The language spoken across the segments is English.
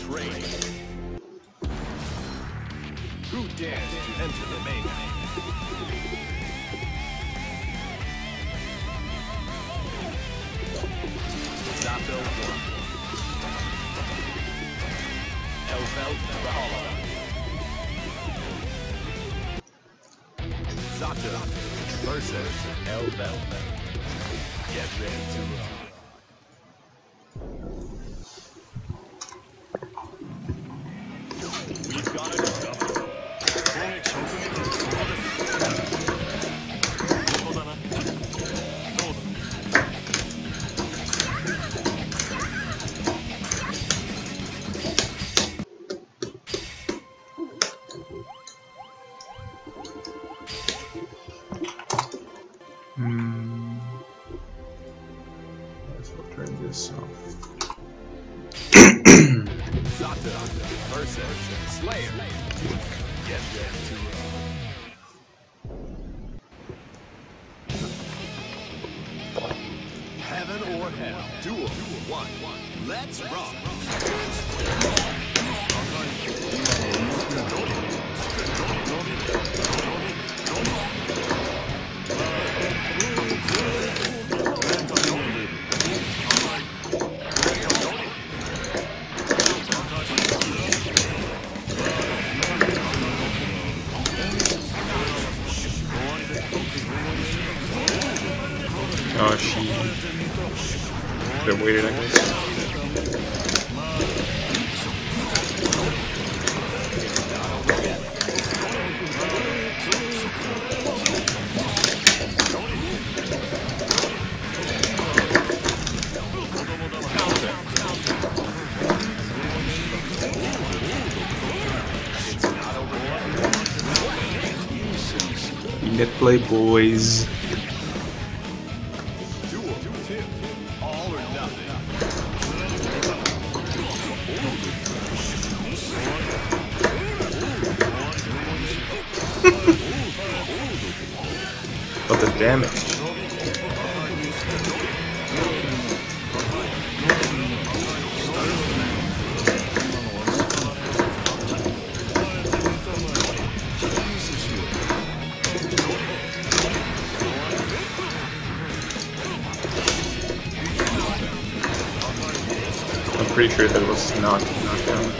trade. Who dares to enter the main? Zato 1. Elbelt Valhalla. Zato versus Elbelt. Get ready to rock. We've got it covered. I'll turn this off. Zato versus Slayer. Get ready to rock. Heaven or hell. Duel 1. Let's rock. Oh, she could have waited, I guess. Netplay boys. All or nothing. But the damage. I'm pretty sure that it was knocked down.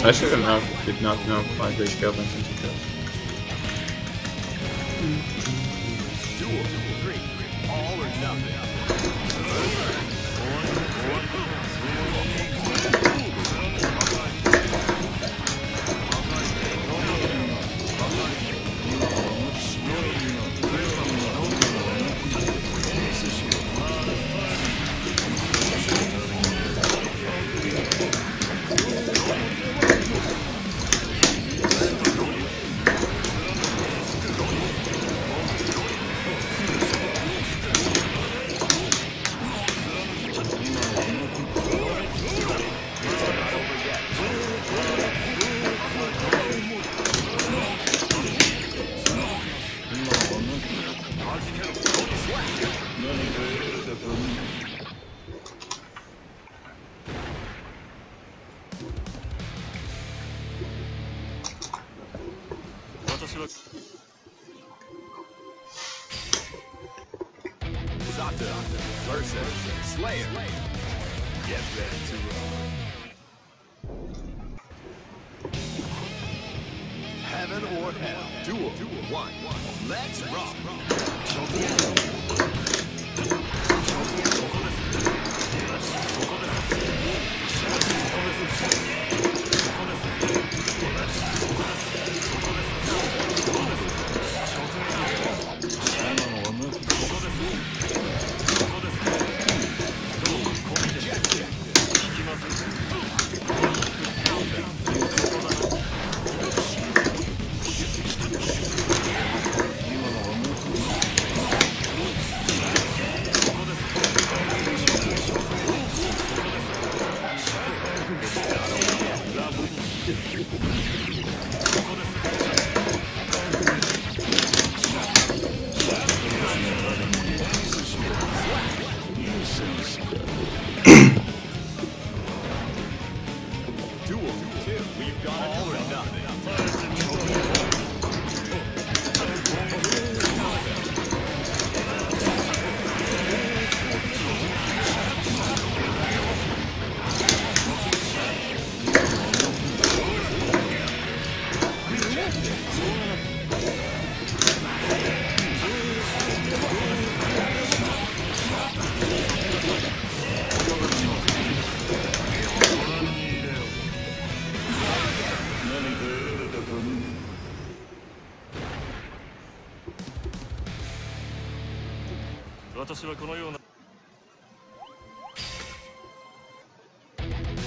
I should have did not know my grayscale since it goes. Duel 3. All or nothing. Zato versus Slayer. Get ready to roll. Heaven or hell. Duel 1. Let's rock. Duel 2. We've got all or nothing.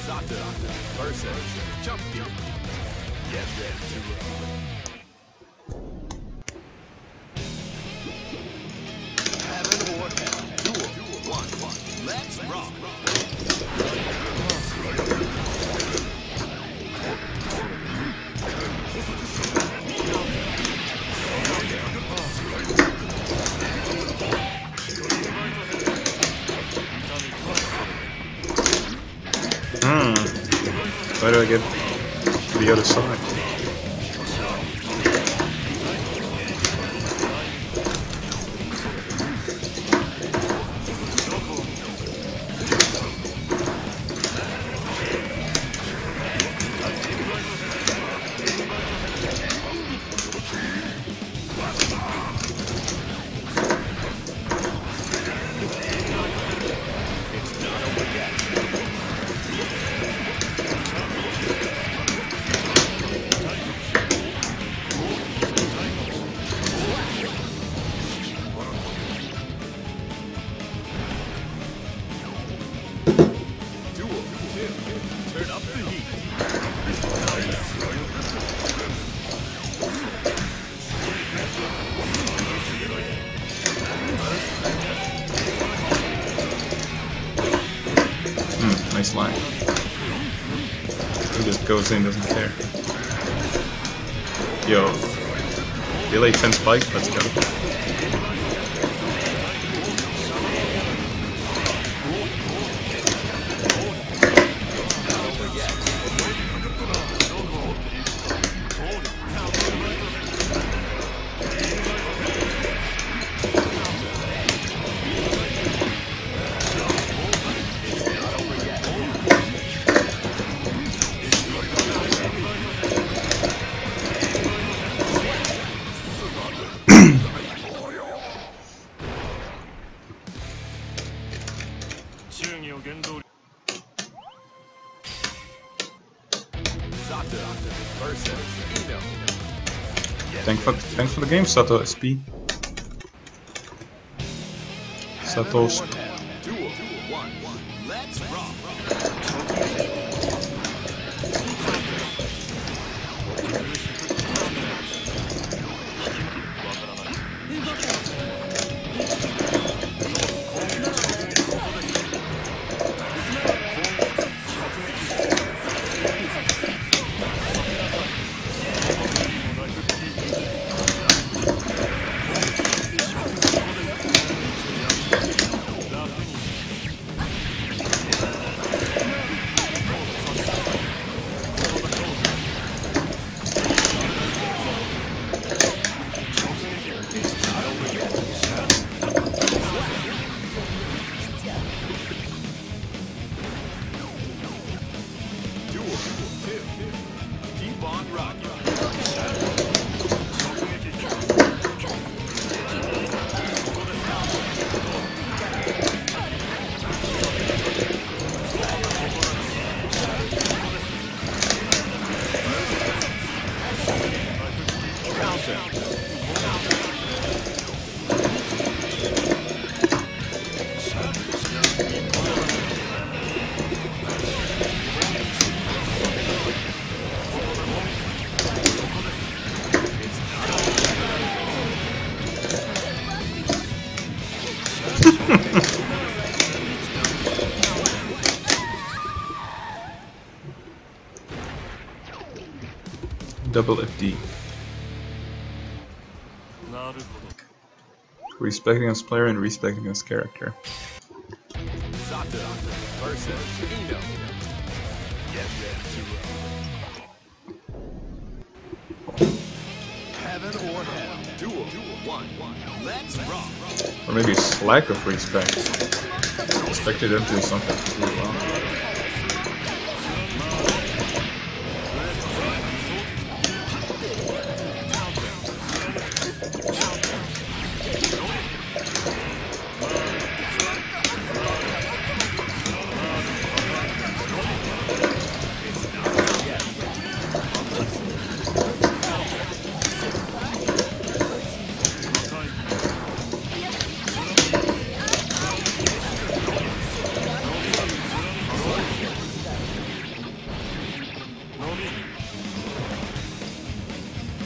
Sato versus Jumpy. Get ready to roll. Heaven or hell. Duel 1. Let's rock. Why do I get to the other side? Turn up the heat. Nice line. He just goes in, doesn't care. Yo. Relay 10 spike, let's go. Thanks for the game, Sato SP. Sato's. Duel 1. Let's rock. Double FD. Respect against player and respect against character. Sato versus Eno. Get ready to roll. Heaven or hell. Duel 1. Let's rock. Or maybe it's lack of respect. Expected them to do something really well.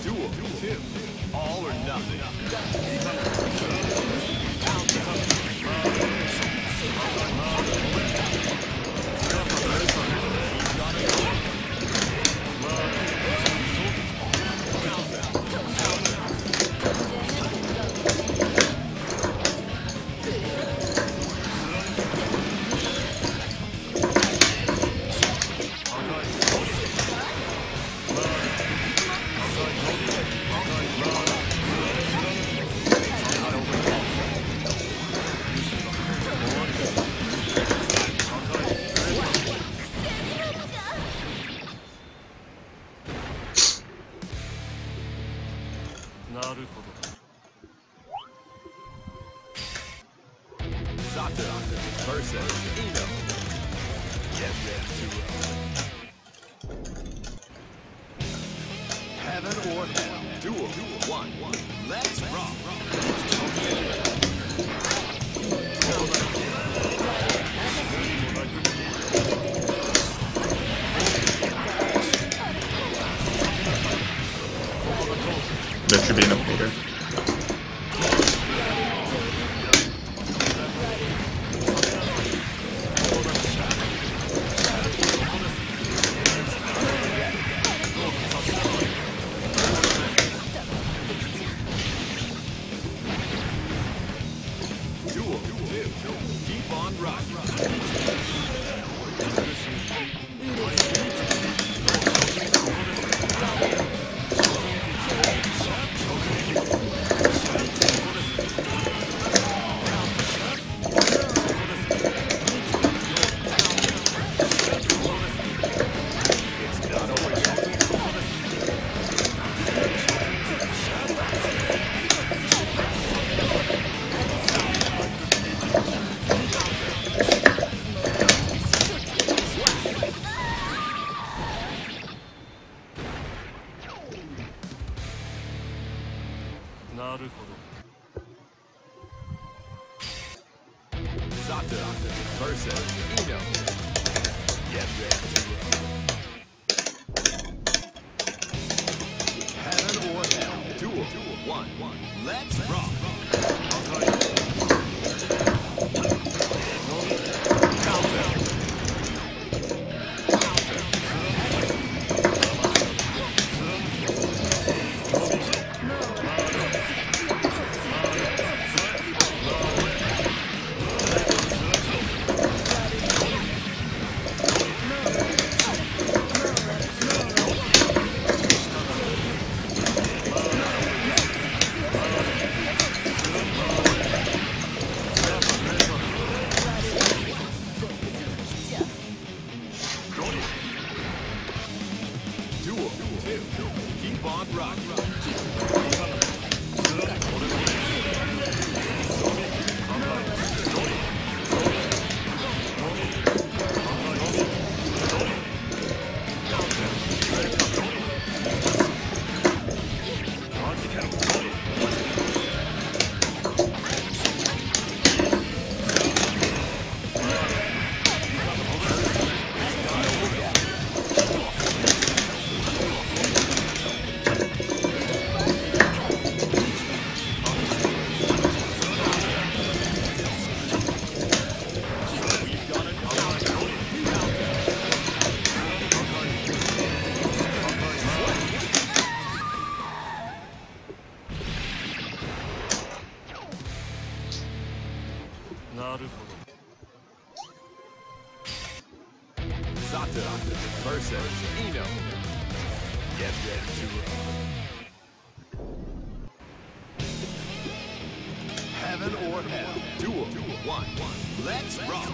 Duel 2. All or nothing. Sato versus Eno. Get ready to roll. Heaven or hell. Duel 1. Let's rock. There should be enough later. Duel 2. Keep on rocking. Sato versus Eno. Get ready to roll. Heaven or hell. Duel 1. Let's rock. Countdown. Sato versus Ino. Get ready to rock. Heaven or hell. Duel 1. Let's rock.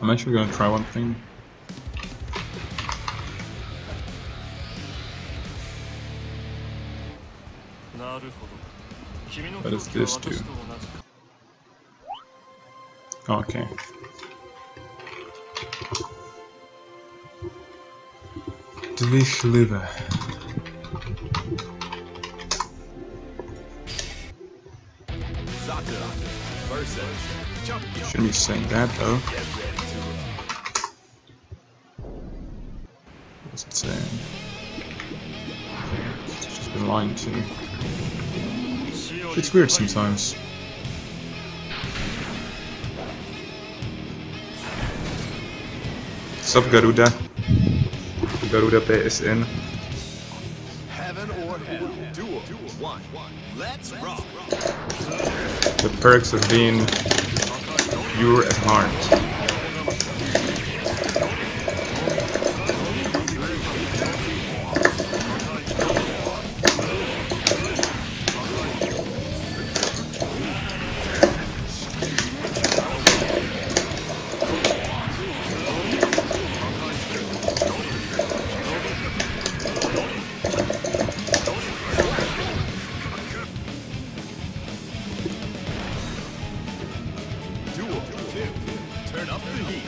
I'm actually gonna try one thing. What does this do? Okay. Delish liver. Shouldn't be saying that though. What's it saying? It's just been lying to me. It's weird sometimes. Sup Garuda? Garuda PSN. Heaven or hell. Duel 1. Let's rock. The perks of being pure at heart. Turn up the heat.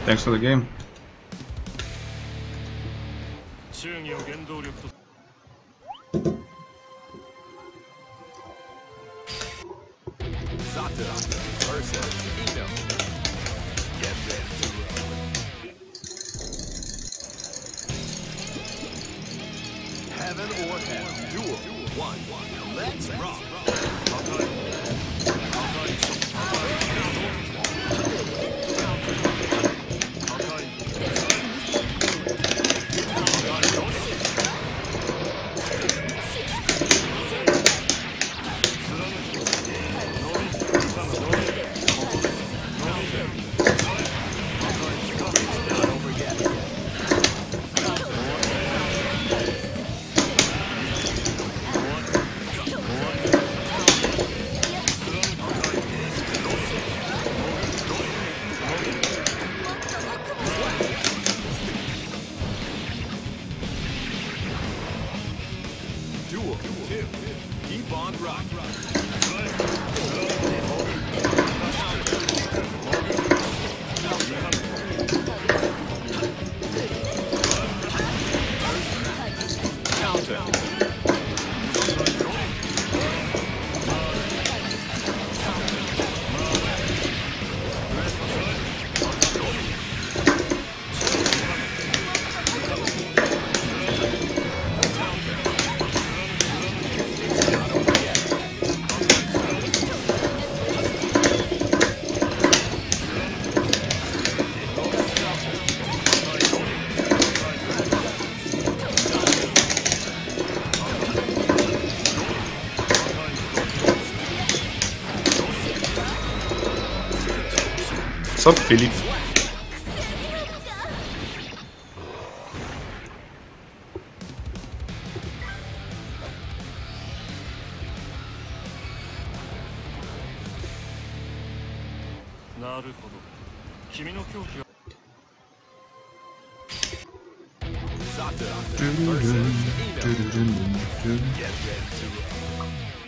Thanks for the game. Sato versus Ino. Get ready to roll. Heaven or hell. Duel 1. Let's rock. Duel 2. Keep on rocking. What's up, Philip?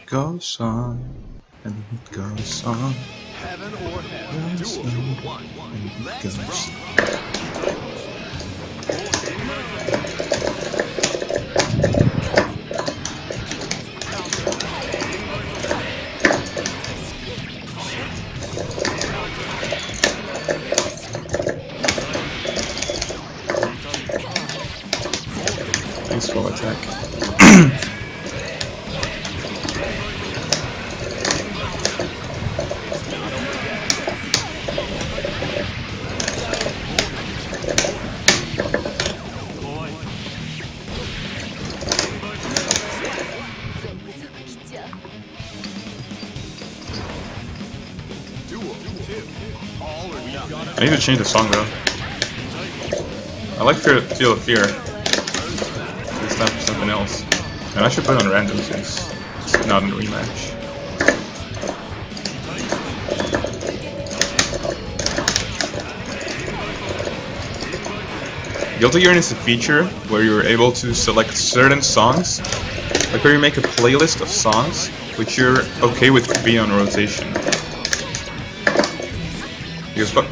Goes on and it goes on. Heaven or hell. Duel 1. Let's rock. Thanks for attack. I need to change the song though. I like Feel of Fear. It's time for something else. And I should put it on random since it's not in a rematch. Guilty Gear is a feature where you're able to select certain songs, like where you make a playlist of songs which you're okay with being on rotation.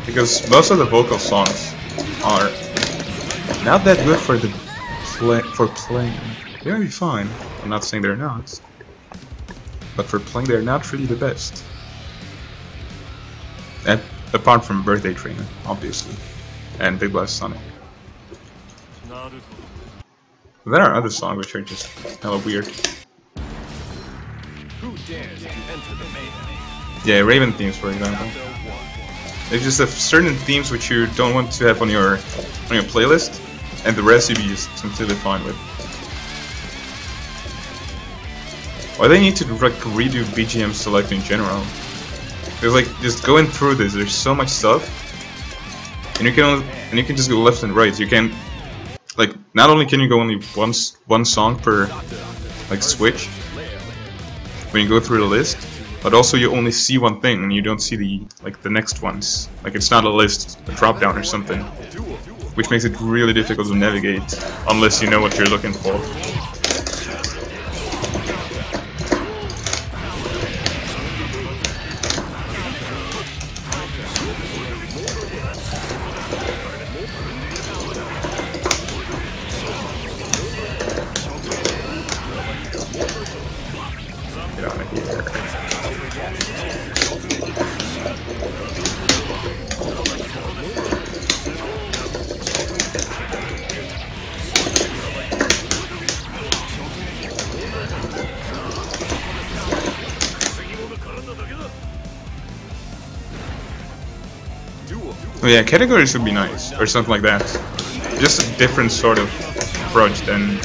Because most of the vocal songs are not that good for playing. They might be fine. I'm not saying they're not, but for playing they're not really the best. And apart from Birthday Trainer, obviously, and Big Blast Sonic. But there are other songs which are just hella weird. Who dares to enter the mayhem? Yeah, Raven themes, for example. There's just certain themes which you don't want to have on your playlist, and the rest you'd be just completely fine with. Why they need to like redo BGM select in general? Because like just going through this, there's so much stuff, and you can just go left and right. You can like not only can you go only one song per like switch when you go through the list, but also you only see one thing and you don't see the next ones. Like it's not a list, a drop down or something, which makes it really difficult to navigate unless you know what you're looking for. Get out of here. Oh yeah, categories would be nice, or something like that. Just a different sort of approach than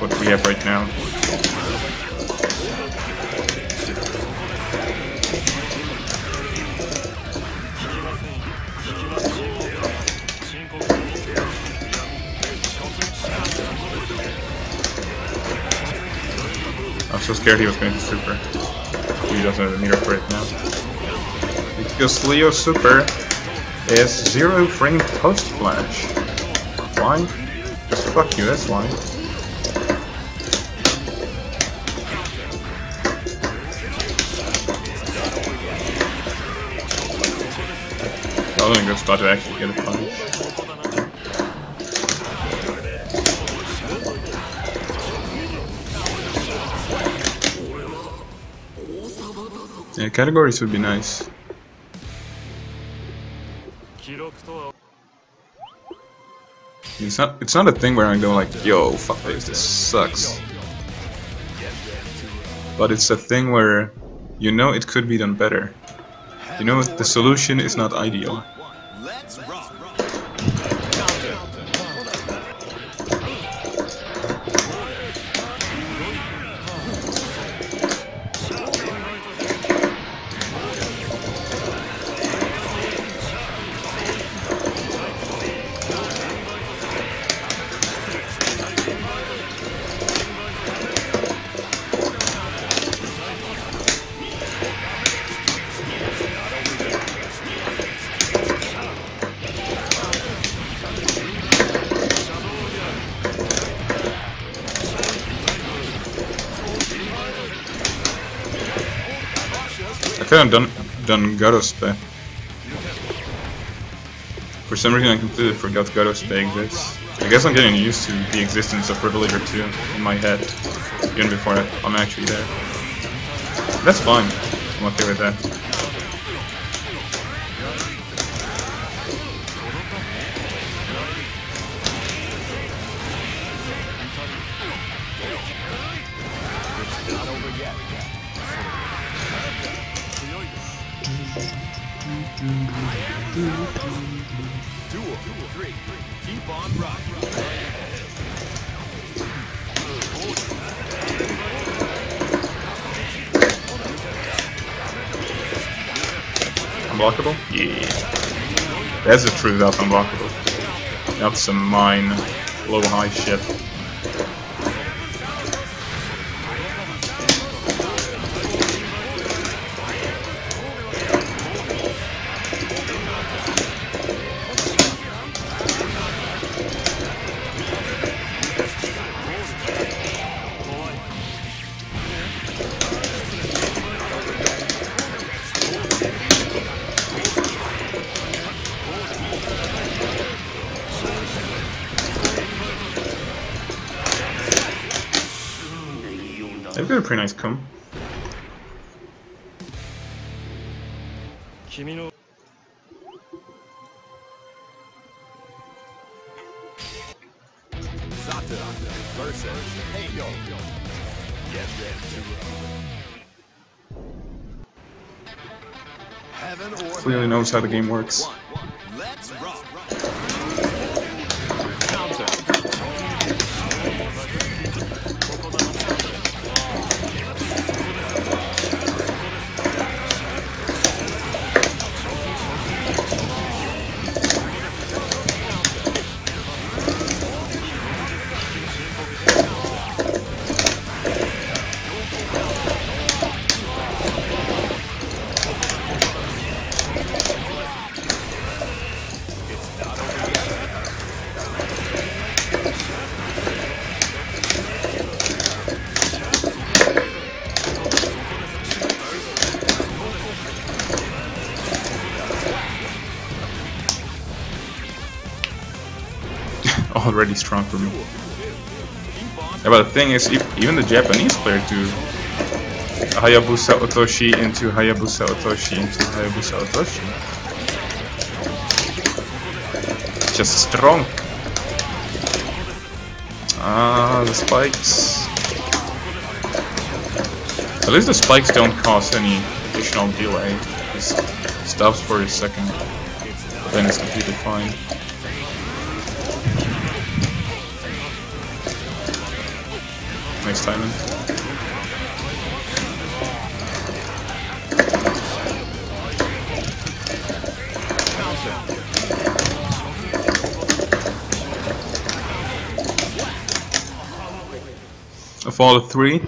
what we have right now. I'm so scared he was going to super. He doesn't have a meter for it now. Because Leo Super is 0 frame post flash. Why? Just fuck you, that's why. feeling that's about to actually get a punish. Yeah, categories would be nice. It's not a thing where I go like, yo, fuck this sucks. But it's a thing where you know it could be done better. You know the solution is not ideal. Let's rock. I could have done Garospe. For some reason I completely forgot Garospe exists. I guess I'm getting used to the existence of Revelator 2 in my head, even before I'm actually there. That's fine, I'm okay with that. Duel 3. Keep on rocking. Unblockable? Yeah. That's the truth of unblockable. That's some mine low-high shit. They've got a pretty nice comb. Versus Hey Yo. Get ready to roll. Heaven or Clearly knows how the game works. Let's rock. Already strong for me. Yeah, but the thing is, even the Japanese player do Hayabusa Otoshi into Hayabusa Otoshi into Hayabusa Otoshi. Just strong. Ah, the spikes. At least the spikes don't cause any additional delay. It stops for a second, but then it's completely fine. Nice timing. Of all the three,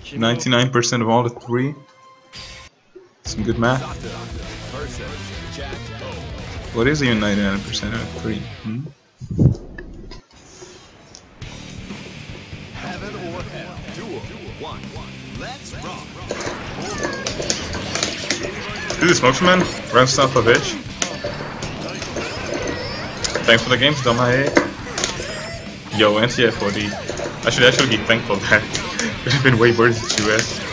99% of all the three. Some good math. What is even 99% of 3? Heaven or hell. Duel 1. Let's rock. This is Smokeman, runs south of Edge. Thanks for the games, Domae. Yo, NCF40. I should actually be thankful that could have been way worse than US.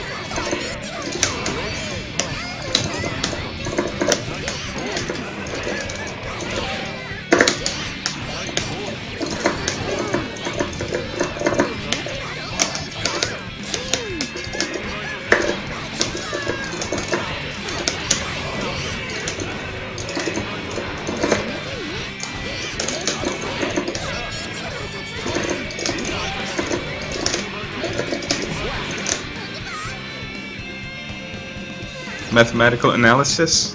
Mathematical analysis.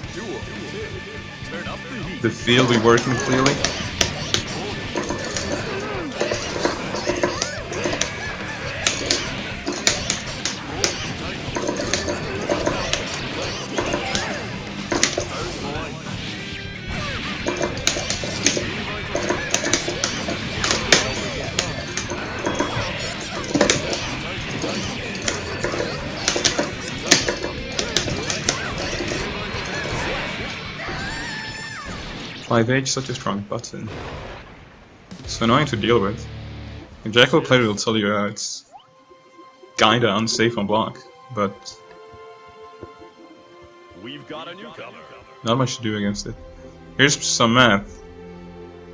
The field we work in clearly. H, such a strong button. So annoying to deal with. A Jackal player will tell you it's kinda unsafe on block, but We've got a newcomer. Not much to do against it. Here's some math.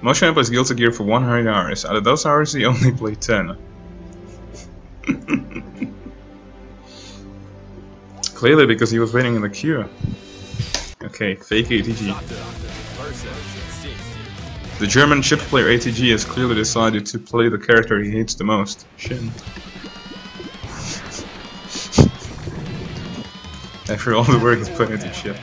Motion plays Guilty Gear for 100 hours. Out of those hours, he only played 10. Clearly because he was waiting in the queue. Okay, fake ATG. The German chip player ATG has clearly decided to play the character he hates the most, Shin. After all the work is put into chip.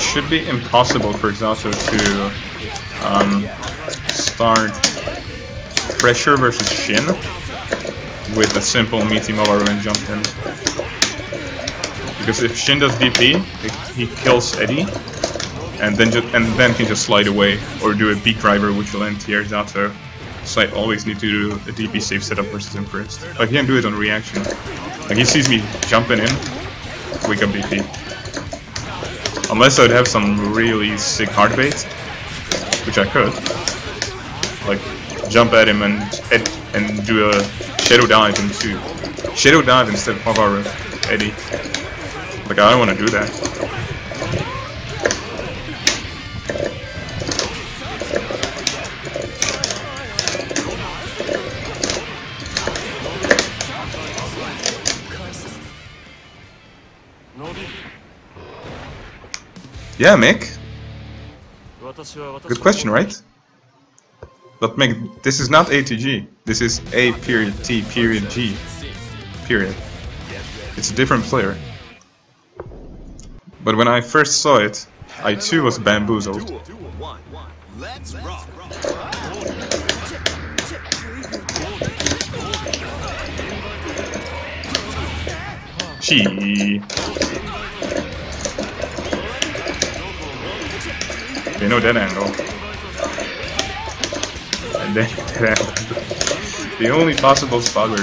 Should be impossible for Zato to start pressure versus Shin with a simple meaty Mawaru and jump in. Because if Shin does DP, he kills Eddie, and then can just slide away or do a beat driver, which will end tier Zato. So I always need to do a DP safe setup versus him first. I can't do it on reaction. Like he sees me jumping in, wake up DP. Unless I would have some really sick hard bait, which I could, like jump at him and do a shadow dive into shadow dive instead of Mawaru Eddie. Like I don't want to do that. Yeah, Mick. Good question, right? But Mick, this is not ATG. This is A period T period G period. It's a different player. But when I first saw it, I too was bamboozled. Let's rock. Gee. They know that angle. And then that angle. The only possible spot where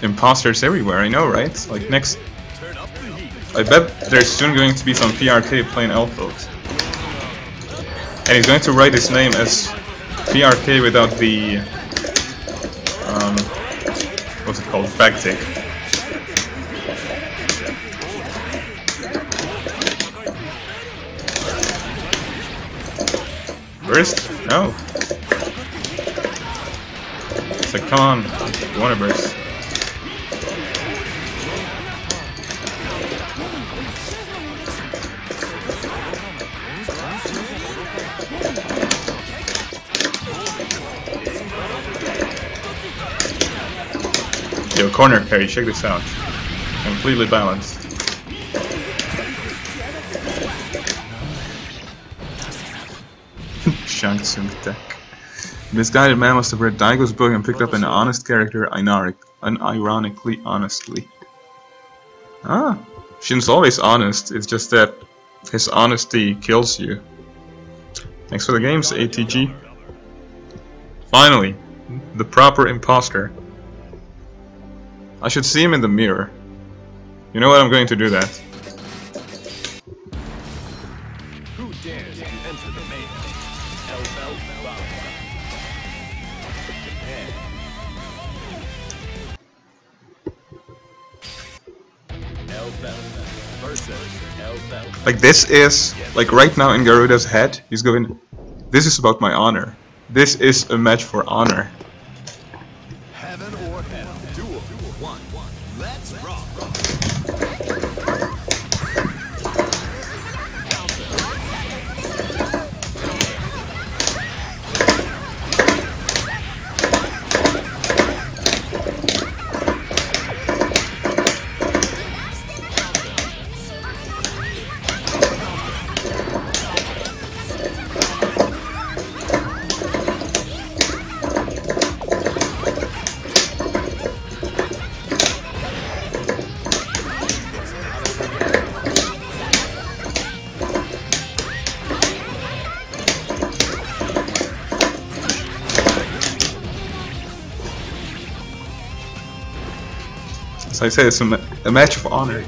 imposters everywhere, I know, right? Like next I bet there's soon going to be some PRK playing Elfos. And he's going to write his name as PRK without the what's it called? Backtick. Burst? No. It's like, come on, you wanna burst. Yo, corner carry, check this out. Completely balanced. Shang Tsung tech. Misguided man must have read Daigo's book and picked up an honest character unironically honestly. Ah, Shin's always honest, it's just that his honesty kills you. Thanks for the games, ATG. Finally, the proper imposter. I should see him in the mirror. You know what, I'm going to do that. Who dares to enter the main? Like this is, like right now in Garuda's head, he's going, this is about my honor. This is a match for honor. Heaven or hell. Duel 1. Let's rock. So I say it's a match of honor.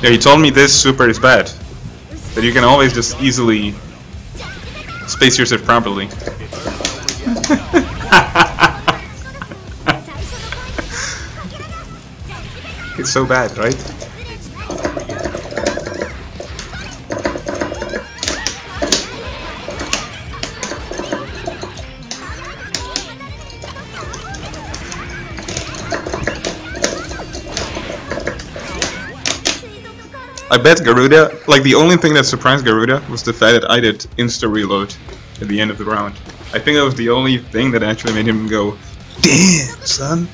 Yeah, you told me this super is bad. That you can always just easily space yourself properly. It's so bad, right? I bet Garuda, like the only thing that surprised Garuda was the fact that I did insta-reload at the end of the round. I think that was the only thing that actually made him go, damn, son!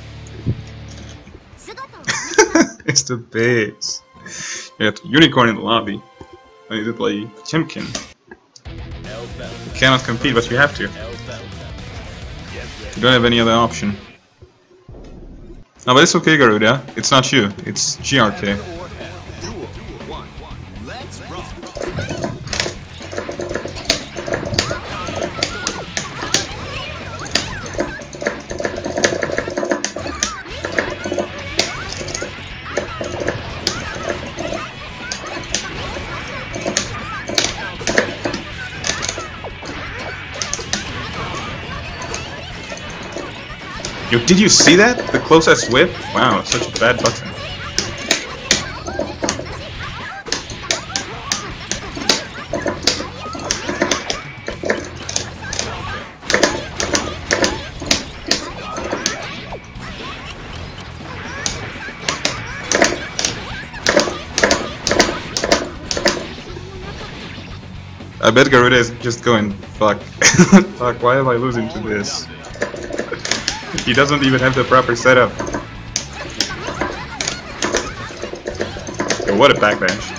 It's the base. You had Unicorn in the lobby. I need to play Chimkin. You cannot compete, but you have to. You don't have any other option. No, but it's okay, Garuda. It's not you. It's GRK. Yo, did you see that? The close-ass whip? Wow, such a bad button. I bet Garuda is just going, fuck. Fuck, why am I losing to this? He doesn't even have the proper setup. Yo, what a backbench.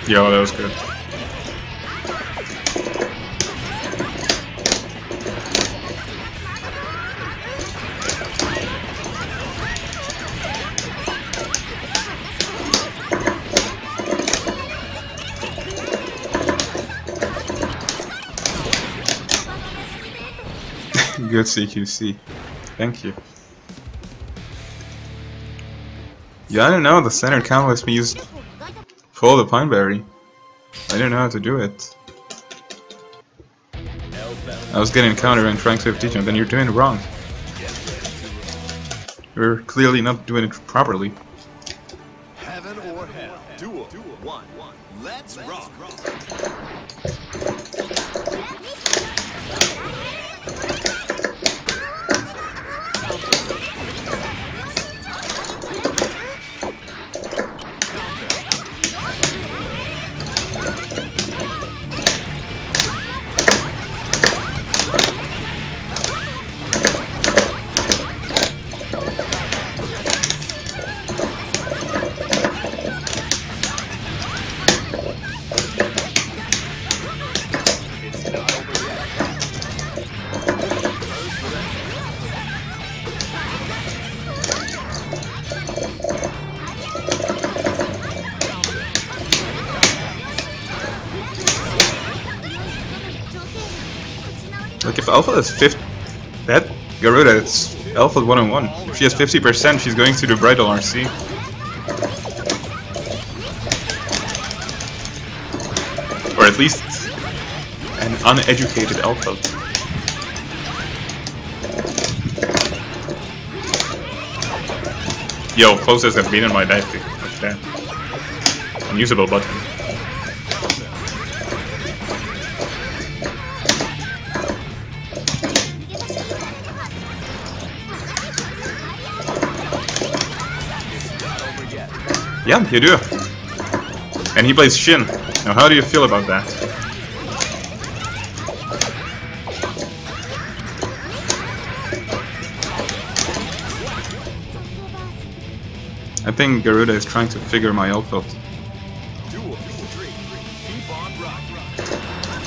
Yo, that was good. Good CQC. Thank you. Yeah, I don't know, the center can't let me use full the Pineberry. I don't know how to do it. I was getting counter and trying to teach him, then you're doing it wrong. You're clearly not doing it properly. Heaven or hell. Duel 1. Let's rock. Like if Alpha is 50, that Garuda, it's Alpha 1-on-1. If she has 50%, she's going to do Bridal RC. Or at least an uneducated Alpha. Yo, closest have been in my life. Okay. Unusable button. Yeah, you do. And he plays Shin. Now how do you feel about that? I think Garuda is trying to figure my outfit.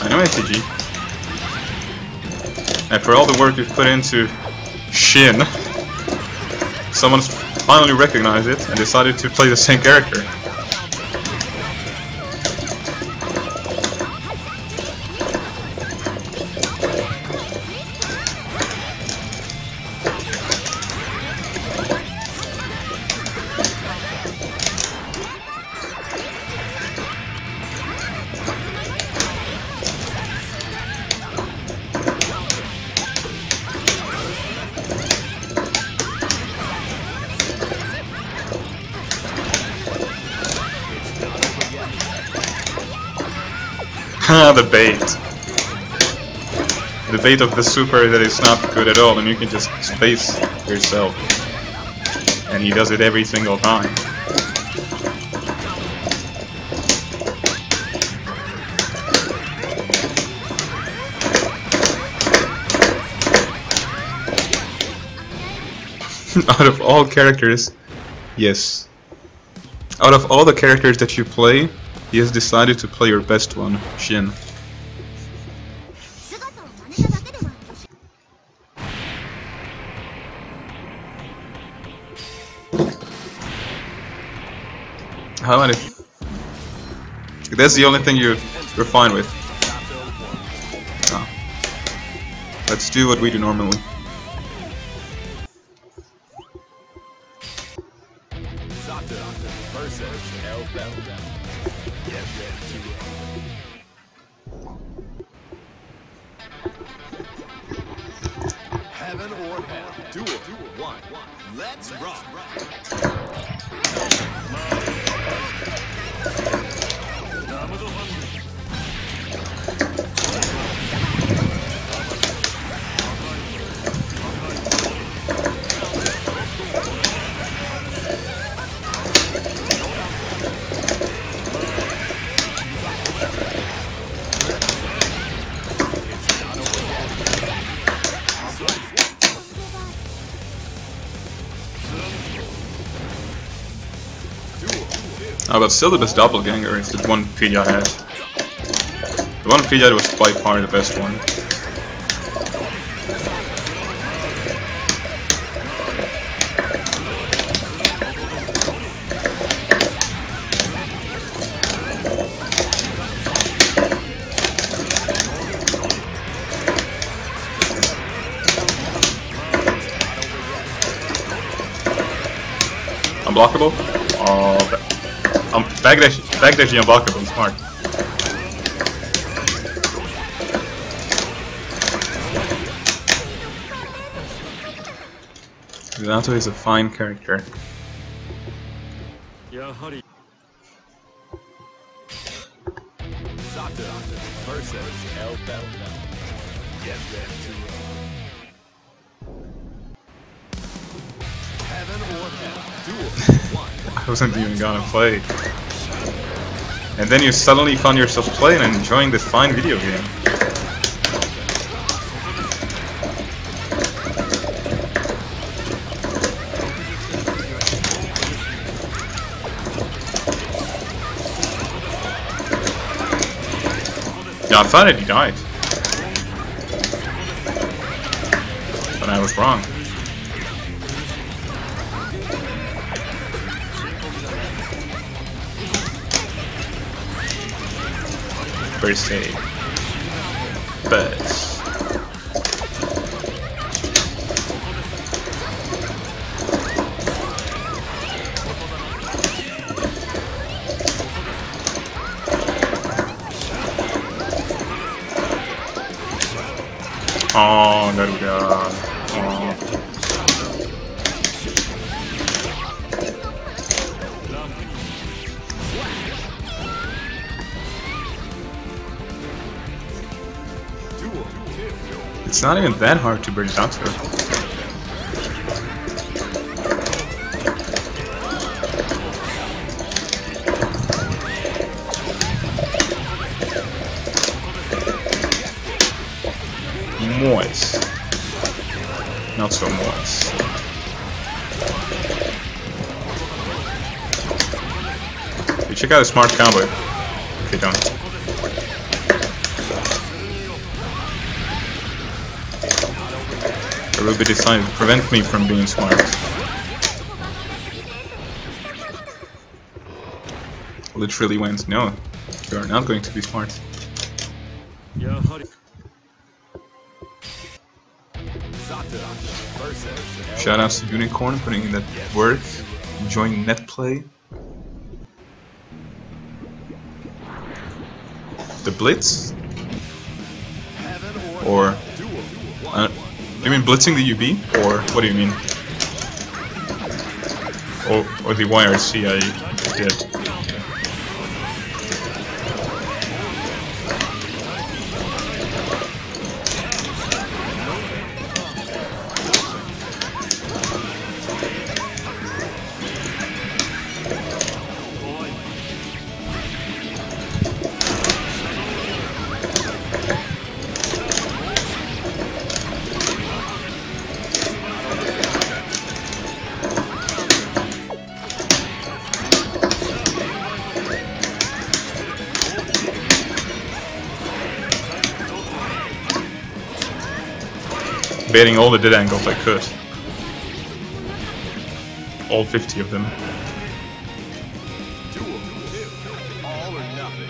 I know ATG. After all the work we've put into Shin, someone's finally recognized it and decided to play the same character. The bait. The bait of the super that is not good at all, and you can just space yourself. And he does it every single time. Out of all characters, yes. Out of all the characters that you play, he has decided to play your best one, Shin. How many? That's the only thing you're fine with. Oh. Let's do what we do normally. Heaven or hell. Duel 1. Let's rock. Oh, but still the best doppelganger is the one Pidgeot had. The one Pidgeot was by far the best one. Unblockable? Oh, backdash unblockable, smart. Minato is a fine character. Sato versus El Belta. Get ready to Heaven or Hell. Duel 1. I wasn't even gonna play. And then you suddenly found yourself playing and enjoying this fine video game. Yeah, I thought he died. But I was wrong. First save. But oh, there we go. Oh. It's not even that hard to bring it down to. Moist. Not so moist. You check out a smart combo. If you don't. It will be designed to prevent me from being smart. Literally went, no, you are not going to be smart. Shoutouts to Unicorn putting in that work. Join Netplay. The Blitz? Or you mean blitzing the UB, or what do you mean? Or the YRC I did. Baiting all the dead angles I could. All 50 of them. all or nothing.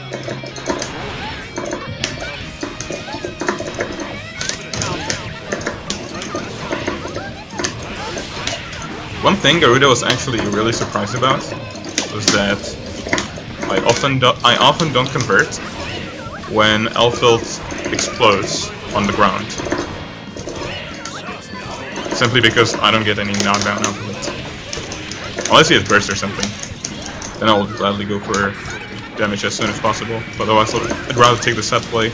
One thing Garuda was actually really surprised about was that I often don't convert when Elfield explodes on the ground. Simply because I don't get any knockdown out of it. Unless he has burst or something. Then I will gladly go for damage as soon as possible. But otherwise I'd rather take the set play.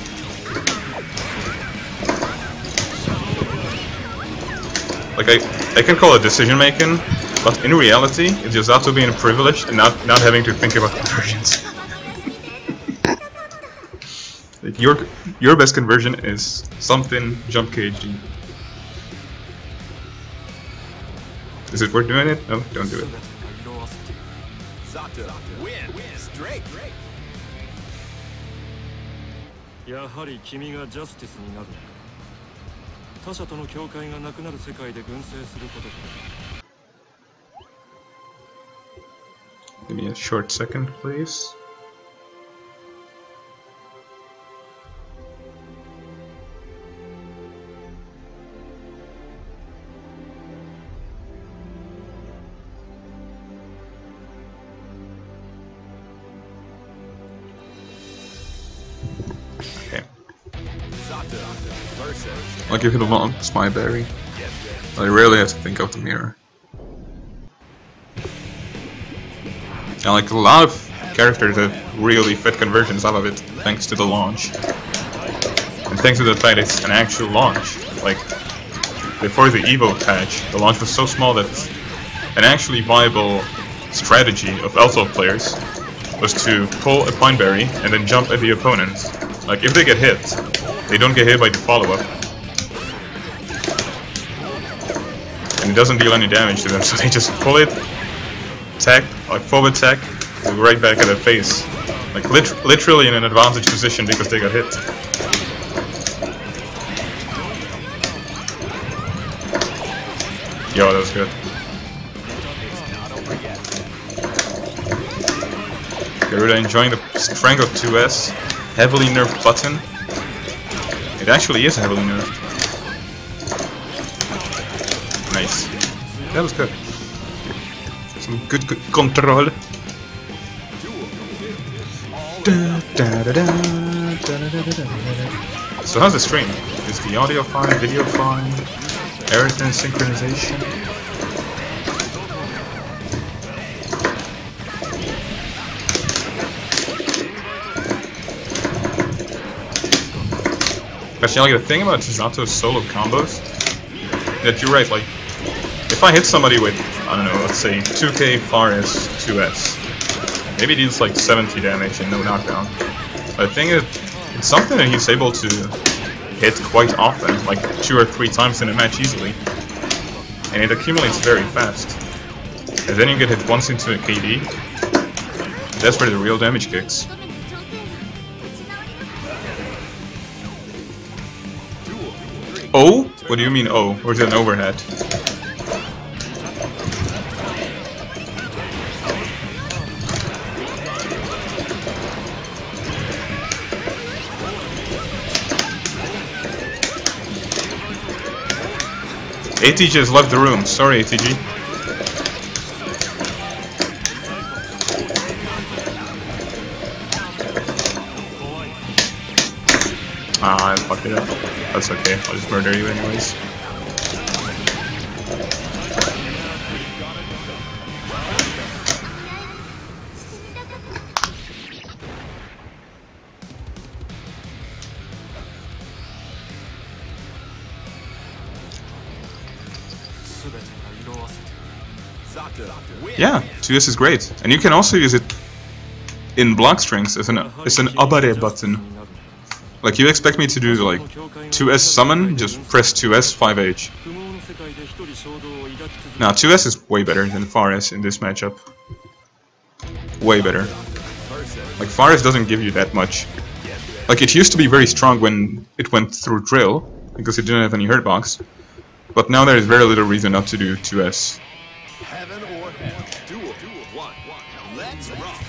Like I can call it decision making, but in reality it's just Zato being privileged and not having to think about conversions. Like your best conversion is something jump KG. Is it worth doing it? No, don't do it. Zato win straight. やはり君がジャスティスになる。他者との境界がなくなる世界で群生することだ。Give me a short second, please. Like if it wants my berry. I rarely have to think of the mirror. And like a lot of characters that really fit conversions out of it, thanks to the launch. And thanks to the fact it's an actual launch. Like, before the Evo patch, the launch was so small that an actually viable strategy of Alpha players was to pull a Pine Berry and then jump at the opponent. Like, if they get hit, they don't get hit by the follow-up. And it doesn't deal any damage to them, so they just pull it, attack, like forward attack, go right back at their face. Like, literally in an advantage position because they got hit. Yo, that was good. Garuda enjoying the strength of 2S. Heavily nerfed button. It actually is heavily nerfed. Nice. That was good. Some good control. So how's the stream? Is the audio fine, video fine, everything synchronization? Actually, like the thing about Zato's solo combos, that you're right, like, if I hit somebody with, I don't know, let's say 2k Faris 2S, maybe it deals like 70 damage and no knockdown. But the thing is, it's something that he's able to hit quite often, like 2 or 3 times in a match easily. And it accumulates very fast. And then you get hit once into a KD, that's where the real damage kicks. Oh? What do you mean oh? Or is it an overhead? ATG has left the room. Sorry, ATG. Ah, I fucked it up. That's okay. I'll just murder you anyways. Yeah, 2S is great, and you can also use it in block strings as an abare button. Like, you expect me to do like 2S summon, just press 2S 5H. Now 2S is way better than Faris in this matchup. Way better. Like, Faris doesn't give you that much. Like, it used to be very strong when it went through drill, because it didn't have any hurt box. But now there is very little reason not to do 2S. Heaven or hell. Duel 1. Let's rock.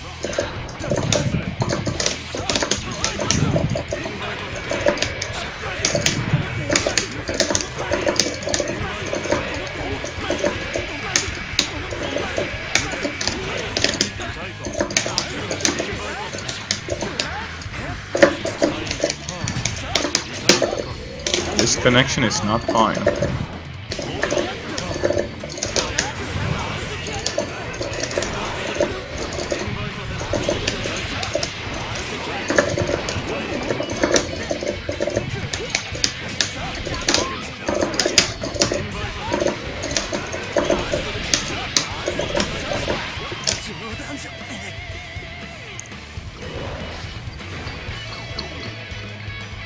This connection is not fine.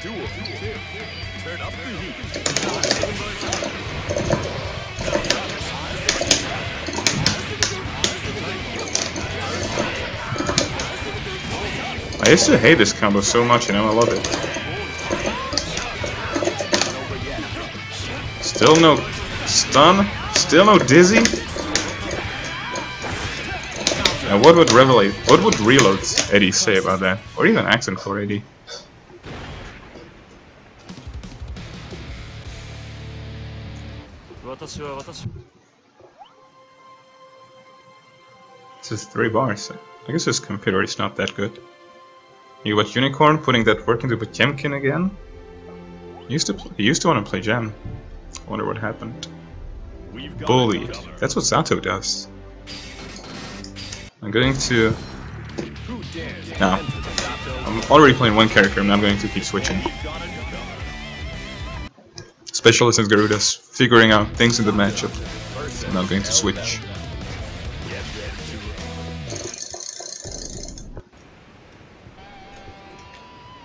Duel 2. Turn up the heat. I used to hate this combo so much and now I love it. Still no stun, still no dizzy. Now what would Reload Eddie say about that? Or even Accent for Eddie? This is 3 bars. I guess this computer is not that good. You watch Unicorn putting that work into Potemkin again? He used to want to play Jam. I wonder what happened. We've got Bullied. a cover. That's what Zato does. I'm going to... Who dares No. enter the Zato? I'm already playing one character, I'm not going to keep switching. We've got a newcomer. Specialist as Garuda's figuring out things in the matchup. I'm not going to switch. Get ready to roll.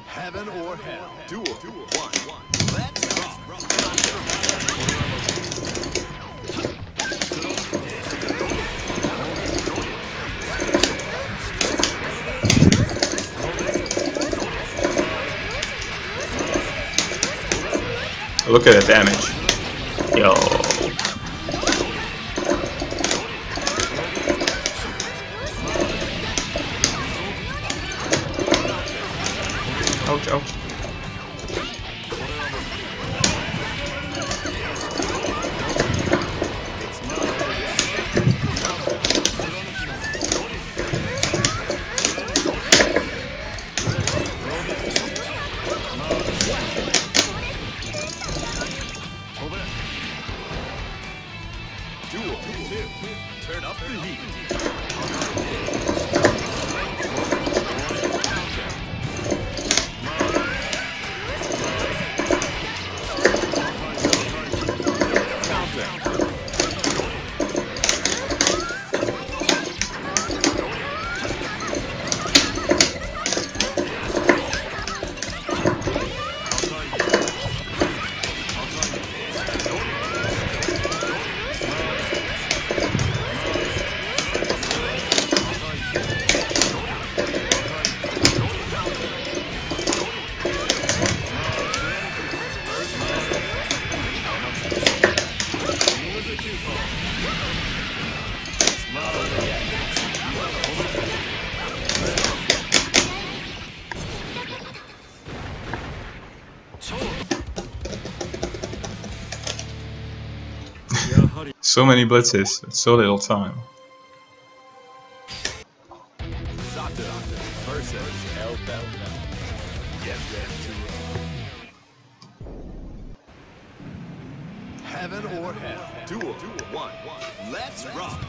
Heaven or hell. Duel 1. Let's rock. Look at that damage. Yo. Ouch, ouch. Duel 2. Turn up the heat. So many blitzes, and so little time. Zato versus El Bell. Get ready to roll. Heaven or hell. Duel 1. Let's rock.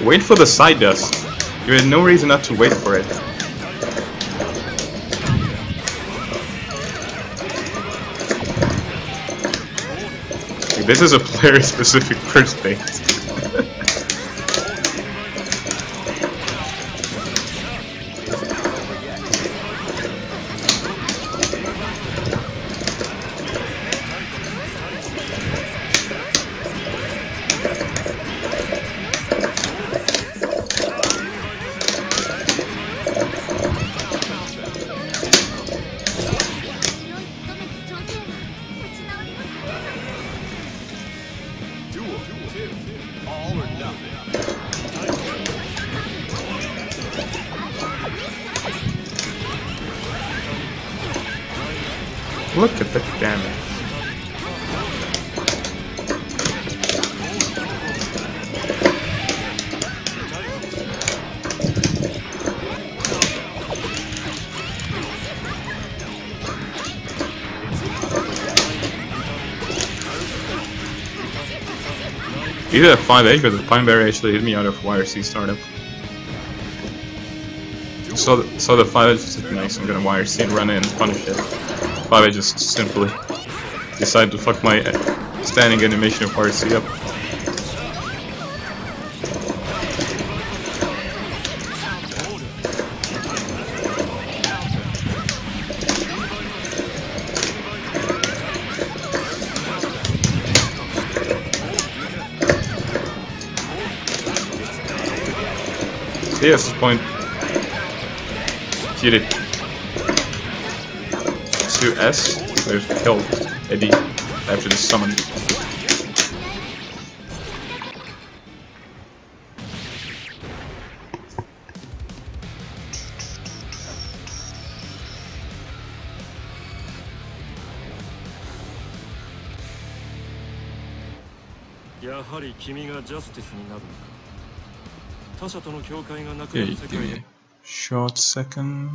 Wait for the side dust. You had no reason not to wait for it. This is a player-specific first bait. All or nothing. Look at that damage. He did a 5-8, but the Pine Bear actually hit me out of YRC startup. Saw the 5-8 just like, nice, I'm gonna YRC and run in and punish it. 5-8 just simply decided to fuck my standing animation of YRC up. Yes, this point. Hit it. 2S. There's killed Eddie after the summon. やはり君がジャスティスになるのか。他者との境界がなくな Okay, る世 give 界 me で a short second.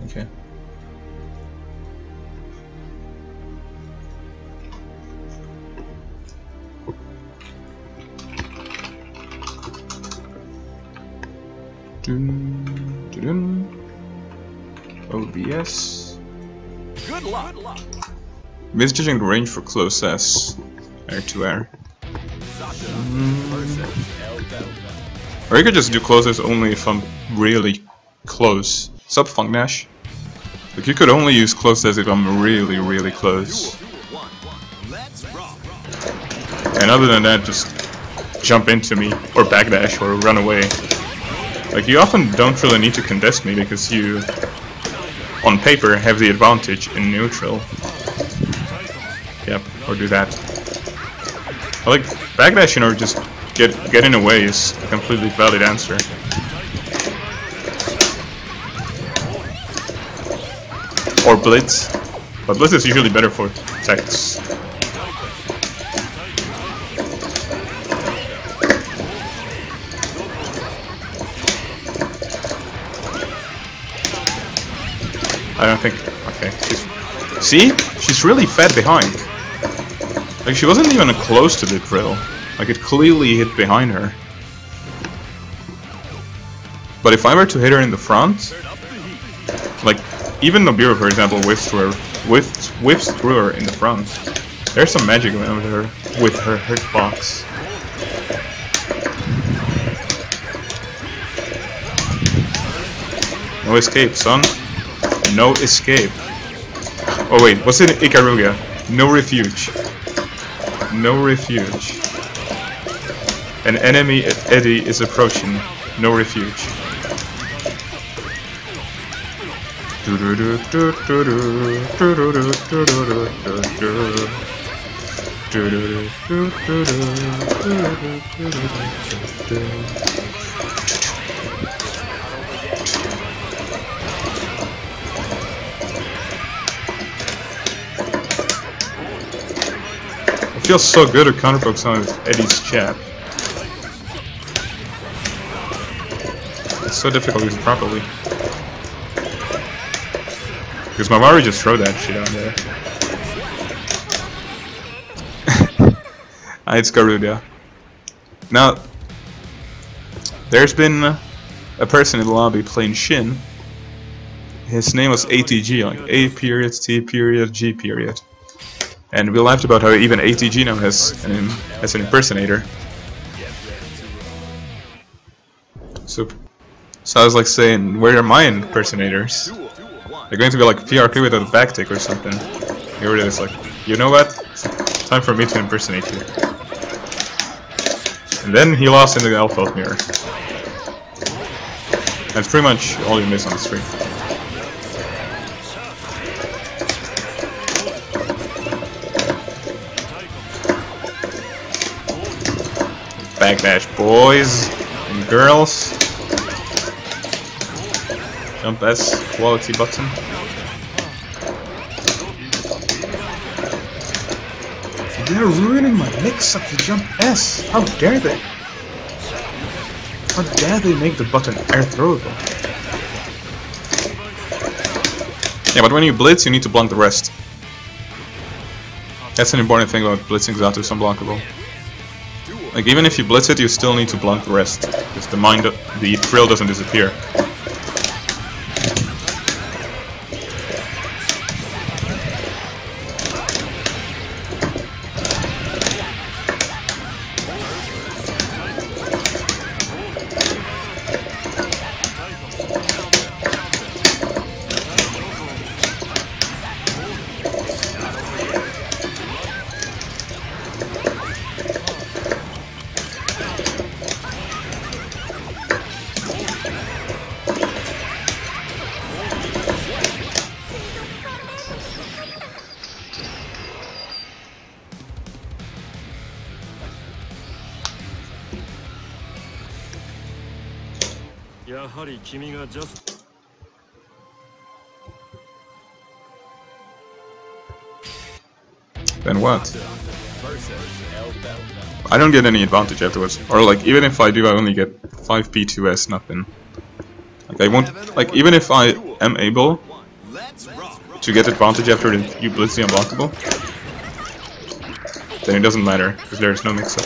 Okay. Dun, dun, dun. OBS. Good luck. Misjudging the range for close S. Air to air. Or you could just do closest only if I'm really close. Sup, Funk Nash? Like, you could only use closest if I'm really, really close. And other than that, just jump into me, or backdash, or run away. Like, you often don't really need to contest me because you, on paper, have the advantage in neutral. Yep, or do that. I like, backdashing or just get in a way is a completely valid answer. Or blitz, but blitz is usually better for techs. I don't think. Okay. See? She's really fed behind. Like, she wasn't even close to the drill. Like, it clearly hit behind her. But if I were to hit her in the front, like, even Nobiru, for example, whiffs through her in the front. There's some magic with her hitbox. No escape, son. No escape. Oh wait, what's in Ikaruga? No refuge. No refuge. An enemy eddy is approaching. No refuge. It feels so good to counterpoke on Eddie's chap. It's so difficult to use it properly. Because my Mario just throw that shit out there. It's Garuda. Now, there's been a person in the lobby playing Shin. His name was ATG, like A period, T period, G period. And we laughed about how even ATG now has an impersonator. So I was like saying, where are my impersonators? They're going to be like PRP with a backtick or something. Here it is, like, you know what? Time for me to impersonate you. And then he lost in the Alpha mirror. That's pretty much all you miss on the stream. Backdash, boys and girls. Jump S, quality button. They're ruining my mix-up to jump S. How dare they? How dare they make the button air throwable? Yeah, but when you blitz, you need to blunt the rest. That's an important thing about blitzing Xatu's unblockable. Like, even if you blitz it, you still need to blunt the rest, because the thrill doesn't disappear. やはり君がジャス Then what? I don't get any advantage afterwards. Or like, even if I do, I only get 5 P2S, nothing. Like, I won't, like, even if I am able to get advantage after you blitz the unblockable, then it doesn't matter, because there's no mix-up.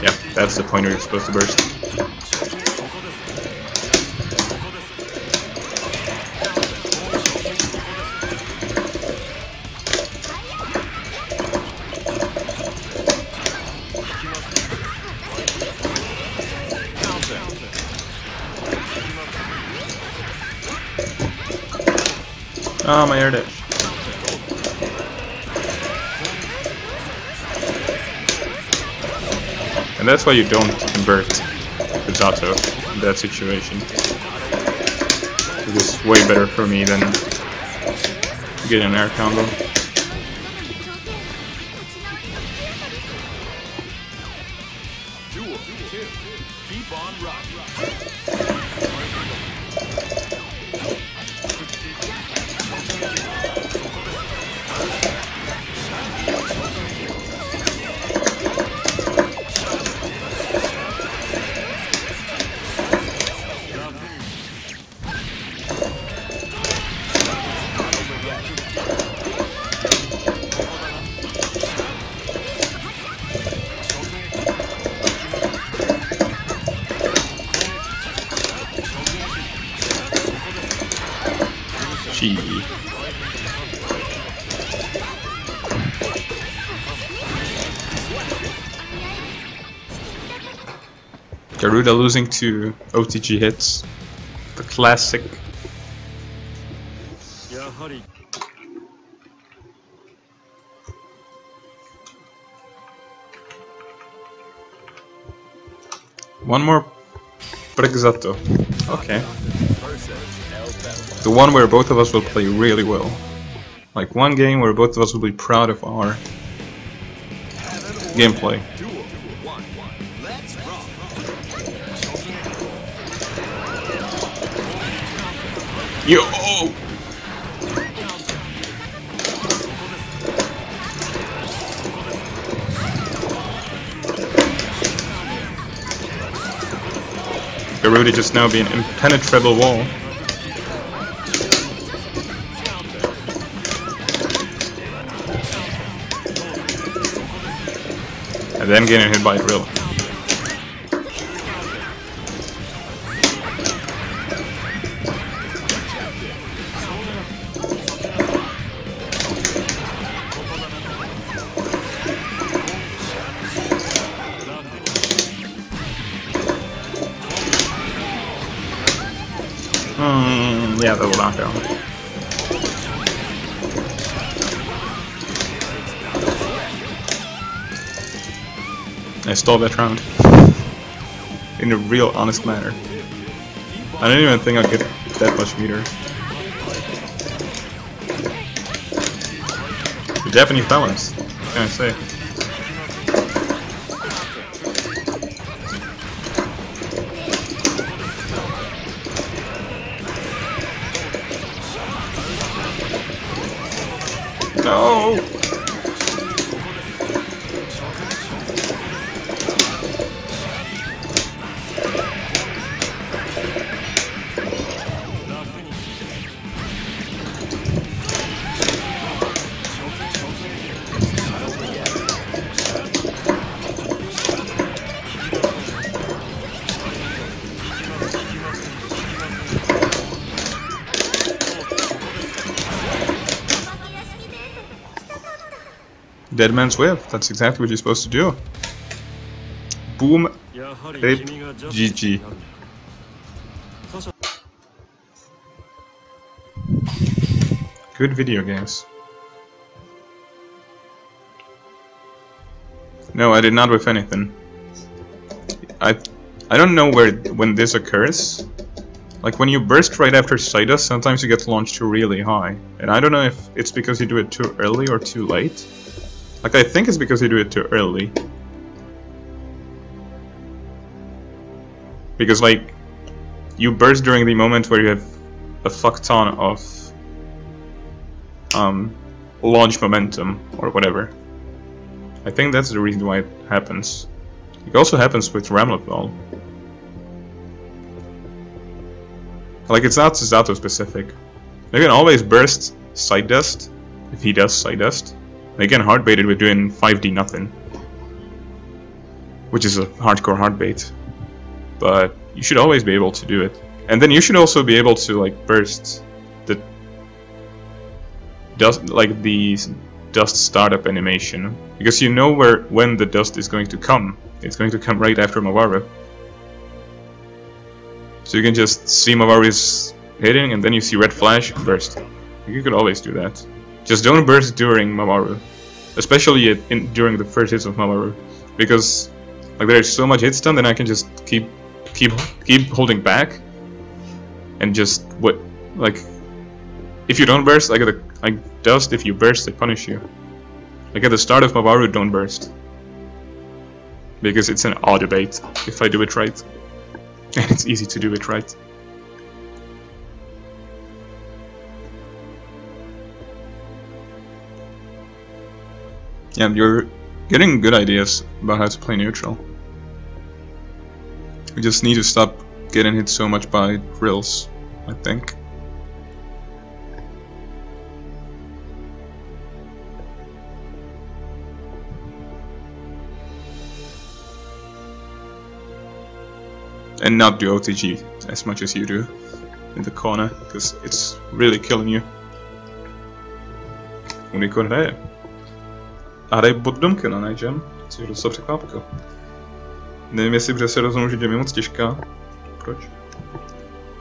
Yeah, that's the point where you're supposed to burst. Oh, my air dash. And that's why you don't convert the Zato in that situation. It is way better for me than getting an air combo. Keep on rocking. Garuda losing to OTG hits. The classic. One more Brexato. Okay. The one where both of us will play really well. Like one game where both of us will be proud of our gameplay. Yo! Garuda just now being impenetrable wall. And then getting hit by a drill. Yeah, that will knock down. I stole that round. In a real honest manner. I didn't even think I'd get that much meter. The Japanese balance, what can I say? No! Dead man's whip, that's exactly what you're supposed to do. Boom, rip, GG. Good video games. No, I did not whiff anything. I don't know when this occurs. Like when you burst right after Psydust, sometimes you get launched really high. And I don't know if it's because you do it too early or too late. Like I think it's because you do it too early. Because like, you burst during the moment where you have a fuck ton of launch momentum or whatever. I think that's the reason why it happens. It also happens with Ramlet Ball. Like it's not Zato specific. You can always burst Side Dust if he does Side Dust. They can hard bait it with doing 5D nothing, which is a hardcore hard bait. But you should always be able to do it. And then you should also be able to like burst the dust, like the dust startup animation, because you know when the dust is going to come. It's going to come right after Mawaru. So you can just see Mawaru's hitting, and then you see red flash, burst. You could always do that. Just don't burst during Mawaru, especially during the first hits of Mawaru, because like there's so much hit stun, then I can just keep holding back, and just like if you don't burst, like dust. If you burst, they punish you. Like at the start of Mawaru, don't burst, because it's an auto bait if I do it right. And it's easy to do it right. Yeah, you're getting good ideas about how to play neutral. We just need to stop getting hit so much by drills, I think. And not do OTG as much as you do in the corner, because it's really killing you. Unikor hraje. A hraje bot Duncan, ne Jam? Což je docela překvapko. Nevím, jestli protože se rozhodnu, že Jam je moc těžká. Proč?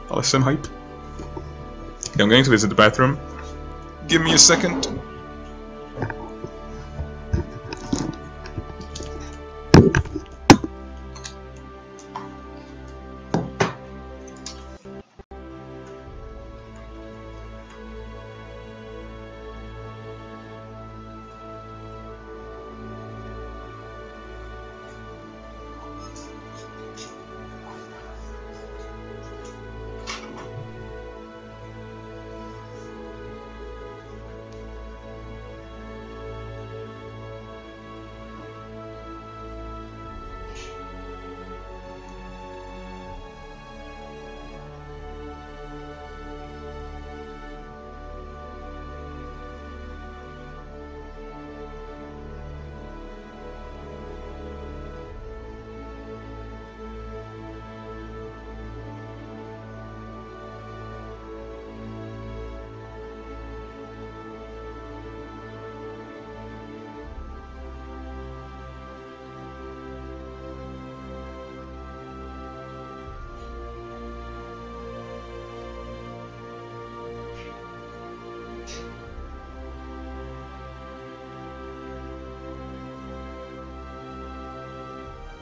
Ale jsem hype. Okay, I'm going to visit the bathroom. Give me a second.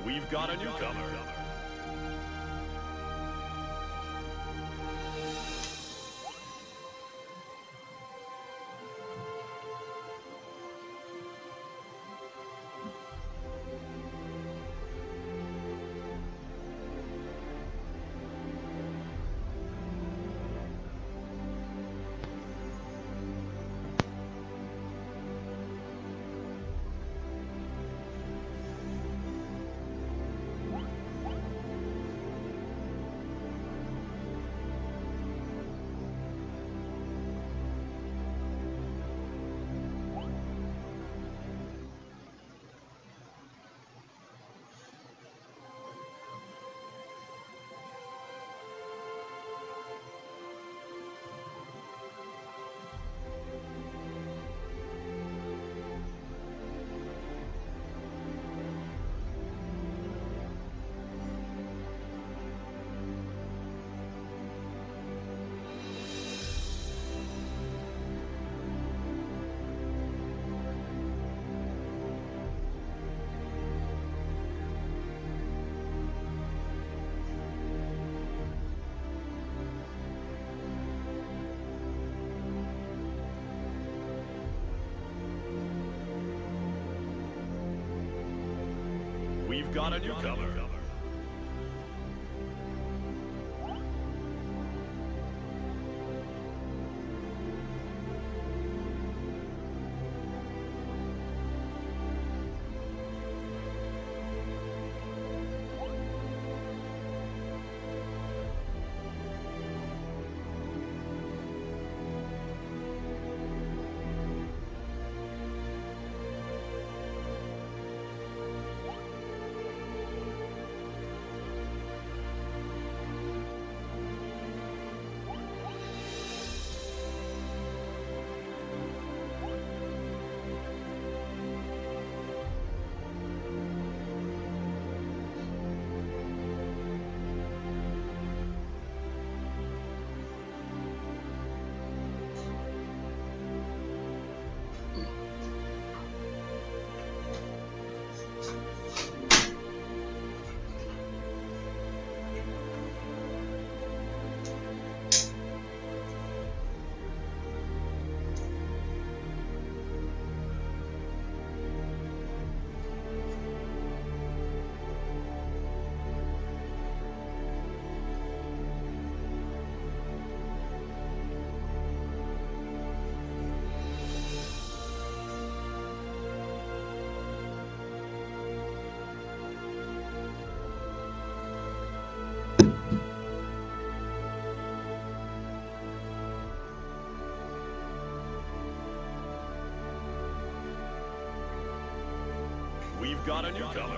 We've got a newcomer. We've got a newcomer. We've got a newcomer.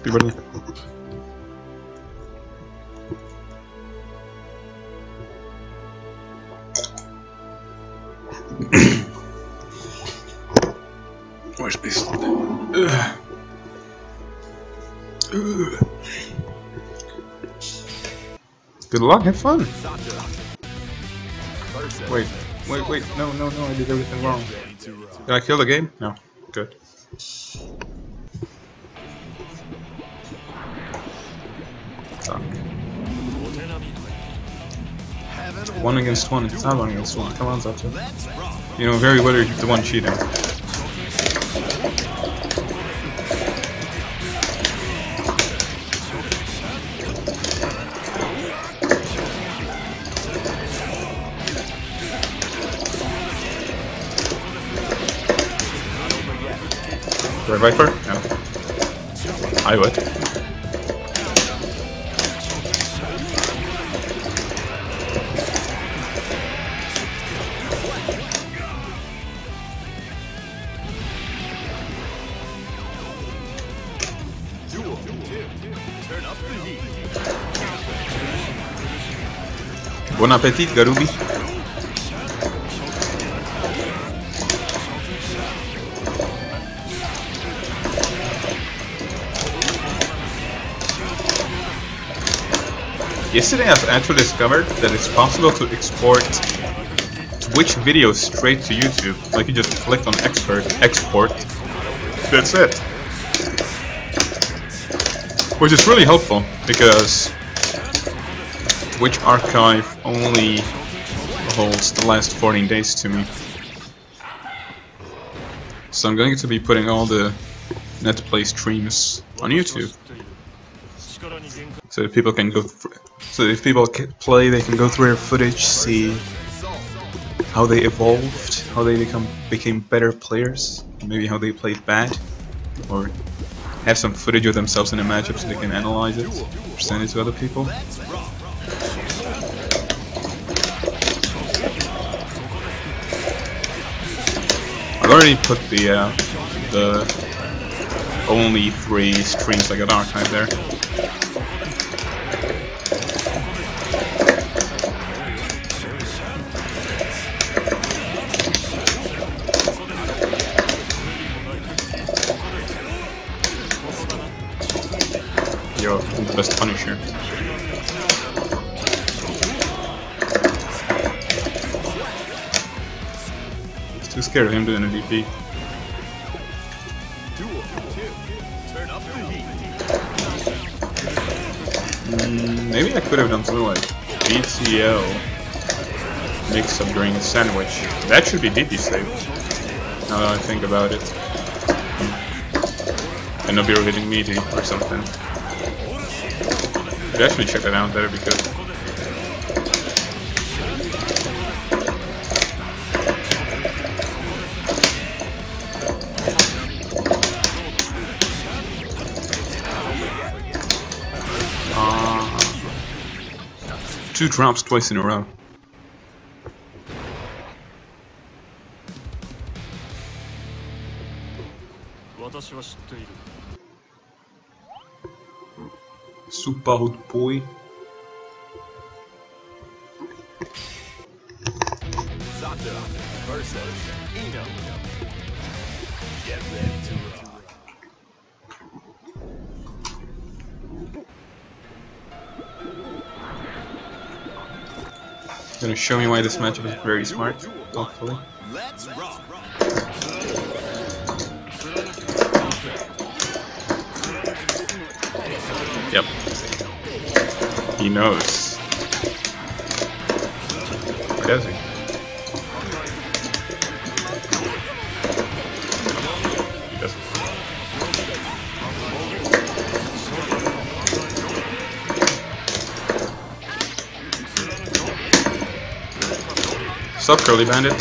Everybody. Where's this? Good luck, have fun. Wait, no, I did everything wrong. Did I kill the game? No, good. Fuck. 1 against 1, it's not 1 against 1, come on Zato. You know very well you're the one cheating. Do I Viper? No. I would. Bon appétit, Garubi. Yesterday I've actually discovered that it's possible to export Twitch videos straight to YouTube. Like you just click on export, that's it. Which is really helpful because Twitch archive only holds the last 14 days to me. So I'm going to be putting all the Netplay streams on YouTube. So if people can go through, so if people play, they can go through their footage, see how they evolved, how they became better players, maybe how they played bad, or have some footage of themselves in a matchup so they can analyze it, or send it to other people. I've already put the only 3 streams that got archived there. Yo, I'm the best Punisher. I was too scared of him doing a DP. Maybe I could have done something like BTL mix up during the sandwich. That should be DD save, now that I think about it. And not be hitting meaty or something. Should actually check that out, that'd be good. Two drops twice in a row. Super hot boy. Sato versus Ino. Get ready to rock. Gonna show me why this matchup is very smart, hopefully. Let's rock. Yep. He knows. Or does he? He doesn't. Stop, Curly Bandit.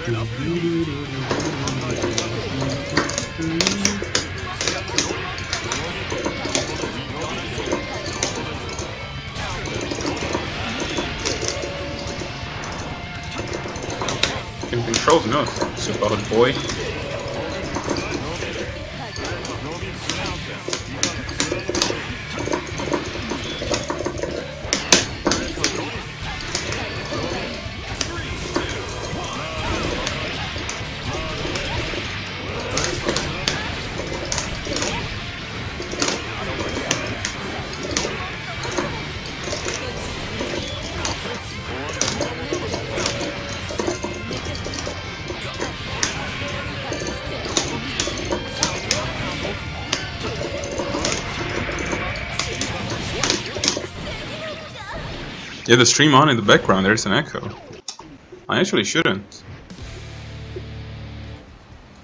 Turn up. Can controls no. Super hot boy. Yeah, the stream on in the background, there's an echo. I actually shouldn't.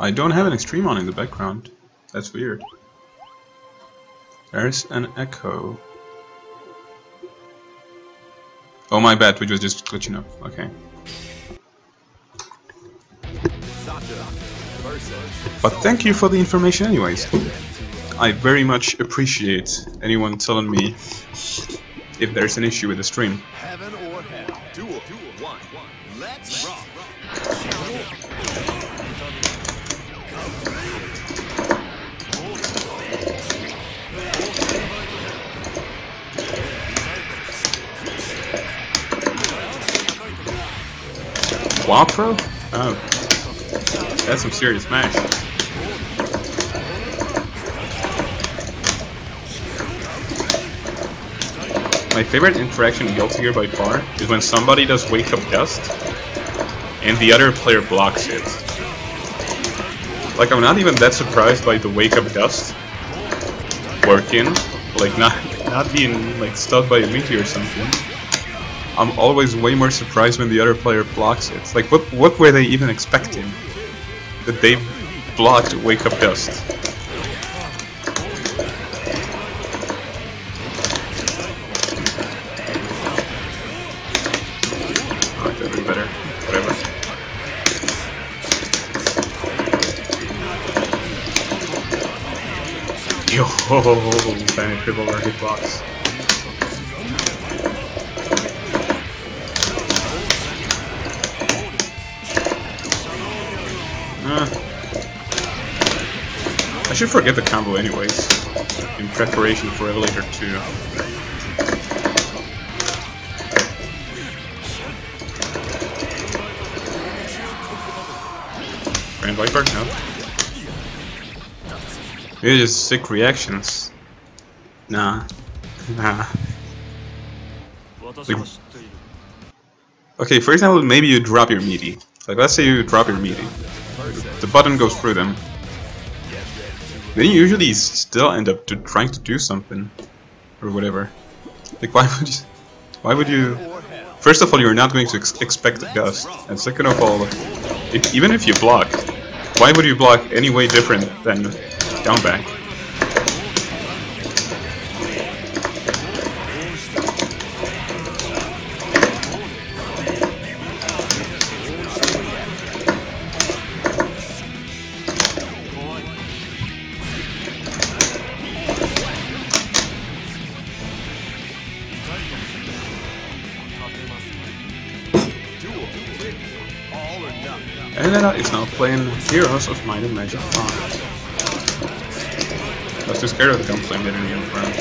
I don't have any stream on in the background. That's weird. There's an echo. Oh, my bad, which was just glitching up. Okay. But thank you for the information anyways. I very much appreciate anyone telling me if there's an issue with the stream. Heaven or hell. Duel 1. Let's rock. Quattro? Oh. That's some serious mash. My favorite interaction in Guilty Gear by far is when somebody does Wake Up Dust and the other player blocks it. Like, I'm not even that surprised by the Wake Up Dust working, like not being like stuck by a meteor or something. I'm always way more surprised when the other player blocks it. Like, what were they even expecting? That they blocked Wake Up Dust. Oh, that'd be better. Whatever. Yo, tiny triple or hitbox. I should forget the combo anyways, in preparation for Elevator 2. Grand Viper? No. Maybe just sick reactions. Nah. Nah. Like, okay, for example, maybe you drop your meaty. Like, let's say you drop your meaty. The button goes through them. Then you usually still end up trying to do something. Or whatever. Like, why would you... First of all, you're not going to expect a gust. And second of all, even if you block, why would you block any way different than down back? And then is now playing Heroes of Might and Magic 5. I was too scared of the gunplay getting in front.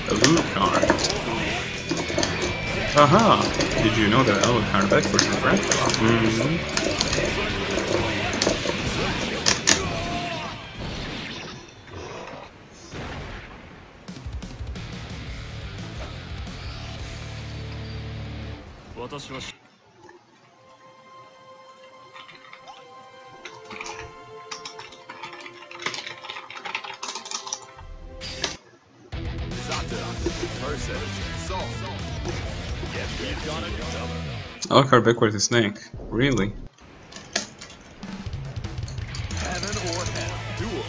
A blue card. Aha! Did you know that Elwood card backwards is red? Alucard backwards is Snake. Really?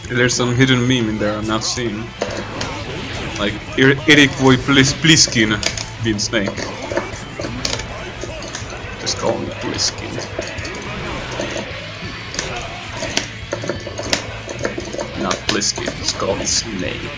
There's some hidden meme in there I'm not seeing. Like Eric Boy Pliskin being Snake. Just call me Pliskin. Not Pliskin, it's called Snake.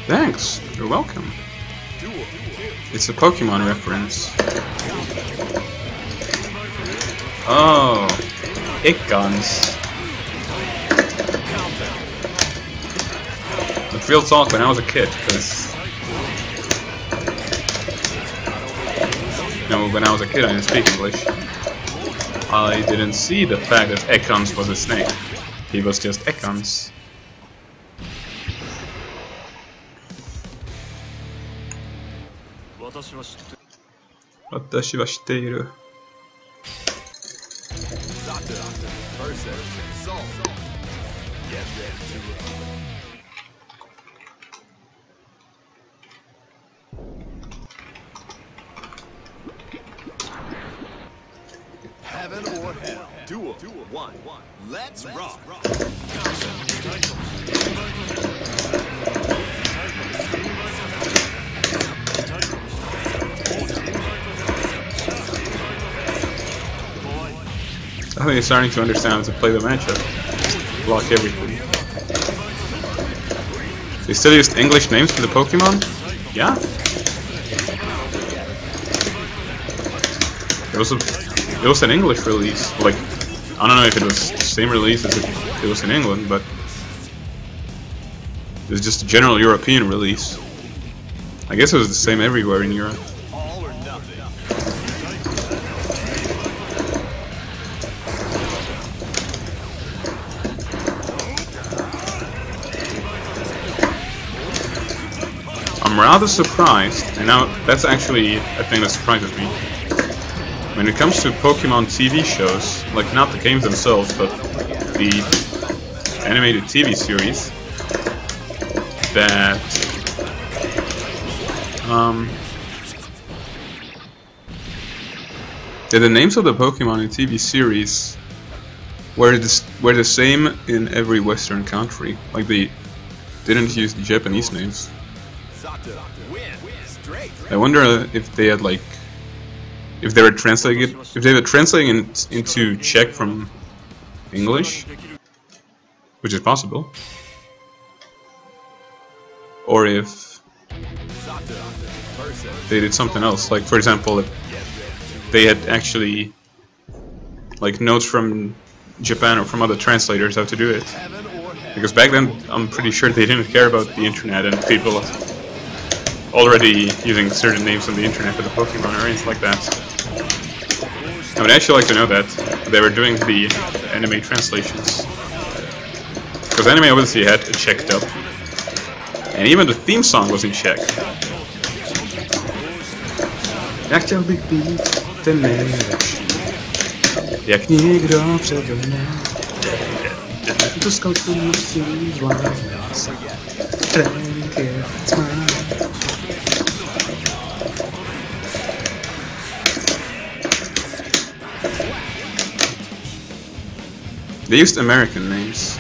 Thanks, you're welcome. It's a Pokemon reference. Oh, Ickguns. But real talk, when I was a kid, because... No, when I was a kid I didn't speak English. I didn't see the fact that Ekans was a snake. He was just Ekans. Watashi wa shiteiru. Heaven or hell. Duel 1. Let's rock. I think he's starting to understand how to play the matchup. Block everything. They still used English names for the Pokemon? Yeah? It was an English release. Like, I don't know if it was the same release as it was in England, but it was just a general European release. I guess it was the same everywhere in Europe. I'm rather surprised, and now that's actually a thing that surprises me. When it comes to Pokemon TV shows, like not the games themselves, but the animated TV series, that the names of the Pokemon in TV series were the same in every Western country. Like they didn't use the Japanese names. if they were translating it, if they were translating it into Czech from English, which is possible, or if they did something else, like for example, if they had actually like notes from Japan or from other translators how to do it, because back then I'm pretty sure they didn't care about the internet and people already using certain names on the internet for the Pokemon or anything like that. I would actually like to know that they were doing the anime translations, because anime obviously had a Czech dub, and even the theme song was in Czech. Jak chtěl bych být ten nejlepší, jak nikdo přede mnou, tu zkoušku musím zvládnout, trénink je tmá. They used American names,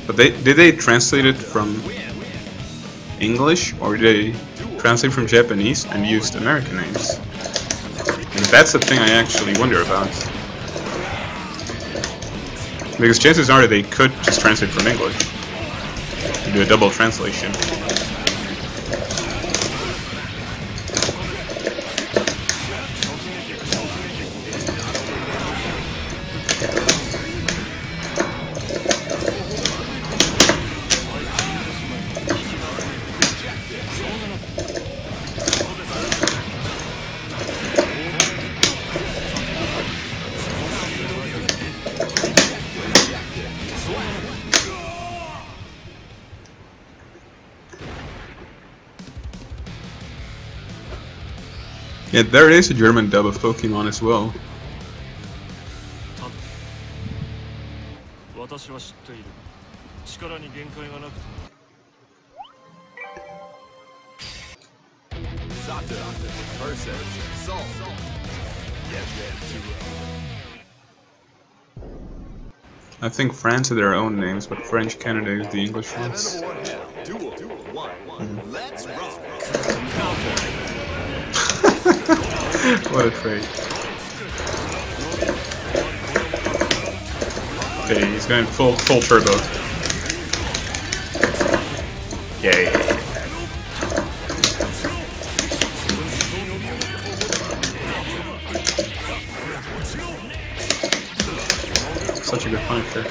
but did they translate it from English, or did they translate from Japanese and used American names? And that's the thing I actually wonder about, because chances are they could just translate from English and do a double translation. Yeah, there is a German dub of Pokemon as well. I think France have their own names, but French Canada is the English ones. What a trade. Okay, he's going full turbo. Yay. Such a good punisher.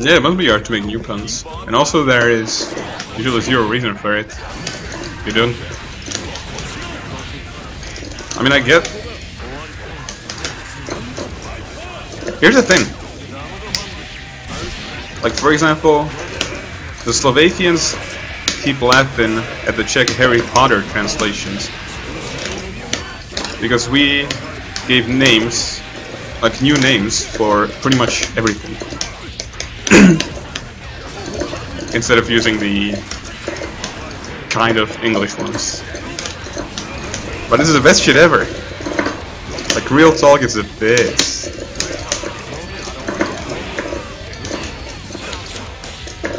Yeah, it must be hard to make new puns. And also there is usually zero reason for it. You don't... I mean, I get... Here's the thing. Like, for example, the Slovakians keep laughing at the Czech Harry Potter translations, because we gave names, like new names, for pretty much everything. Instead of using the kind of English ones. But this is the best shit ever. Like, real talk is the best.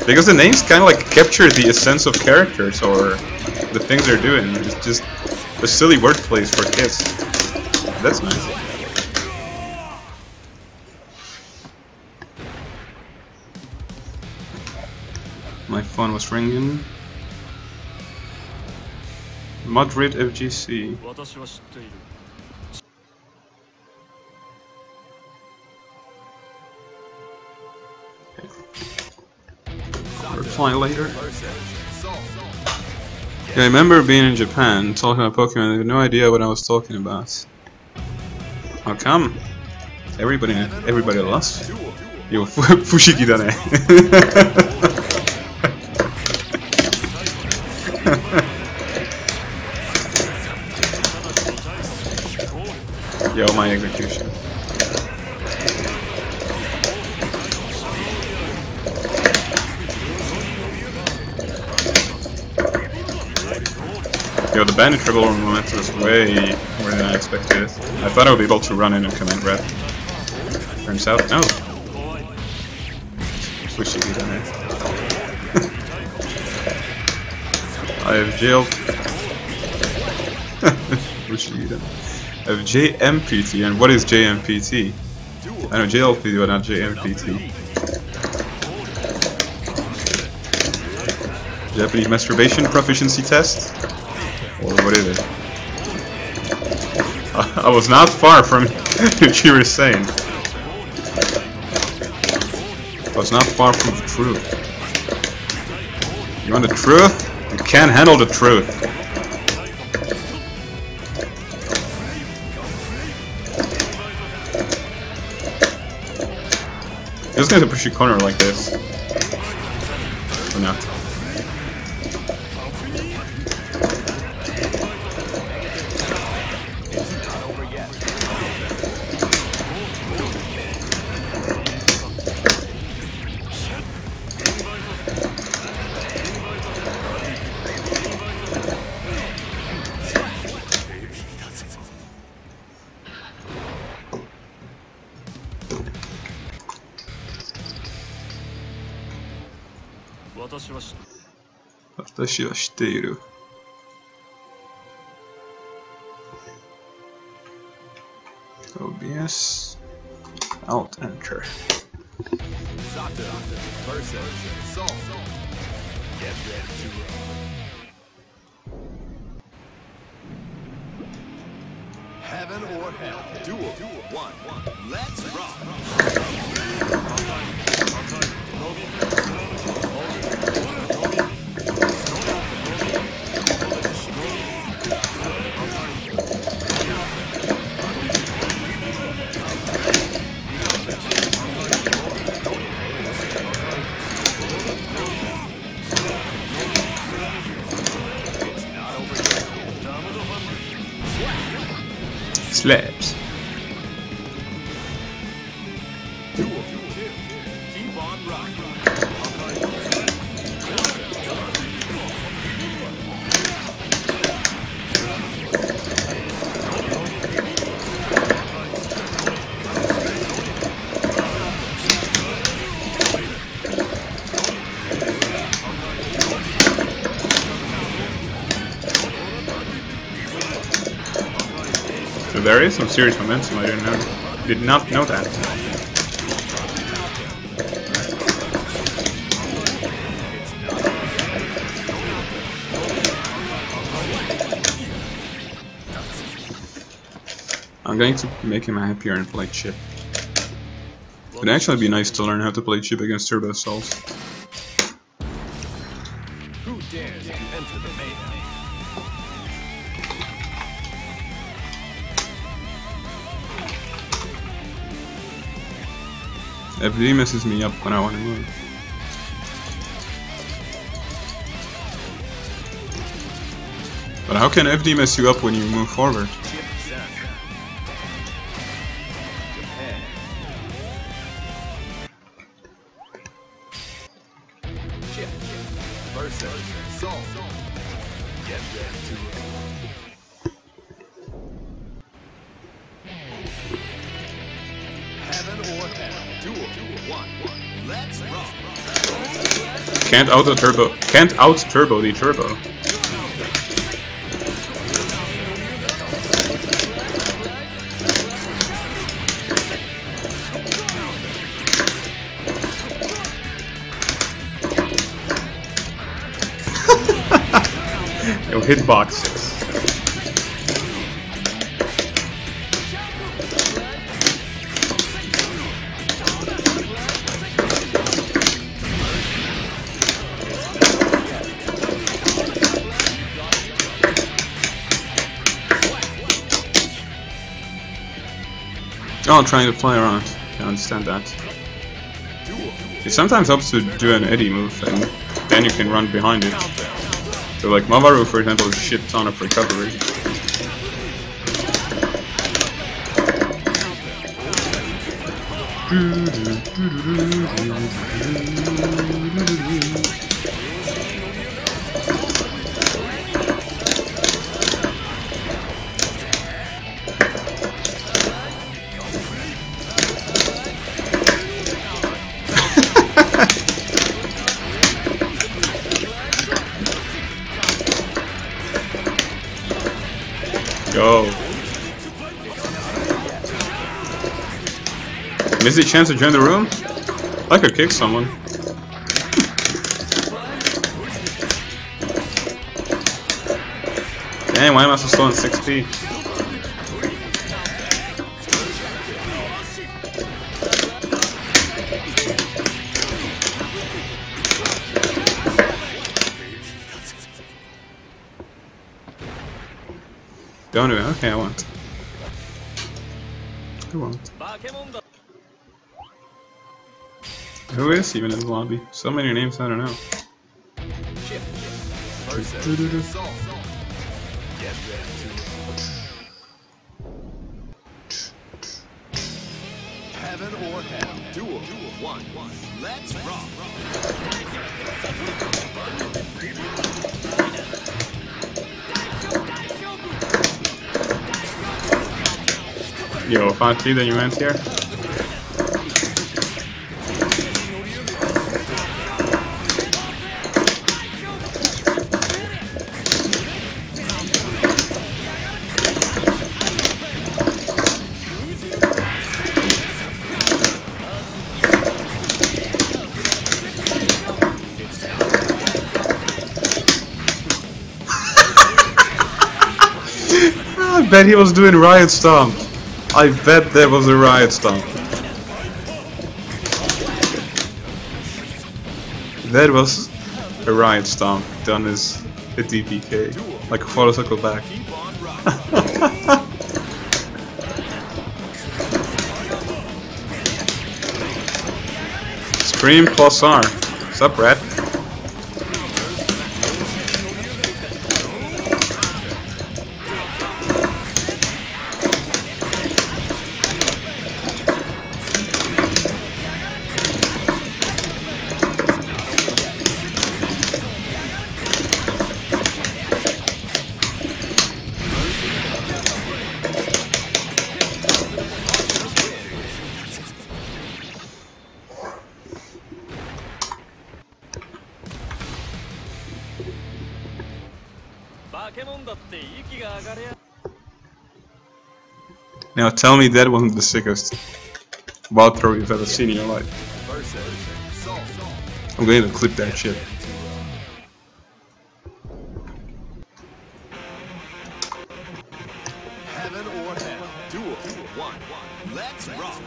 Because the names kind of like capture the essence of characters or the things they're doing. It's just a silly wordplay for kids. That's nice. My phone was ringing. Madrid FGC. Reply later. Yeah, I remember being in Japan talking about Pokemon. I had no idea what I was talking about. How come? Everybody lost. Yo, Fushigi da ne. Yo, my execution. Yo, the bandit triple momentum is way more than I expected. I thought I would be able to run in and command red. Turns out, no. Swishy down there. I have jailed. I have JMPT, and what is JMPT? I know JLPT, but not JMPT. Japanese masturbation proficiency test? Or what is it? I was not far from what you were saying. I was not far from the truth. You want the truth? You can't handle the truth. Just going to push your corner like this. Or not. Watashi wa shiteiru. OBS. Alt enter. Sato versus Sol. Get ready to roll. Heaven or hell. Duel 1. Let's rock. Slaps. Duel 2. Keep on rocking. So there is some serious momentum. I did not know that. I'm going to make him happier and play chip. It would actually be nice to learn how to play chip against Turbo Souls. Who dares to enter the mayhem? FD messes me up when I want to move. But how can FD mess you up when you move forward? Chip versus Sol. Get ready to roll. Heaven or hell. Duel 1. Let's rock. Can't out turbo the turbo. Yo, hitboxes. Oh, trying to play around. I understand that. It sometimes helps to do an eddy move, and then you can run behind it. So like Mavaru, for example, has a shit ton of recovery. Oh. Missed the chance to join the room? I could kick someone. Damn, why am I so slow in 6P? Don't do it. Okay, I won't. I won't. Who is even in the lobby? So many names, I don't know. Heaven or hell. Duel 1. Let's rock. Yo, 5P that you went here? I bet he was doing Riot Stomp. I bet there was a Riot Stomp. That was a Riot Stomp done as a DPK. Like a photocycle back. Scream plus R. What's up, Brad? Now tell me that wasn't the sickest ball throw you've ever seen in your life. I'm going to clip that shit. Heaven or hell. Duel 1. Let's rock.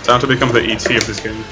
Time to become the ET of this game.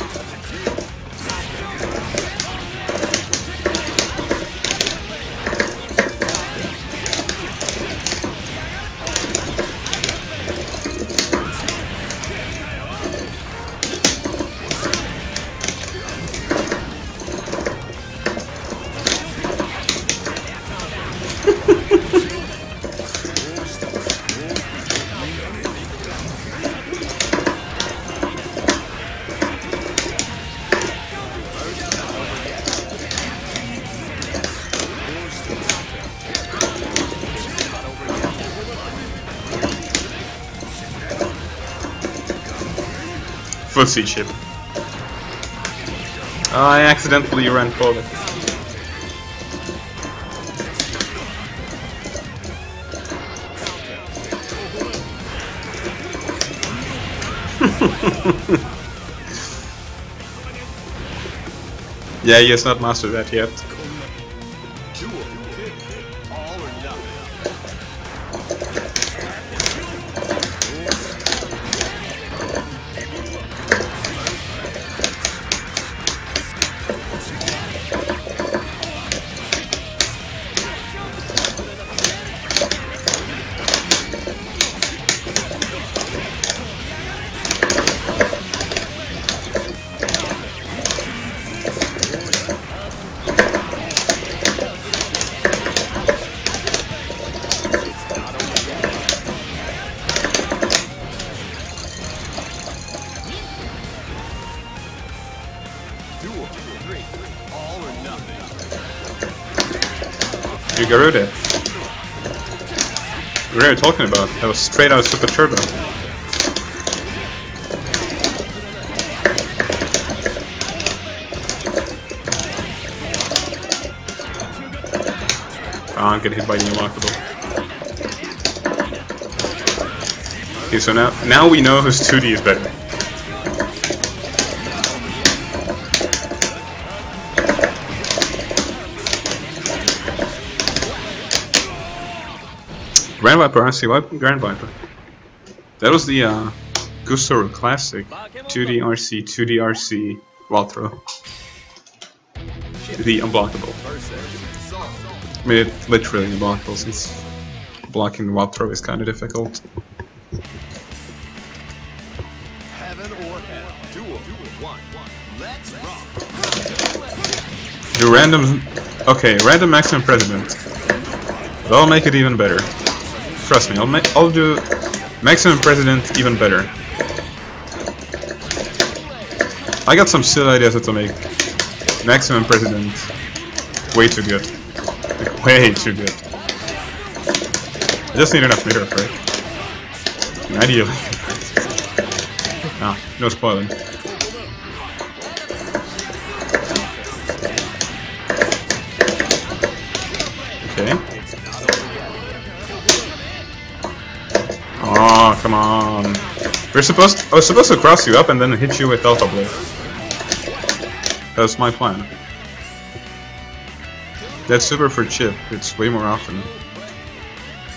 Footsie chip. Oh, I accidentally ran forward. Yeah, he has not mastered that yet. You got it. What are you talking about? That was straight out of Super Turbo. Can't get hit by the unlockable. Okay, so now we know whose 2D is better. Grand Viper, I see. Why Grand Viper? That was the Gusoro Classic 2D RC, 2D RC wall throw. The unblockable. I mean, it's literally unblockable since blocking the wall throw is kind of difficult. Heaven or hell. Duel 1. Let's rock. Do random. Okay, random maximum president. That'll make it even better. Trust me, I'll do maximum president even better. I got some silly ideas how to make maximum president way too good. Like, way too good. I just need enough meter for it. Ideally. Ah, no spoiling. Okay. Oh, come on. I was supposed to cross you up and then hit you with Alpha Blade. That was my plan. That's super for chip. It's way more often.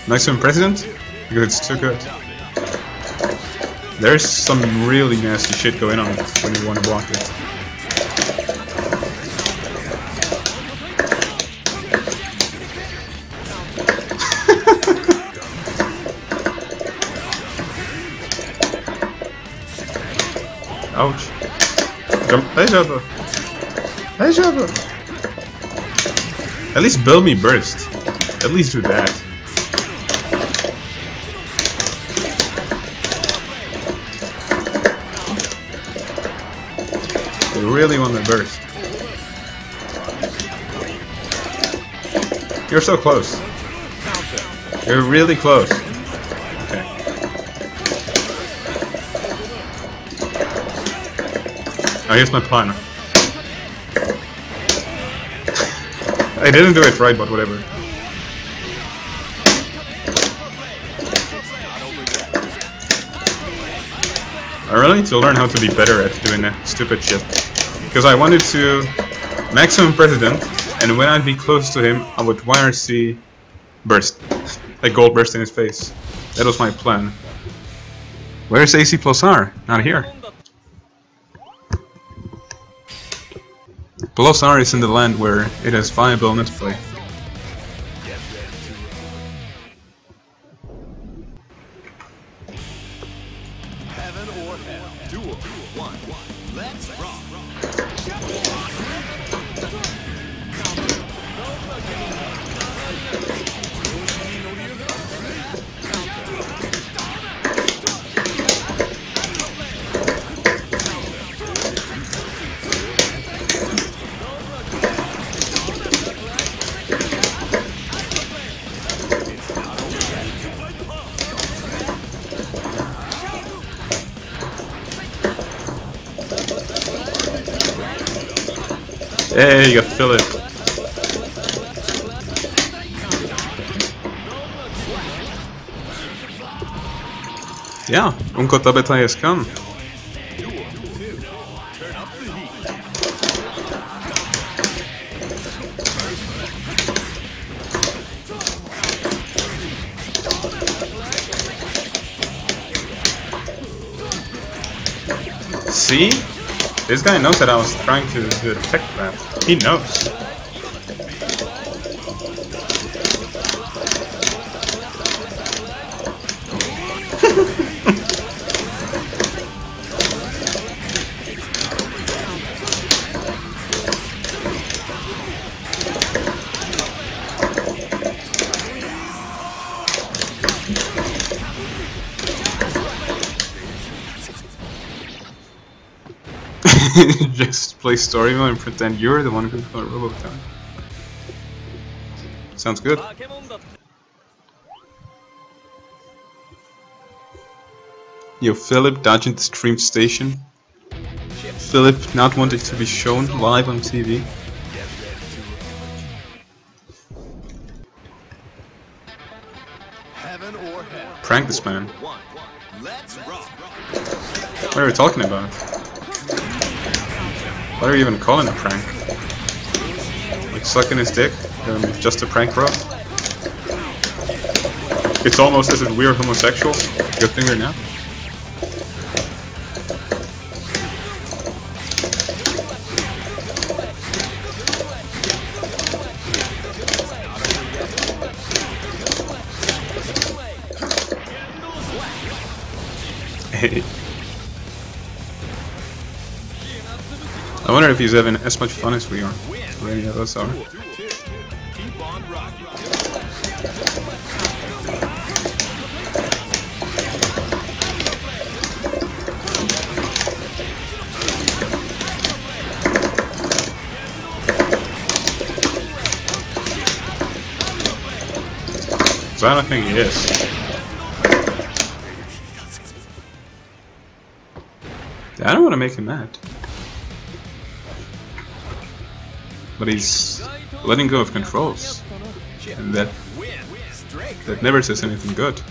Maximum President? Because it's too good. There's some really nasty shit going on when you want to block it. Ouch. Hey Jabba! Hey Jabba! At least build me burst. At least do that. I really want to burst. You're so close. You're really close. Okay. Now here's my plan. I didn't do it right, but whatever. I really need to learn how to be better at doing that stupid shit. Because I wanted to maximum president, and when I'd be close to him, I would YRC burst. Like gold burst in his face. That was my plan. Where's AC plus R? Not here. Plus R is in the land where it has viable Netplay. Heaven or hell. Duel 1. Let's rock. Hey, you got Philip. Ja, uncut beta has come. See? This guy knows that I was trying to do a tech trap. He knows. Just play story mode and pretend you're the one who's got Robotown. Sounds good. Yo, Philip dodging the stream station. Philip not wanting to be shown live on TV. Prank this man. What are we talking about? What are you even calling a prank? Like sucking his dick? Just a prank, bro? It's almost as if we're homosexuals. Good thing we're not. Hey. I wonder if he's having as much fun as we are, or any of us are. So I don't think he is. I don't want to make him mad. But he's letting go of controls. And that never says anything good.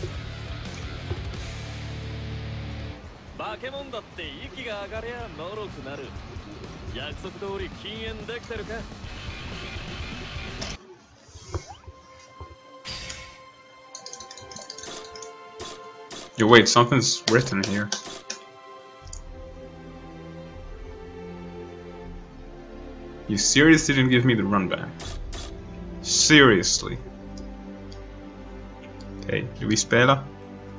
Yo, wait, something's written here. You seriously didn't give me the run back. Seriously. Okay, do we spela?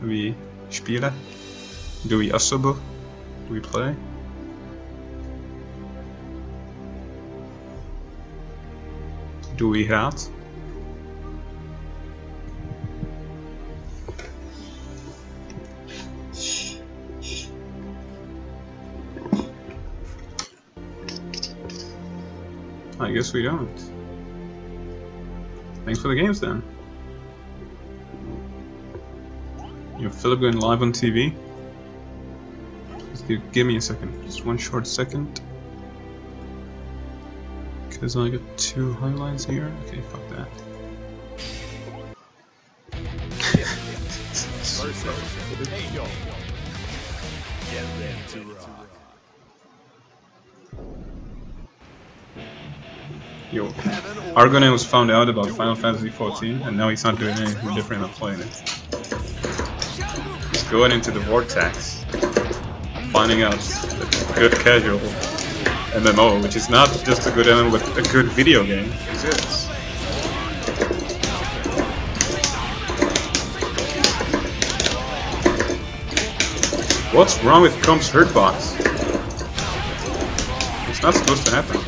Do we spela? Do we asubo? Do we play? Do we hat? I guess we don't. Thanks for the games then. You know, Philip going live on TV? Just give me a second, just one short second. Because I got 2 highlights here. Okay, fuck that. Get ready to rock. Yo, Argonaut was found out about Final Fantasy XIV, and now he's not doing anything different than playing it. He's going into the vortex, finding out a good casual MMO, which is not just a good MMO, but a good video game, exists. What's wrong with Combs Hurtbox? It's not supposed to happen.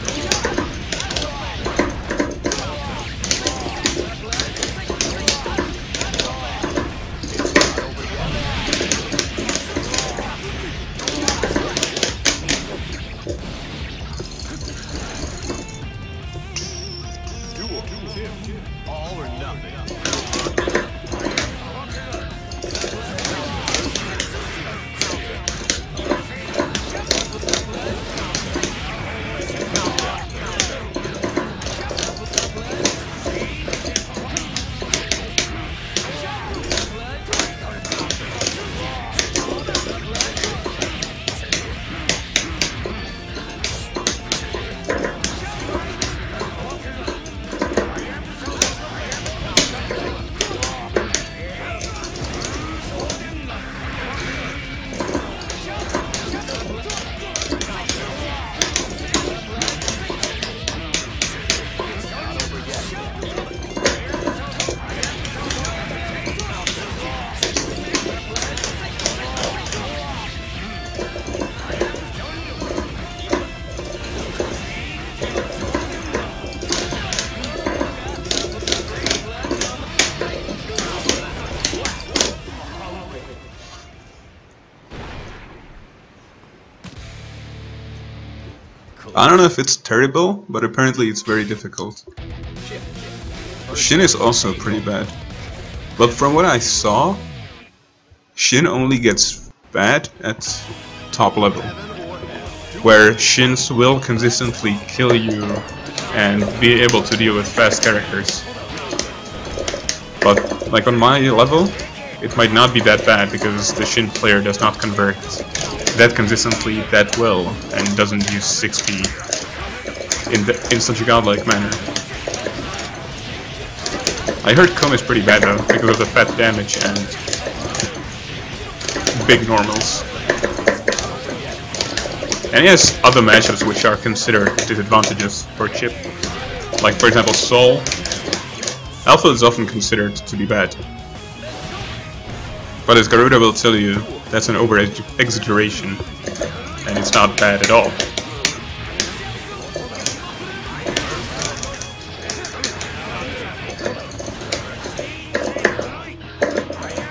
All or nothing. I don't know if it's terrible, but apparently it's very difficult. Shin is also pretty bad. But from what I saw, Shin only gets bad at top level, where Shins will consistently kill you and be able to deal with fast characters. But like on my level, it might not be that bad because the Shin player does not convert that consistently that well and doesn't use 6p in such a godlike manner. I heard Kom is pretty bad though, because of the fat damage and big normals. And he has other matchups which are considered disadvantages for Chip. Like for example Soul. Alpha is often considered to be bad. But as Garuda will tell you, that's an over-exaggeration, and it's not bad at all.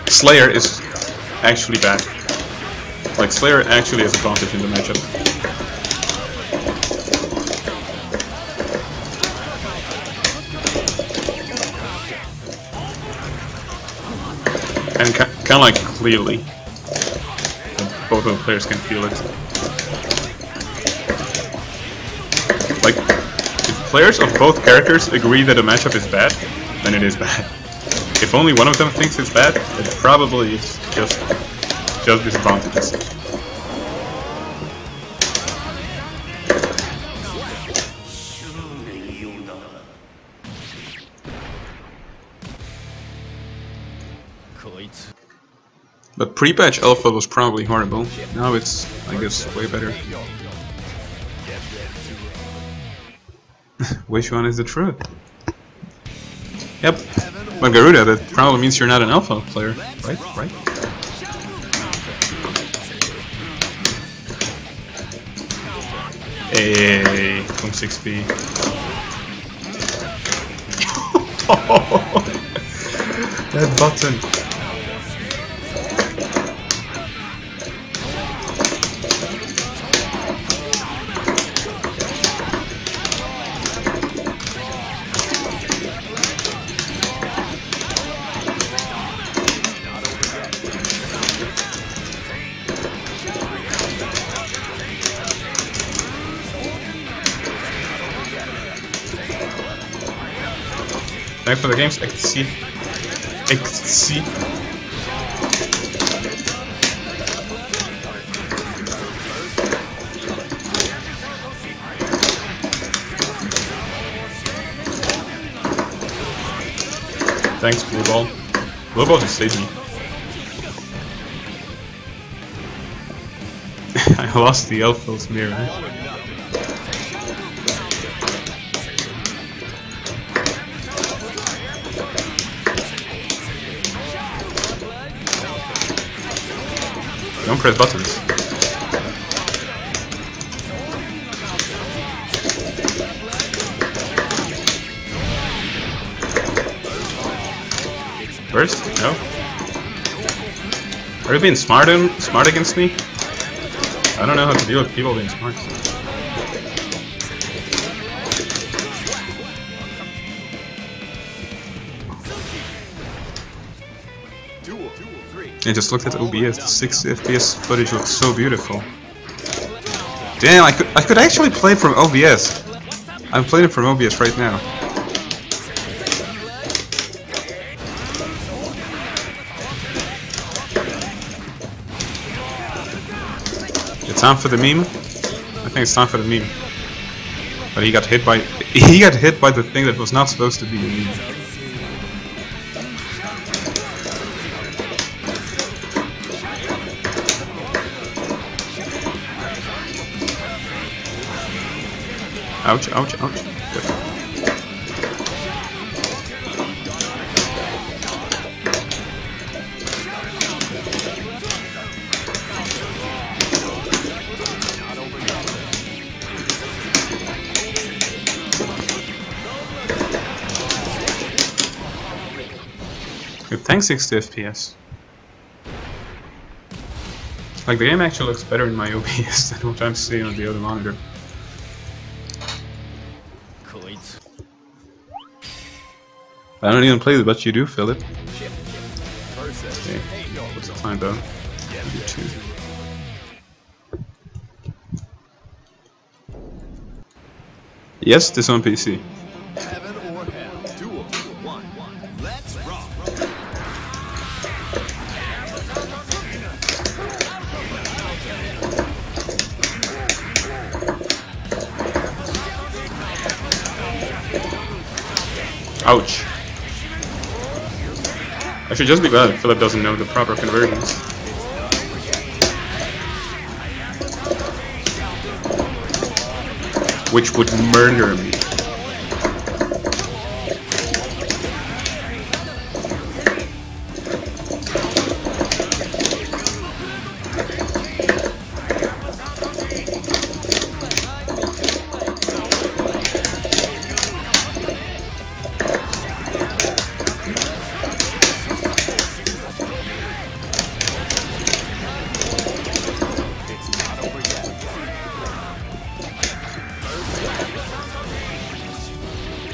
Slayer is actually bad. Like, Slayer actually has advantage in the matchup. And kind of like clearly, both of the players can feel it. Like, if players of both characters agree that a matchup is bad, then it is bad. If only one of them thinks it's bad, it probably is just disadvantages. But pre-patch alpha was probably horrible. Now it's, I guess, way better. Which one is the truth? Yep. But Garuda, that probably means you're not an alpha player, right? Right? Hey, from 6p. That button. Thanks for the games, XC. Thanks, Blue Ball. Blue Ball just saved me. I lost the Elfos mirror. Don't press buttons. First? No? Are you being smart against me? I don't know how to deal with people being smart. I just looked at OBS, the 60 FPS footage looks so beautiful. Damn, I could actually play it from OBS. I'm playing it from OBS right now. It's time for the meme? I think it's time for the meme. But he got hit by the thing that was not supposed to be a meme. Ouch, ouch, ouch. Good. Good, thanks 60 FPS. Like, the game actually looks better in my OBS than what I'm seeing on the other monitor. I don't even play it, but you do, Philip. Versus Okay. What's the time though? 2. Yes, this on PC. Heaven or Hell. Duel 1. Let's rock. Ouch. I should just be glad Philip doesn't know the proper conversions. Which would murder me.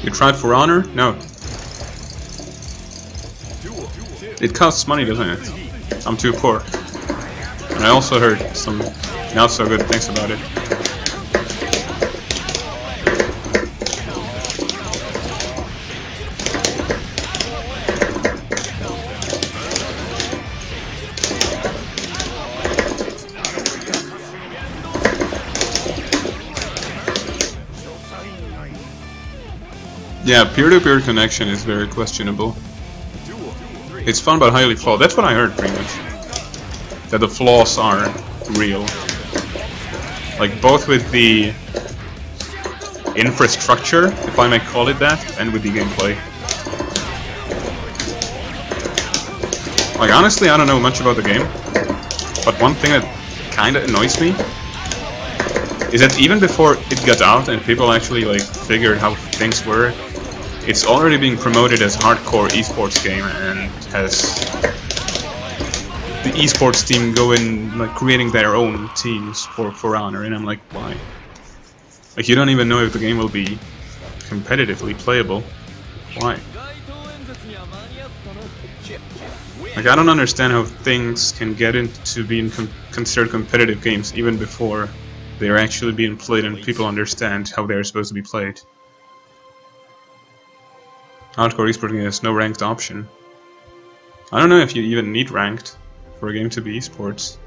You tried For Honor? No. It costs money, doesn't it? I'm too poor. And I also heard some not so good things about it. Yeah, peer-to-peer connection is very questionable. It's fun but highly flawed. That's what I heard pretty much. That the flaws are real. Like both with the infrastructure, if I may call it that, and with the gameplay. Like honestly, I don't know much about the game, but one thing that kinda annoys me is that even before it got out and people actually like figured how things were, it's already being promoted as hardcore esports game and has the esports team going like creating their own teams for Honor, and I'm like, why? Like you don't even know if the game will be competitively playable. Why? Like I don't understand how things can get into being considered competitive games even before they're actually being played and people understand how they're supposed to be played. Hardcore esports game has no ranked option. I don't know if you even need ranked for a game to be esports.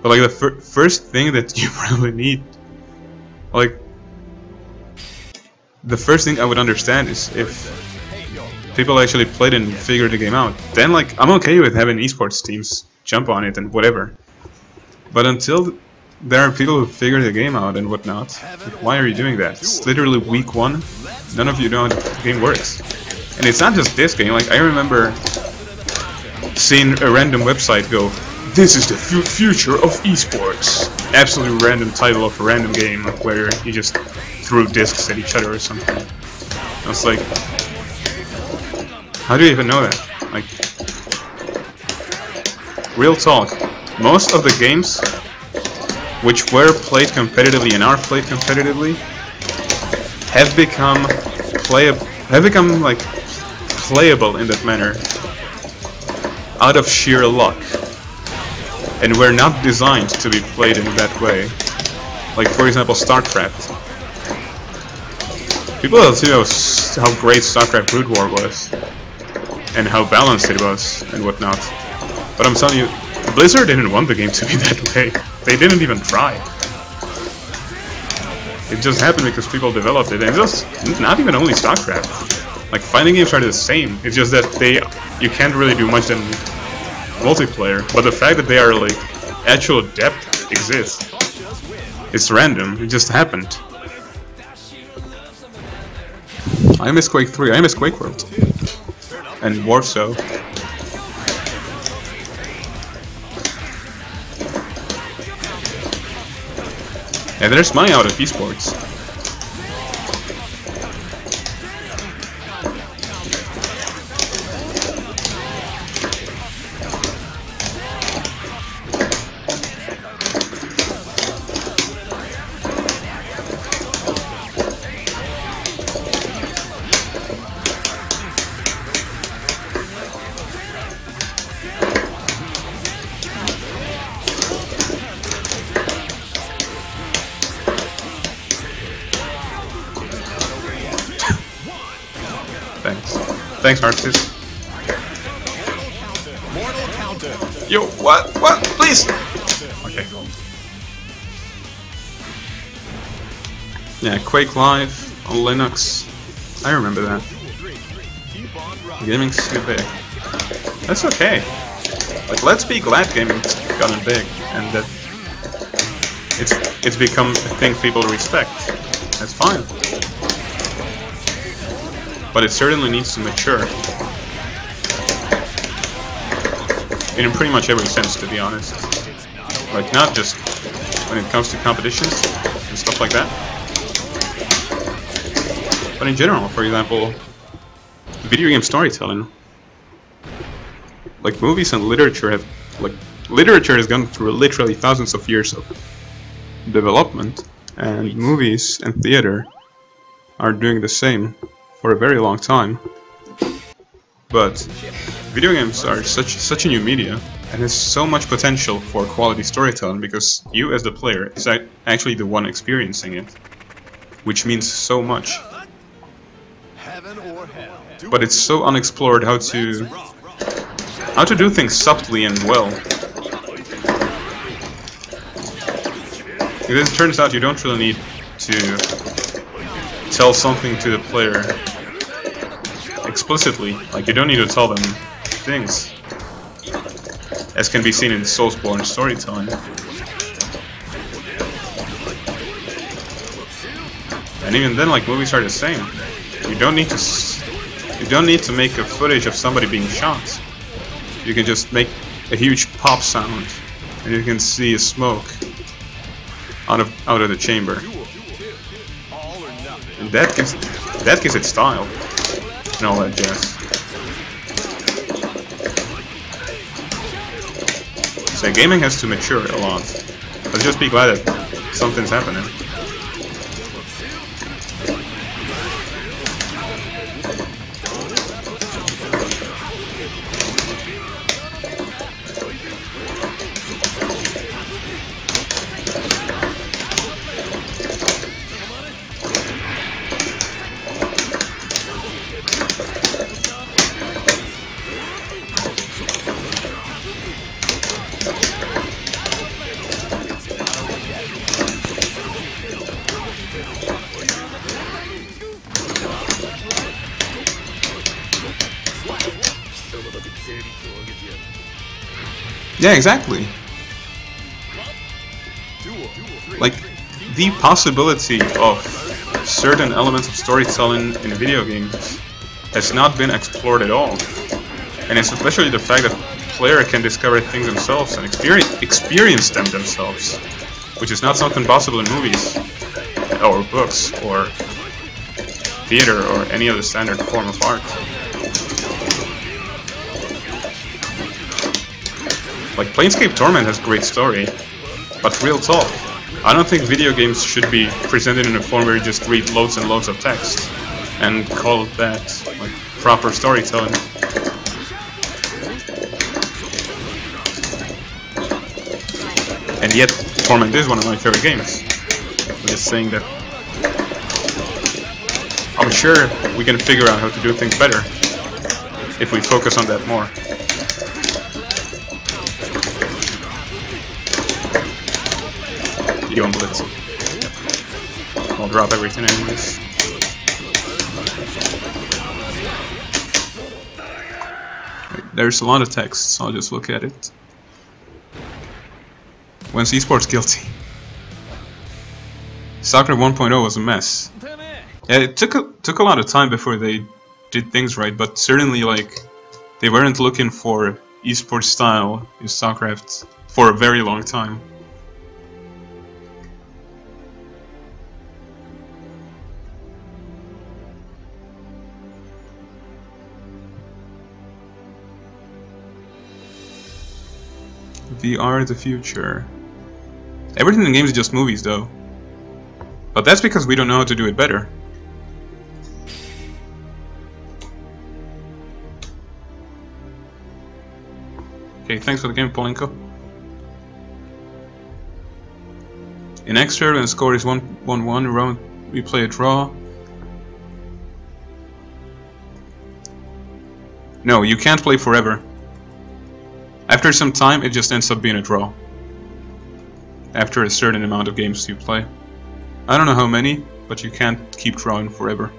But like the first thing that you probably need, like the first thing I would understand is if people actually played and figured the game out. Then like I'm okay with having esports teams jump on it and whatever. But until there are people who figure the game out and whatnot, like, why are you doing that? It's literally week 1. None of you know how the game works. And it's not just this game, like I remember seeing a random website go, "This is the future of esports." Absolutely random title of a random game where you just threw discs at each other or something. I was like, how do you even know that? Like, real talk, most of the games which were played competitively and are played competitively have become playable in that manner out of sheer luck, and were not designed to be played in that way. Like for example, StarCraft. People will see how great StarCraft Brood War was and how balanced it was and whatnot. But I'm telling you, Blizzard didn't want the game to be that way. They didn't even try. It just happened because people developed it, and just not even only StarCraft. Like fighting games are the same. It's just that you can't really do much than multiplayer. But the fact that they are like actual depth exists. It's random. It just happened. I miss Quake 3. I miss Quake World and Warsaw. And there's money out of esports. Thanks, Arxis. Mortal counter. Yo, what? What? Please! Okay. Yeah, Quake Live on Linux. I remember that. Gaming's too big. That's okay. Like, let's be glad gaming's gotten big and that it's become a thing people respect. That's fine. But it certainly needs to mature. In pretty much every sense, to be honest. Like, not just when it comes to competitions and stuff like that. But in general, for example, video game storytelling. Like, movies and literature have, like, literature has gone through literally thousands of years of development, and movies and theater are doing the same for a very long time. But video games are such a new media and has so much potential for quality storytelling because you as the player is actually the one experiencing it, which means so much. Heaven or hell. But it's so unexplored how to do things subtly and well. Because it turns out you don't really need to tell something to the player explicitly. Like, you don't need to tell them things, as can be seen in Soulsborne storytelling. And even then, like, movies are the same. You don't need to make a footage of somebody being shot. You can just make a huge pop sound, and you can see a smoke out of the chamber. And that gives it style and all that jazz. So gaming has to mature a lot. Let's just be glad that something's happening. Yeah, exactly. Like, the possibility of certain elements of storytelling in video games has not been explored at all. And it's especially the fact that the player can discover things themselves and experience them themselves, which is not something possible in movies, or books, or theater, or any other standard form of art. Like, Planescape Torment has great story, but real talk, I don't think video games should be presented in a form where you just read loads and loads of text and call that, like, proper storytelling. And yet, Torment is one of my favorite games. I'm just saying that I'm sure we can figure out how to do things better if we focus on that more. You on Blitz. I'll drop everything anyways. There's a lot of text, so I'll just look at it. When's esports guilty? StarCraft 1.0 was a mess. Yeah, it took a lot of time before they did things right, but certainly, like, they weren't looking for esports style in StarCraft for a very long time. VR the future. Everything in games is just movies, though. But that's because we don't know how to do it better. Okay, thanks for the game, Polenko. In extra, when the score is 1-1, round we play a draw. No, you can't play forever. After some time, it just ends up being a draw. After a certain amount of games you play. I don't know how many, but you can't keep drawing forever.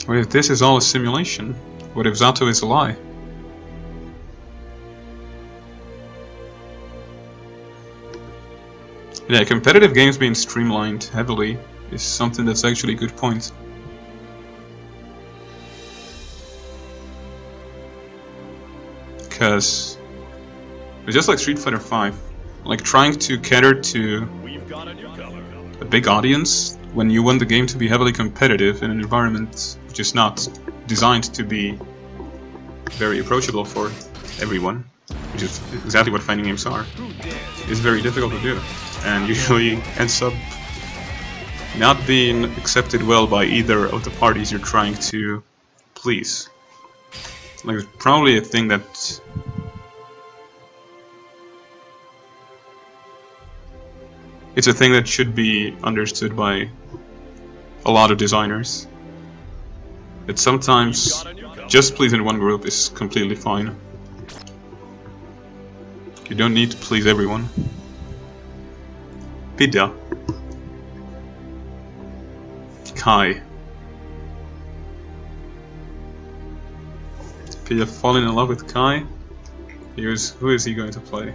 What if this is all a simulation? What if Zato is a lie? Yeah, competitive games being streamlined heavily is something that's actually a good point. Because it's just like Street Fighter V, like trying to cater to a big audience when you want the game to be heavily competitive in an environment which is not designed to be very approachable for everyone, which is exactly what fighting games are, is very difficult to do, and usually ends up not being accepted well by either of the parties you're trying to please. Like, it's probably a thing that it's a thing that should be understood by a lot of designers. That sometimes just pleasing one group is completely fine. You don't need to please everyone. Pidda. Kai. Pidda falling in love with Kai? Who is he going to play?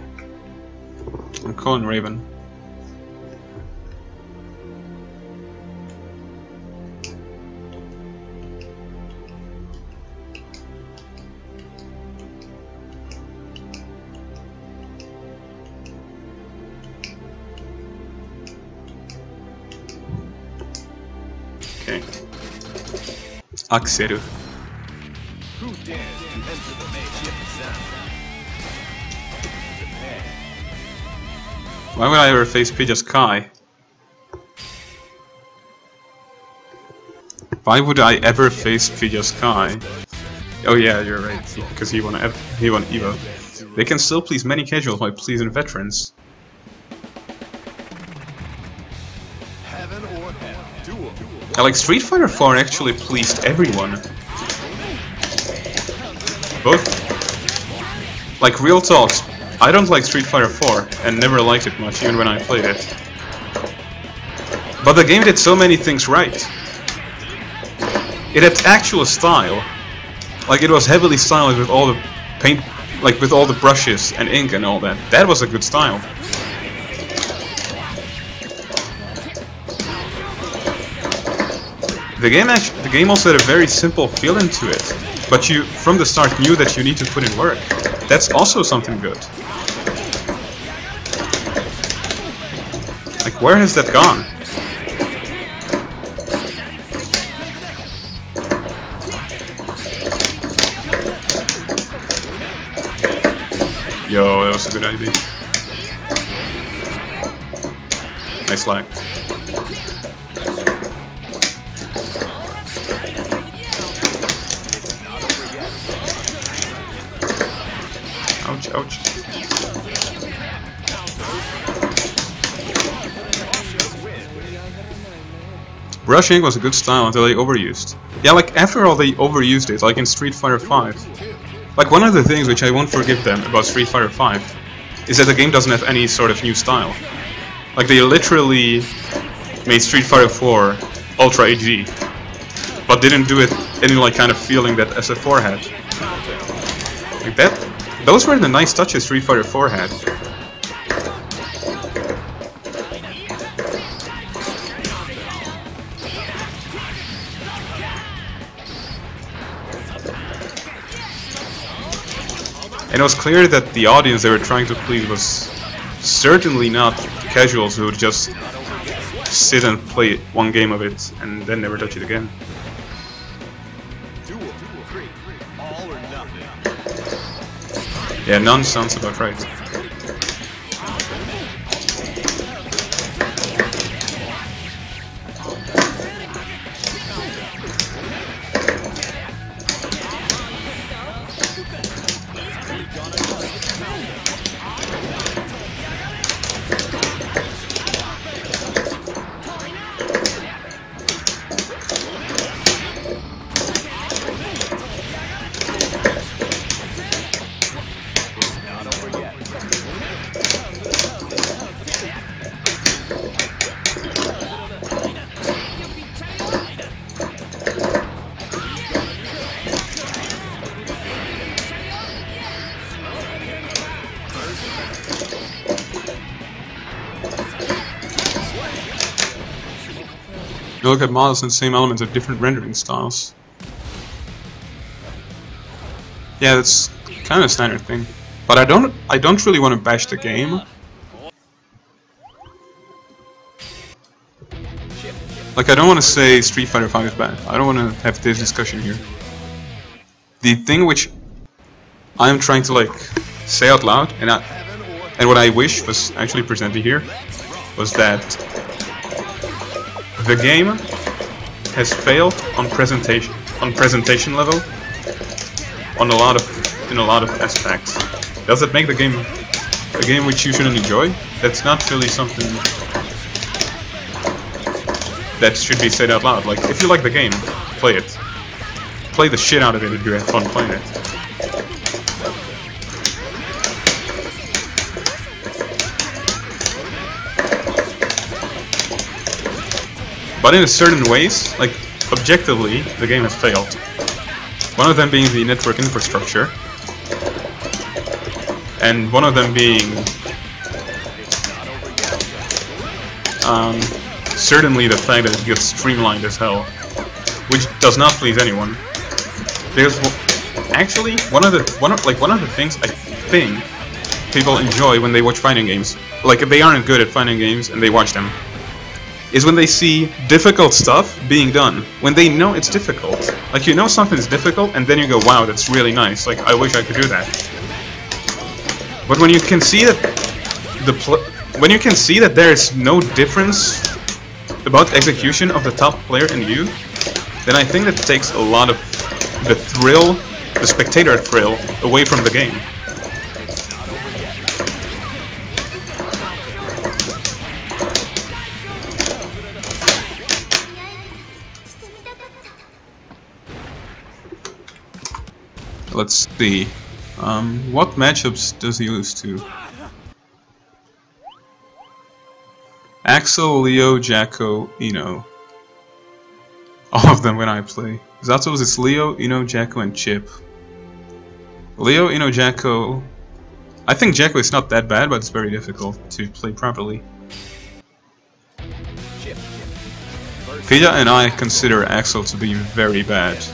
I'm calling Raven. Axeru. Who dares to enter the makeshift sound? Prepare. Why would I ever face Pidda's Kai? Why would I ever face Pidda's Kai? Oh yeah, you're right, because he won Evo. They can still please many casuals by pleasing veterans. Heaven or hell. Duel. Like Street Fighter 4 actually pleased everyone. Both. Like, real talks, I don't like Street Fighter 4 and never liked it much, even when I played it. But the game did so many things right. It had actual style. Like, it was heavily stylized with all the paint, like with all the brushes and ink and all that. That was a good style. The game also had a very simple feeling to it, but you, from the start, knew that you need to put in work. That's also something good. Like, where has that gone? Yo, that was a good idea. Nice lag. Ouch, ouch. Brushing was a good style until they overused. Yeah, like after all they overused it, like in Street Fighter V. Like one of the things which I won't forgive them about Street Fighter V is that the game doesn't have any sort of new style. Like they literally made Street Fighter 4 Ultra HD, but didn't do it any like kind of feeling that SF4 had. Like that. Those were the nice touches Street Fighter 4 had. And it was clear that the audience they were trying to please was certainly not casuals who would just sit and play one game of it and then never touch it again. All or nothing. Yeah, none sounds about right. You look at models and the same elements have different rendering styles. Yeah, that's kind of a standard thing. But I don't really want to bash the game. Like, I don't want to say Street Fighter V is bad. I don't want to have this discussion here. The thing which I'm trying to like say out loud, and what I wish was actually presented here, was that the game has failed on presentation level, in a lot of aspects. Does it make the game a game which you shouldn't enjoy? That's not really something that should be said out loud. Like, if you like the game, play it. Play the shit out of it if you have fun playing it. But in certain ways, like, objectively, the game has failed. One of them being the network infrastructure, and one of them being certainly the fact that it gets streamlined as hell, which does not please anyone. Because actually, one of the things I think people enjoy when they watch fighting games, like if they aren't good at fighting games and they watch them, is when they see difficult stuff being done. When they know it's difficult, like you know something's difficult, and then you go, "Wow, that's really nice. Like I wish I could do that." But when you can see that there's no difference about execution of the top player and you, then I think that takes a lot of the thrill, the spectator thrill, away from the game. Let's see. What matchups does he lose to? Axel, Leo, Jacko, Ino. All of them when I play. Zato's is Leo, Ino, Jacko, and Chip. Leo, Ino, Jacko. I think Jacko is not that bad, but it's very difficult to play properly. Pija and I consider Axel to be very bad.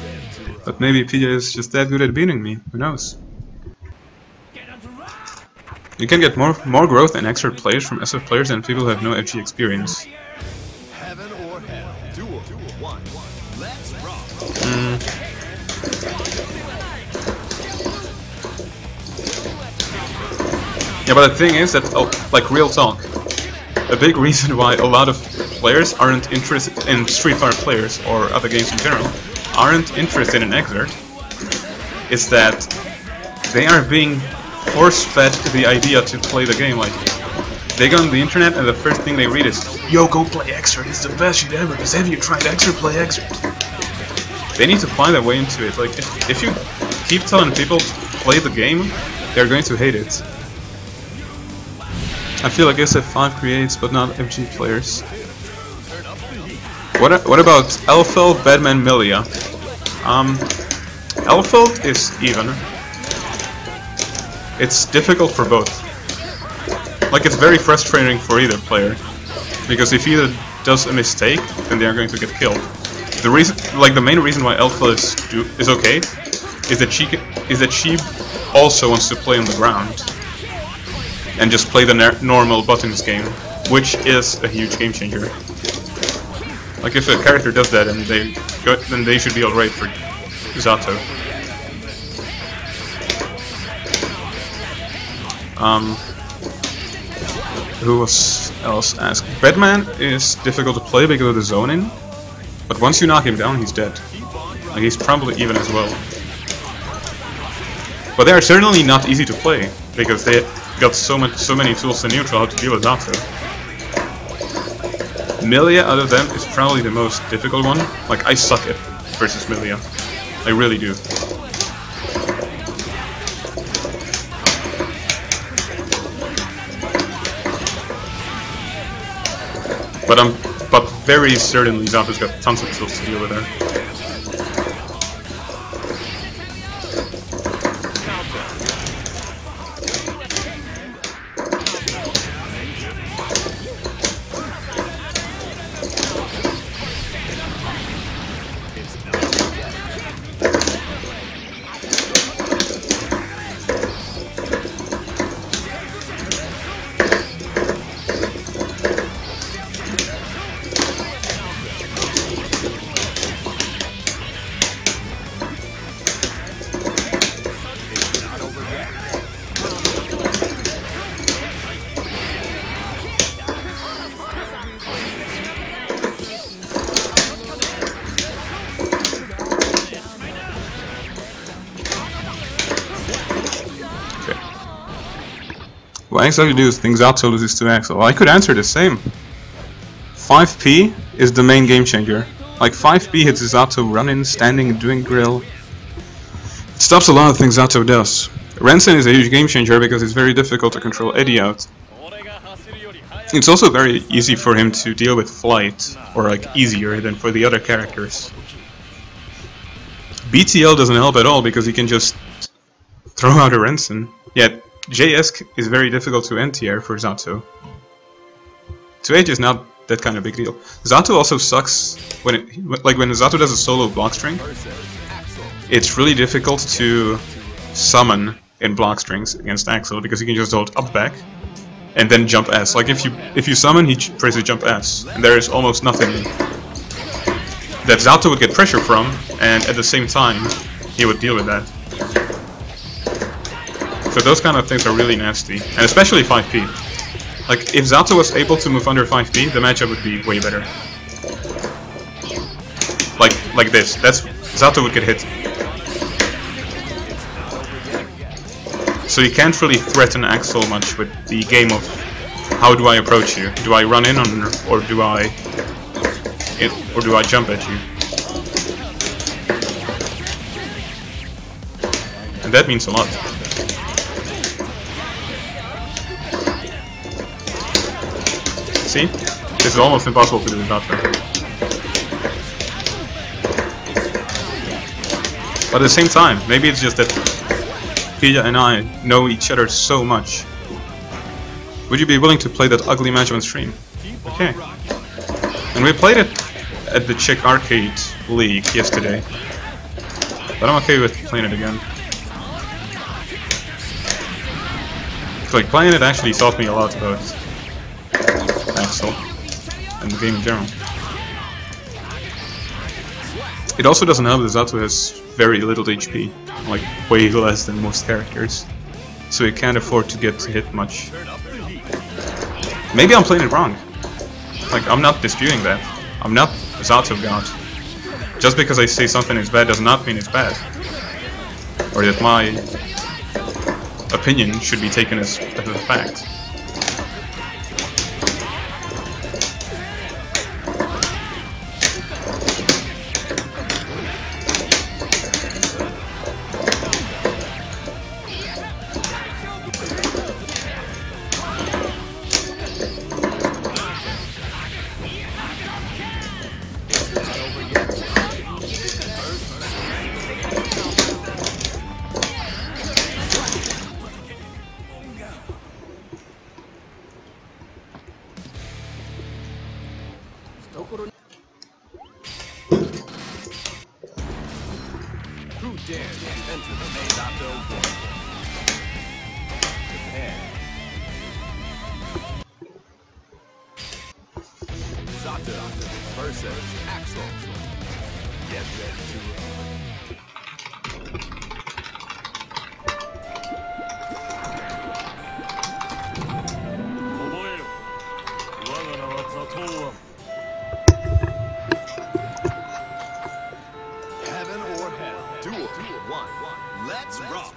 But maybe Pija is just that good at beating me, who knows? You can get more growth and expert players from SF players than people who have no FG experience. Heaven or hell. Duel 1. Let's rock. Yeah, but the thing is that, like real talk, a big reason why a lot of players aren't interested in Street Fighter players or other games in general aren't interested in Xrd is that they are being force-fed the idea to play the game. Like, they go on the internet and the first thing they read is, "Yo, go play Xrd, it's the best shit ever, because have you tried Xrd, play Xrd." They need to find their way into it. Like, if you keep telling people play the game, they're going to hate it. I feel like SF5 creates, but not FG players. What about Elfeld, Batman, Milia? Elfeld is even. It's difficult for both. Like, it's very frustrating for either player, because if either does a mistake, then they are going to get killed. The reason, like the main reason why Elfeld is okay, is that she also wants to play on the ground and just play the normal buttons game, which is a huge game changer. Like, if a character does that, and then they should be alright for Zato. Who else asked? Batman is difficult to play because of the zoning, but once you knock him down, he's dead. Like, he's probably even as well. But they are certainly not easy to play because they got so many tools to neutral how to deal with Zato. Milia out of them is probably the most difficult one. Like, I suck at versus Milia. I really do. But very certainly Zato's got tons of tools to deal with her. Why exactly do you think Zato loses to Axel? I could answer the same. 5P is the main game changer. Like 5P hits Zato running, standing, doing grill. It stops a lot of things Zato does. Rensen is a huge game changer because it's very difficult to control Eddie out. It's also very easy for him to deal with flight, or like easier than for the other characters. BTL doesn't help at all because he can just throw out a Rensen. Yet JS is very difficult to anti-air for Zato. 2H is not that kind of big deal. Zato also sucks when when Zato does a solo block string. It's really difficult to summon in block strings against Axel because he can just hold up back and then jump S. Like if you summon, he presses jump S, and there is almost nothing that Zato would get pressure from, and at the same time he would deal with that. So those kind of things are really nasty, and especially 5P. Like if Zato was able to move under 5P, the matchup would be way better. Like this. That's Zato would get hit. So you can't really threaten Axel much with the game of how do I approach you? Do I run in on, or do I jump at you? And that means a lot. See? This is almost impossible to do without her. But at the same time, maybe it's just that Pia and I know each other so much. Would you be willing to play that ugly match on stream? Okay. And we played it at the Czech Arcade League yesterday. But I'm okay with playing it again. Like, playing it actually taught me a lot about Axel and the game in general. It also doesn't help that Zato has very little HP, like way less than most characters, so he can't afford to get hit much. Maybe I'm playing it wrong. Like, I'm not disputing that. I'm not a Zato god. Just because I say something is bad does not mean it's bad. Or that my opinion should be taken as a fact. Who dares to enter the main Zato war? Japan. Zato versus Axel. Get ready to Heaven or hell. Duel 1. Let's rock.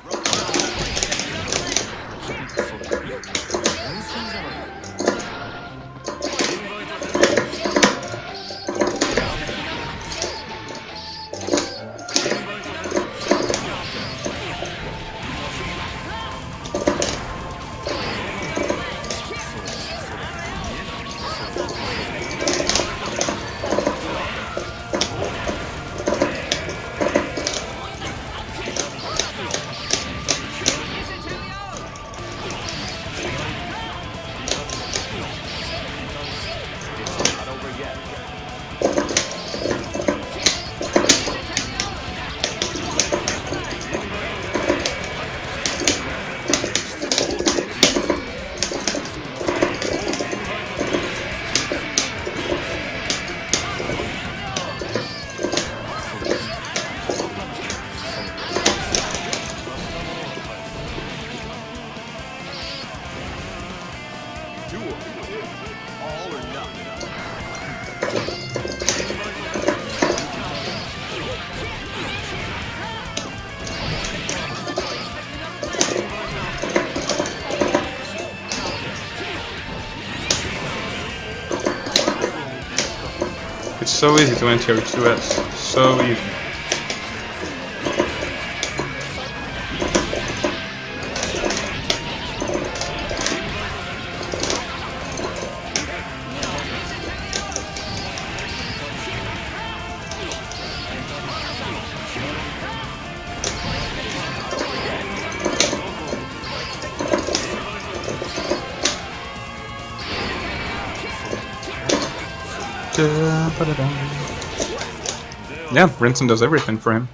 It's so easy to enter 2S. So easy. Yeah, Rinson does everything for him.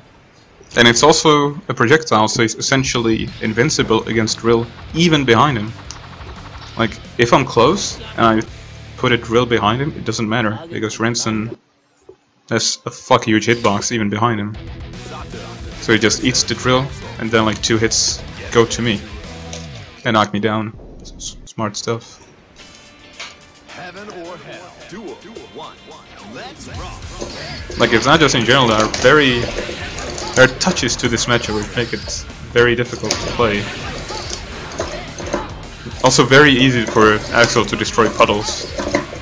And it's also a projectile, so he's essentially invincible against drill, even behind him. Like, if I'm close, and I put a drill behind him, it doesn't matter, because Rinson has a fucking huge hitbox even behind him. So he just eats the drill, and then like 2 hits go to me. And knock me down. Smart stuff. Heaven or hell. Duel 1. Let's rock. Like, it's not just in general, there are touches to this matchup which make it very difficult to play. Also very easy for Axel to destroy puddles.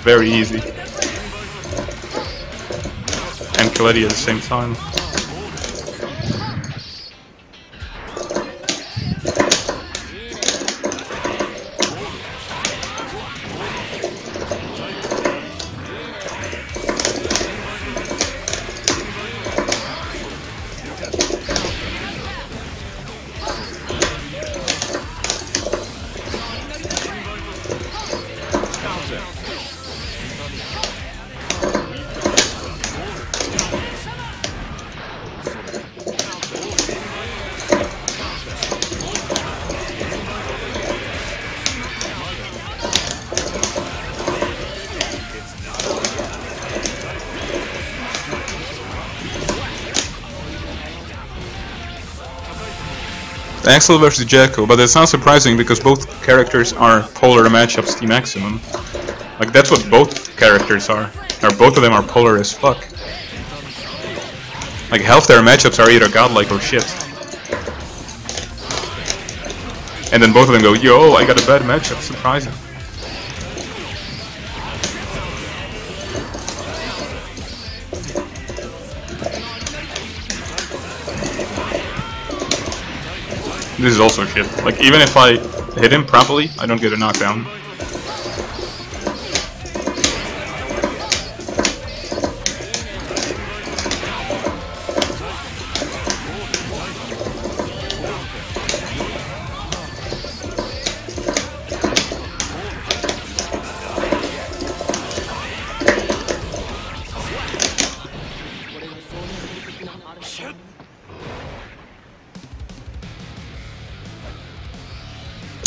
Very easy. And Kaletti at the same time. Axel versus Jacko, but it's not surprising because both characters are polar matchups to maximum. Like, that's what both characters are. Or both of them are polar as fuck. Like, half their matchups are either godlike or shit. And then both of them go, yo, I got a bad matchup, surprising. This is also shit. Like, even if I hit him properly, I don't get a knockdown.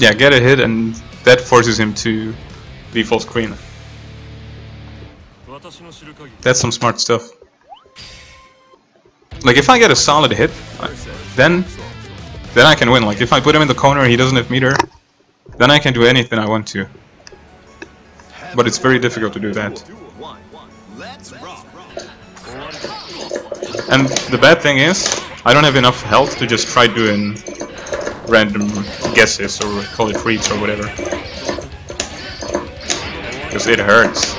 Yeah, get a hit and that forces him to be full screen. That's some smart stuff. Like, if I get a solid hit, then I can win. Like, if I put him in the corner and he doesn't have meter, then I can do anything I want to. But it's very difficult to do that. And the bad thing is, I don't have enough health to just try doing random guesses or call it reads or whatever. Because it hurts.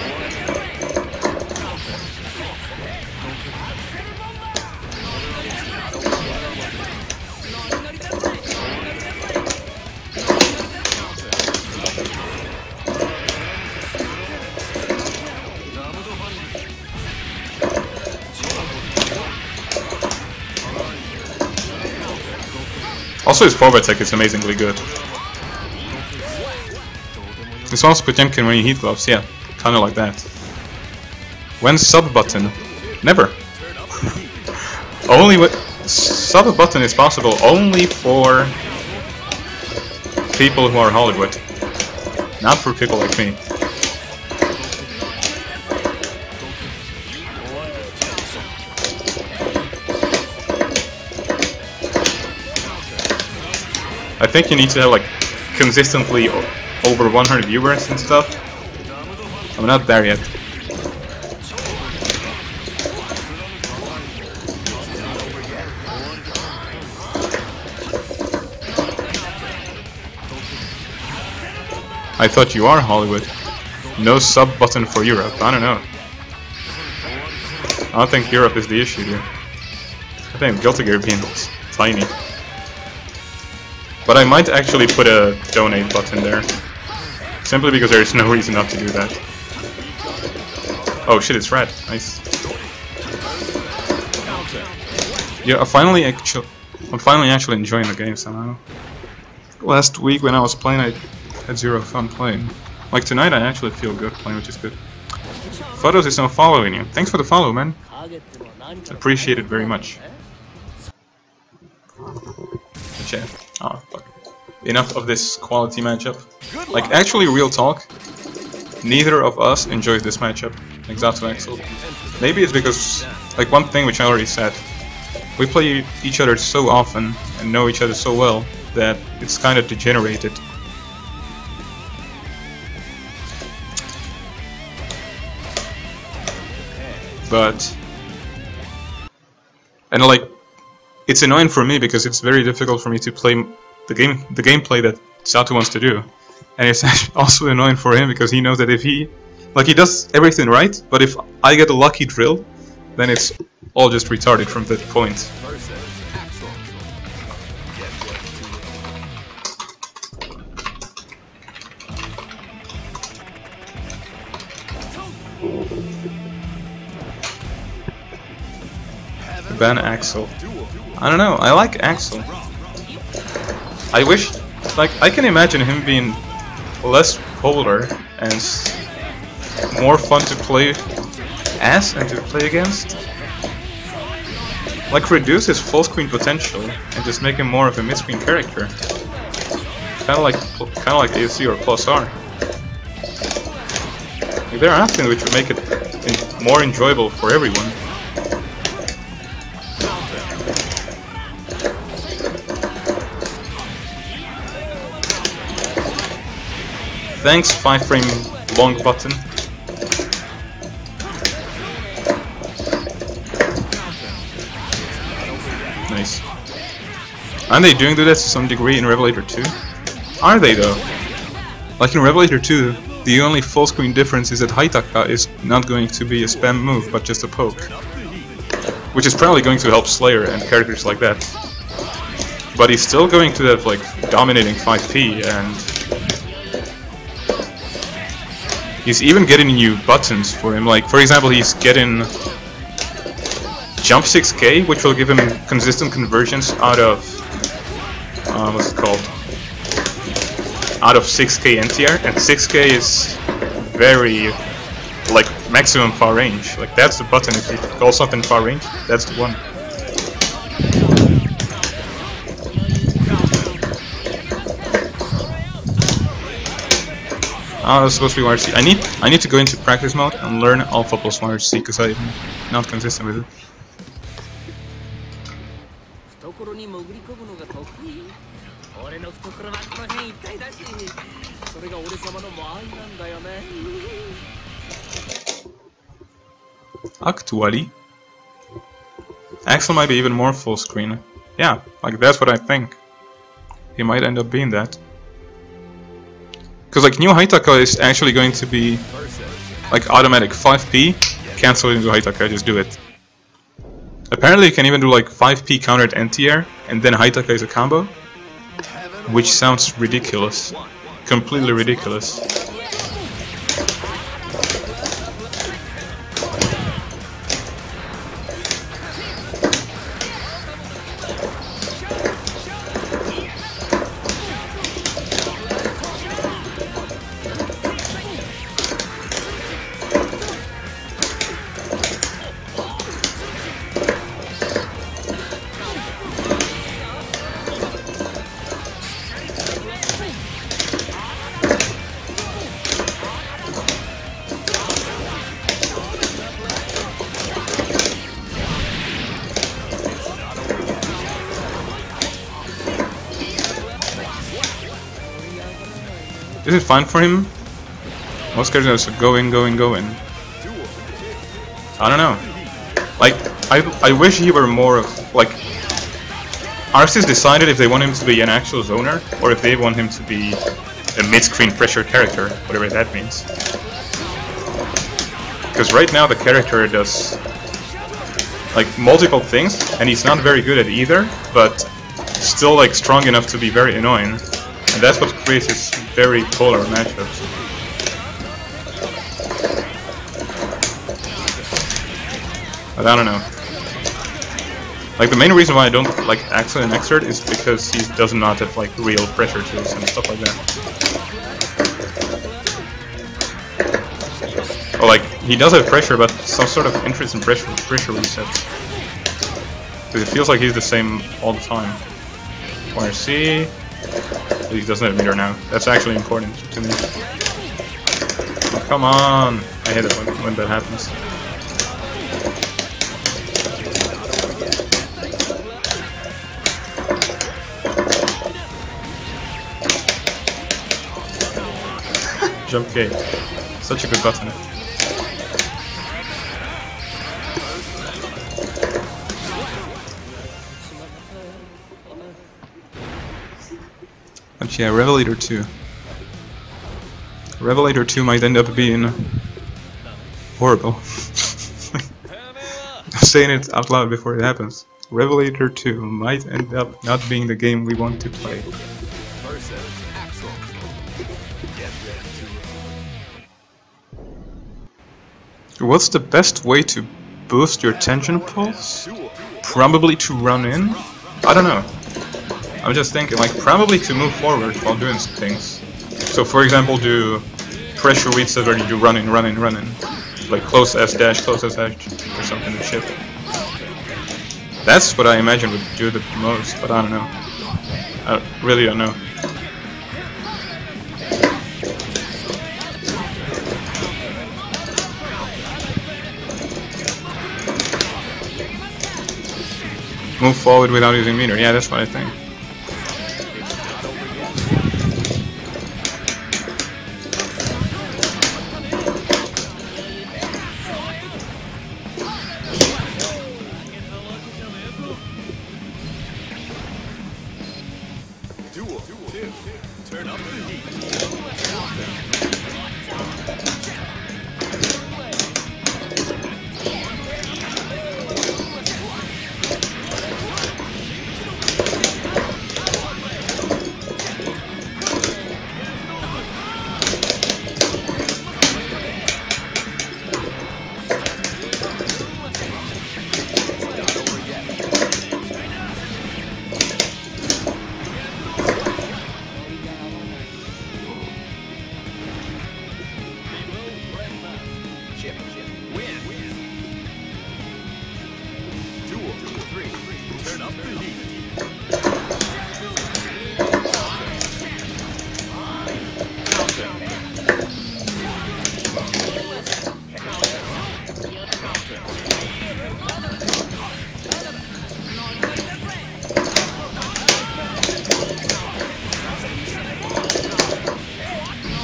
Also, his forward tech is amazingly good. This also Potemkin when you heat gloves, yeah, kinda like that. When sub button? Never. Only with sub button is possible only for people who are Hollywood, not for people like me. I think you need to have like consistently over 100 viewers and stuff. I'm not there yet. I thought you are Hollywood. No sub button for Europe. I don't know. I don't think Europe is the issue here. I think Guilty Gear being tiny. But I might actually put a donate button there. Simply because there is no reason not to do that. Oh shit, it's red. Nice. Yeah, I'm finally actually enjoying the game somehow. Last week when I was playing, I had zero fun playing. Like tonight, I actually feel good playing, which is good. Photos is now following you. Thanks for the follow, man. Appreciate it very much. Okay. Oh, fuck. Enough of this quality matchup. Like, actually, real talk. Neither of us enjoys this matchup. Like Zato Axel. Maybe it's because, like, one thing which I already said. We play each other so often and know each other so well that it's kind of degenerated. But, and like, it's annoying for me because it's very difficult for me to play the gameplay that Zato wants to do, and it's also annoying for him because he knows that if he does everything right, but if I get a lucky drill, then it's all just retarded from that point. Ban Axel. I don't know, I like Axel. I wish, like, I can imagine him being less polar and more fun to play as and to play against. Like, reduce his full screen potential and just make him more of a mid-screen character. Kinda like AFC or Plus R. Like, there are things which would make it more enjoyable for everyone. Thanks, 5-frame long button. Nice. Aren't they doing this to some degree in Revelator 2? Are they though? Like in Revelator 2, the only full screen difference is that Haitaka is not going to be a spam move, but just a poke. Which is probably going to help Slayer and characters like that. But he's still going to have like dominating 5P and he's even getting new buttons for him, like for example he's getting Jump 6K, which will give him consistent conversions out of, what's it called? Out of 6K NTR, and 6K is very, like, maximum far range. Like that's the button, if you call something far range, that's the one. Oh, that's supposed to be YRC. I need to go into practice mode and learn Alpha plus YRC because I'm not consistent with it. Actually, Axel might be even more full screen. Yeah, like that's what I think. He might end up being that. Because like new Haitaka is actually going to be like automatic 5P, cancel it into Haitaka, just do it. Apparently you can even do like 5P countered anti-air and then Haitaka is a combo, which sounds ridiculous, completely ridiculous. Is it fine for him? Most characters are go in. I don't know. Like, I wish he were more of, like, Arxis decided if they want him to be an actual zoner, or if they want him to be a mid-screen pressure character, whatever that means. Because right now the character does like multiple things, and he's not very good at either, but still like strong enough to be very annoying. And that's what creates this very polar matchups. But I don't know. Like the main reason why I don't like Axel and Xrd is because he does not have like real pressure tools and stuff like that. Or like he does have pressure, but some sort of interest in pressure resets. Because it feels like he's the same all the time. YRC. He doesn't have meter now. That's actually important to me. Oh, come on! I hate it when that happens. Jump gate. Such a good button. But yeah, Revelator 2. Revelator 2 might end up being horrible. I'm saying it out loud before it happens. Revelator 2 might end up not being the game we want to play. What's the best way to boost your tension pulse? Probably to run in? I don't know. I'm just thinking, like, probably to move forward while doing things. So, for example, do pressure resets where you do run in. Like close S dash, or something to shift. That's what I imagine would do the most, but I don't know. I really don't know. Move forward without using meter. Yeah, that's what I think. Turn up the heat. Turn up the heat.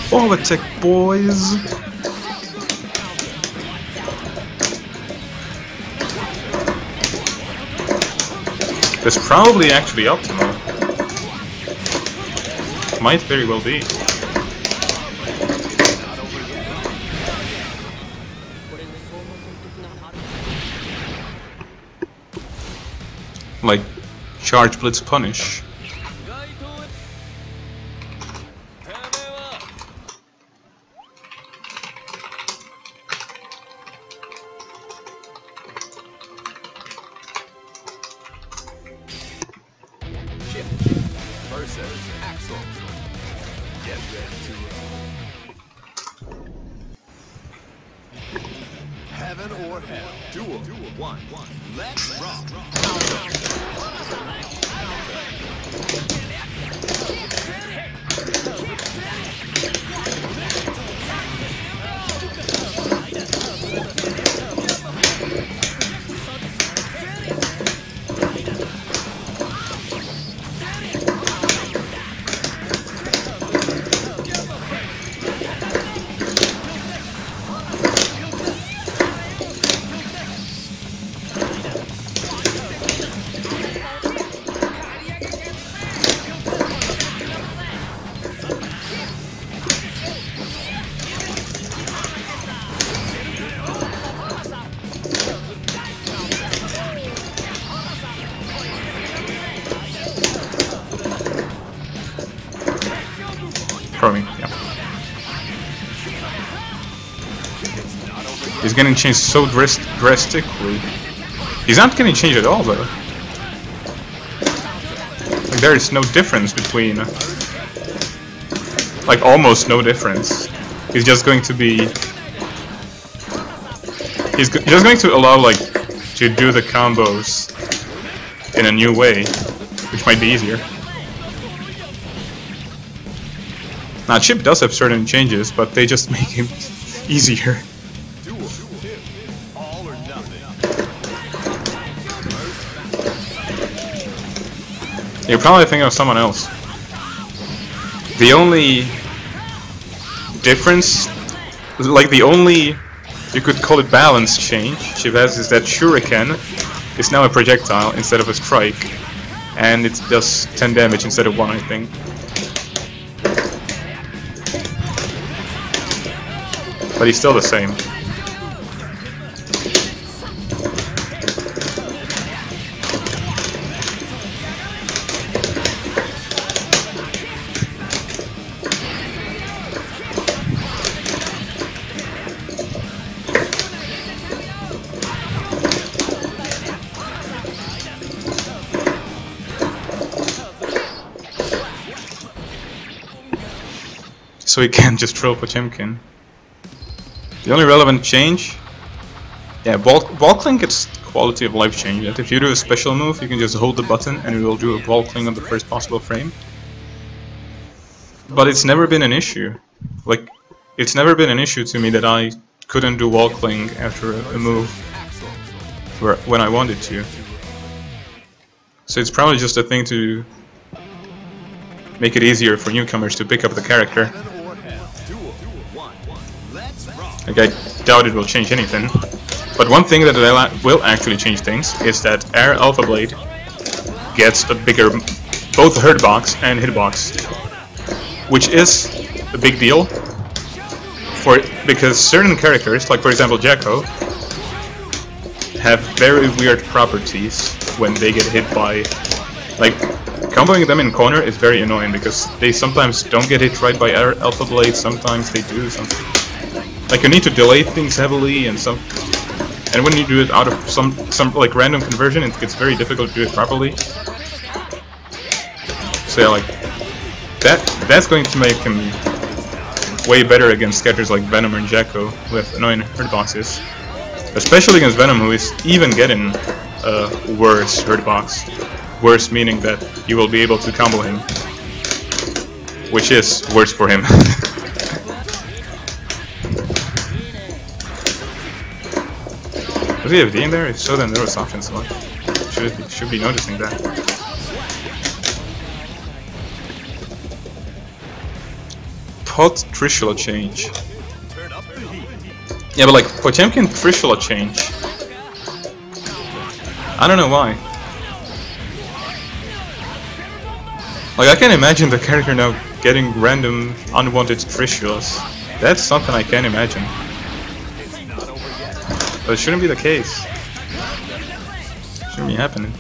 Politic, boys! That's probably actually optimal. Might very well be. Like, charge, blitz, punish. Versus Axel. Get ready to roll. Heaven or hell. Duel 1. Let's rock. Probably, yeah. He's getting changed so drastically. He's not getting changed at all, though. Like, there is no difference between... like, almost no difference. He's just going to be... he's just going to allow, like, to do the combos in a new way, which might be easier. Now, Chip does have certain changes, but they just make him easier. You're probably thinking of someone else. The only difference, like the only, you could call it balance change Chip has, is that Shuriken is now a projectile instead of a strike, and it does 10 damage instead of 1, I think. But he's still the same. So he can't just throw Potemkin. The only relevant change, yeah, ball cling gets quality of life change. That if you do a special move, you can just hold the button and it will do a ball cling on the first possible frame. But it's never been an issue. Like, it's never been an issue to me that I couldn't do wall cling after a move when I wanted to. So it's probably just a thing to make it easier for newcomers to pick up the character. Like, I doubt it will change anything. But one thing that will actually change things is that Air Alpha Blade gets a bigger, both hurt box and hitbox, which is a big deal because certain characters, like for example Jacko, have very weird properties when they get hit by, like, comboing them in corner is very annoying because they sometimes don't get hit right by Air Alpha Blade, sometimes they do something. Like, you need to delay things heavily, and when you do it out of some like random conversion, it gets very difficult to do it properly. So yeah, like that's going to make him way better against characters like Venom and Jacko with annoying hurt boxes, especially against Venom, who is even getting a worse hurt box. Worse meaning that you will be able to combo him, which is worse for him. Does he have D in there? If so, then there was option select. Should be noticing that. Pot Trishula change. Yeah, but like Potemkin Trishula change. I don't know why. Like, I can imagine the character now getting random unwanted Trishulas. That's something I can imagine. But it shouldn't be the case. Shouldn't be happening.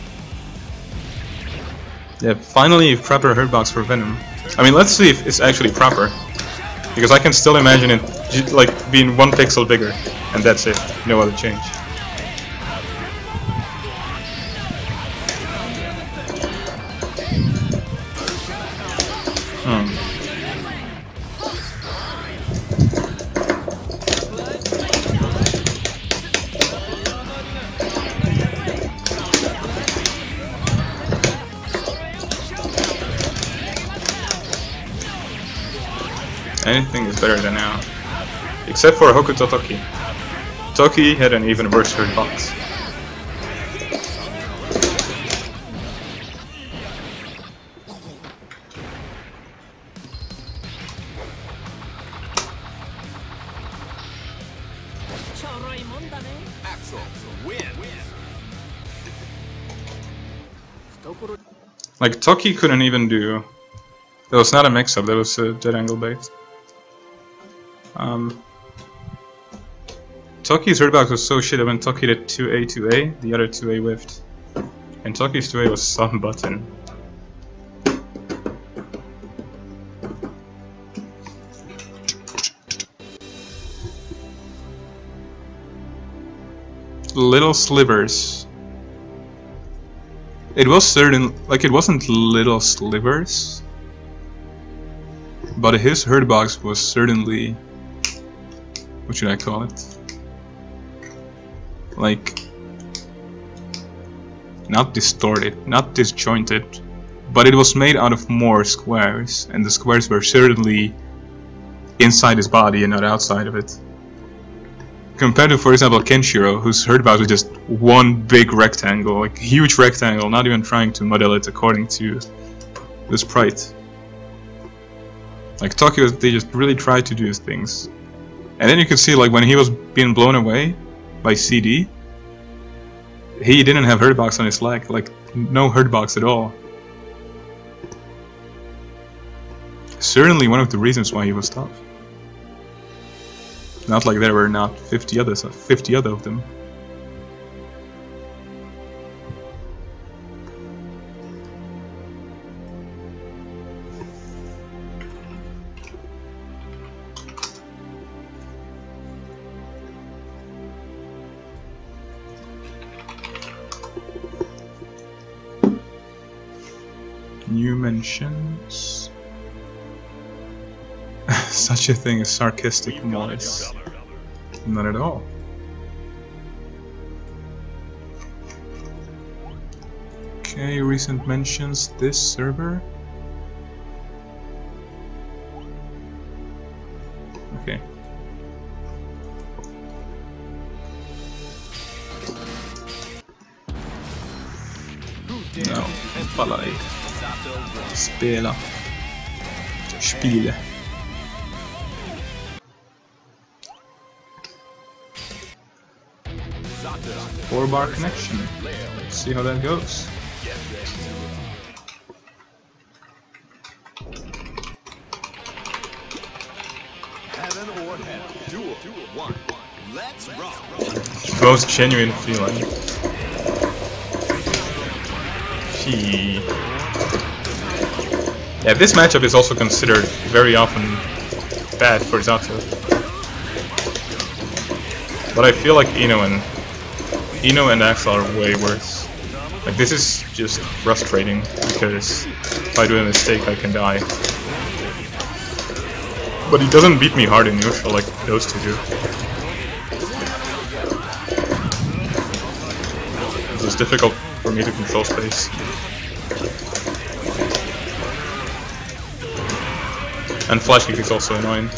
Yeah, finally proper hurt box for Venom. I mean, let's see if it's actually proper. Because I can still imagine it like being 1 pixel bigger, and that's it. No other change. Anything is better than now. Except for Hokuto Toki. Toki had an even worse hurt box. Like, Toki couldn't even do... That was not a mix-up, that was a dead angle bait. Toki's hurt box was so shit that when Toki did 2A, 2A, the other 2A whiffed. And Toki's 2A was some button. little slivers. It was it wasn't little slivers, but his hurt box was certainly, what should I call it? Like, not distorted, not disjointed, but it was made out of more squares, and the squares were certainly inside his body and not outside of it. Compared to, for example, Kenshiro, whose hurt box was just one big rectangle, like huge rectangle, not even trying to model it according to the sprite. Like Tokyo, they just really tried to do these things. And then you can see, like, when he was being blown away by CD, he didn't have hurt box on his leg, like no hurt box at all. Certainly one of the reasons why he was tough. Not like there were not 50 other of them. New mentions. Such a thing as sarcastic noise. Not at all. Okay, recent mentions, this server. Okay. No, pallar i. Spela. Spiele. 4-bar connection. Let's see how that goes. Heaven or hell. Duel 1. Let's rock. Most genuine feeling. Gee. Yeah, this matchup is also considered very often bad for Zato. But I feel like Ino and Axel are way worse. Like, this is just frustrating because if I do a mistake I can die. But he doesn't beat me hard in neutral like those two do. It's just difficult for me to control space. And flash kick is also annoying.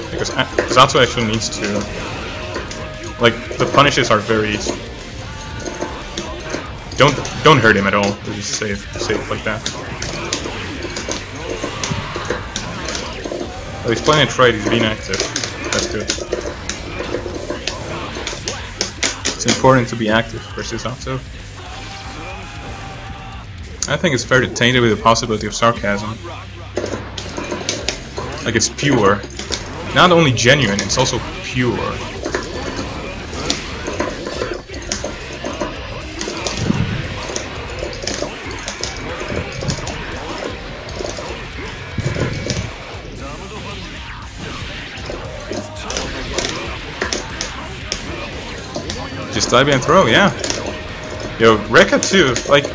Because Zato actually needs to, like, the punishes are very, don't hurt him at all, just safe like that. Well, he's playing it right, he's being active, that's good. It's important to be active versus Zato. I think it's fair to taint it with the possibility of sarcasm. Like, it's pure. Not only genuine, it's also pure. Just dive and throw, yeah. Yo, Rekka too, like,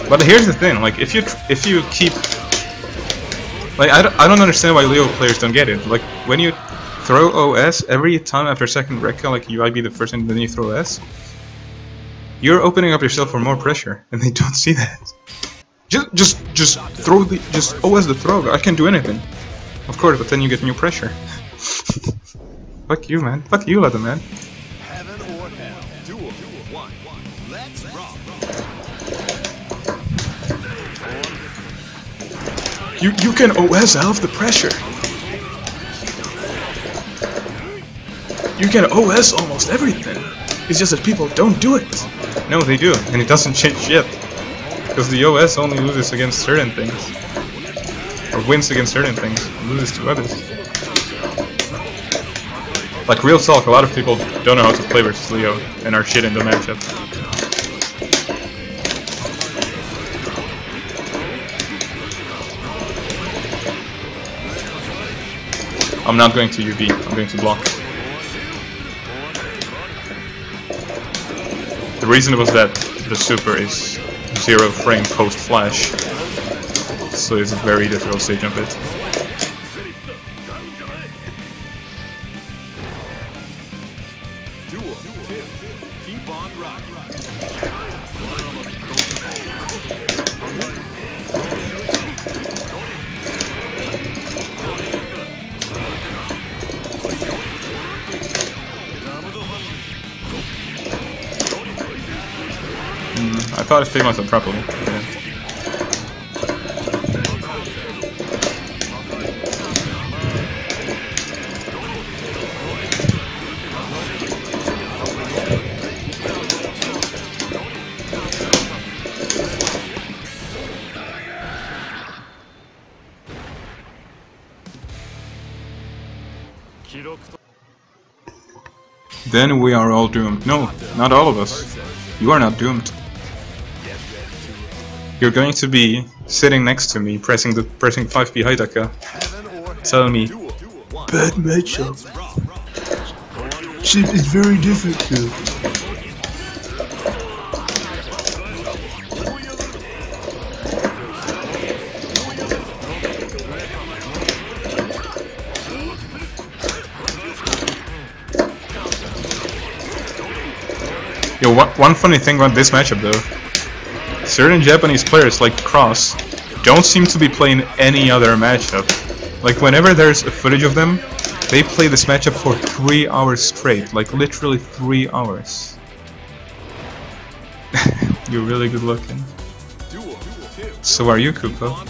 but here's the thing, like, if you keep, like, I don't understand why Leo players don't get it. Like, when you throw OS every time after second Rekka, like you might be the first and then you throw S, you're opening up yourself for more pressure, and they don't see that. Just throw just OS the throw. I can't do anything, of course, but then you get new pressure. Fuck you, man. Fuck you, leather man. Heaven or hell. Duel 1. Let's rock. You can OS out of the pressure. You can OS almost everything. It's just that people don't do it. No, they do, and it doesn't change shit. Because the OS only loses against certain things. Or wins against certain things, and loses to others. Like, real talk, a lot of people don't know how to play versus Leo, and are shit in the matchup. I'm not going to UV, I'm going to block. The reason was that the super is 0 frame post flash, so it's a very difficult to jump it. Keep on rocking. I thought it's pretty much untrappable. Yeah. Then we are all doomed. No, not all of us. You are not doomed. You're going to be sitting next to me, pressing 5B Haidaka, telling me, bad matchup. Shit is very difficult. Yo, one funny thing about this matchup though, certain Japanese players like Cross don't seem to be playing any other matchup. Like whenever there's a footage of them, they play this matchup for 3 hours straight, like literally 3 hours. You're really good looking. So are you, Kupo.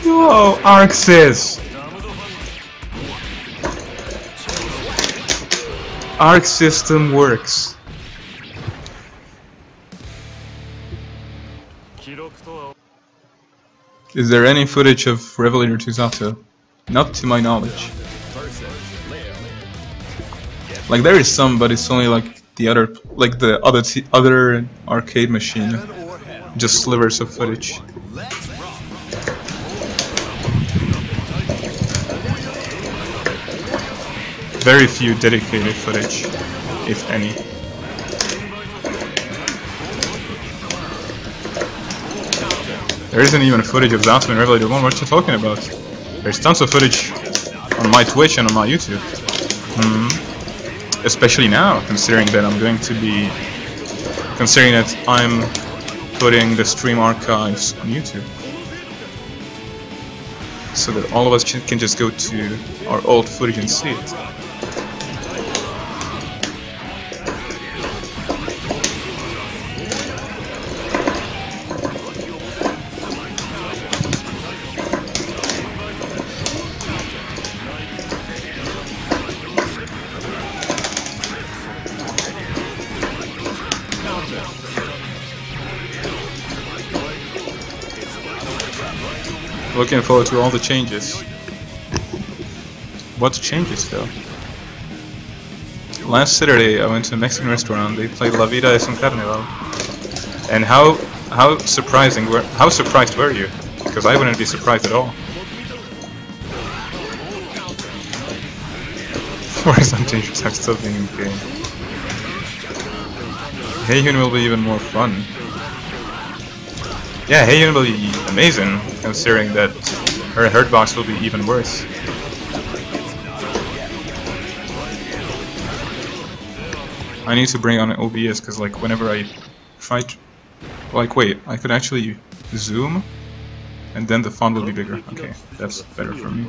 Whoa, Arxis! Arc system works. Is there any footage of Revelator 2 Zato? Not to my knowledge. Like there is some, but it's only like the other arcade machine. Just slivers of footage. Very few dedicated footage, if any. There isn't even footage of Zato in Revelator 1, what are you talking about? There's tons of footage on my Twitch and on my YouTube. Especially now, considering that I'm putting the stream archives on YouTube. So that all of us can just go to our old footage and see it. Looking forward to all the changes. What changes though? Last Saturday I went to a Mexican restaurant, they played La Vida es un Carnaval. And how surprised were you? Because I wouldn't be surprised at all. For some changes I'm still being in the game. Heiyun will be even more fun. Yeah, Heiyun will be amazing, considering that her hurt box will be even worse. I need to bring on an OBS, because like whenever I fight... Like wait, I could actually zoom, and then the font will be bigger. Okay, that's better for me.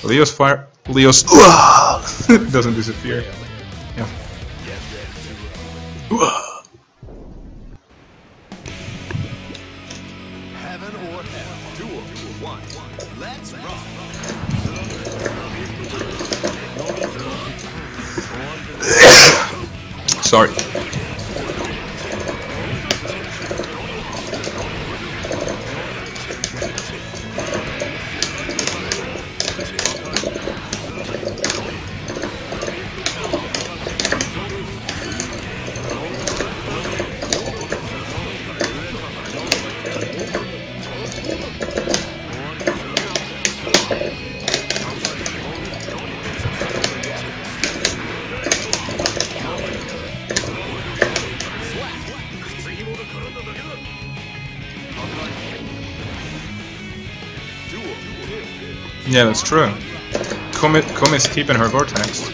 Leo's doesn't disappear. Yeah. Heaven or hell. Duel 1. Let's rock. Sorry. Yeah, that's true. Kumi's keeping her vortex.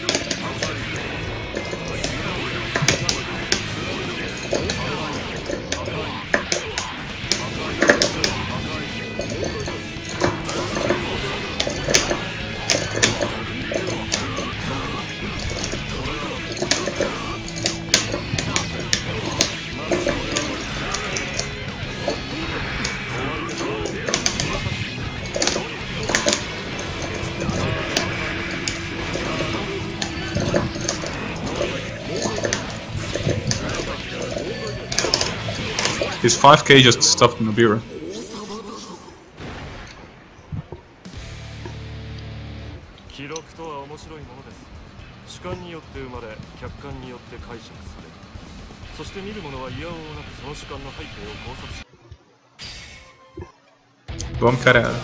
His 5k just stuffed Nobira. Bom, cara.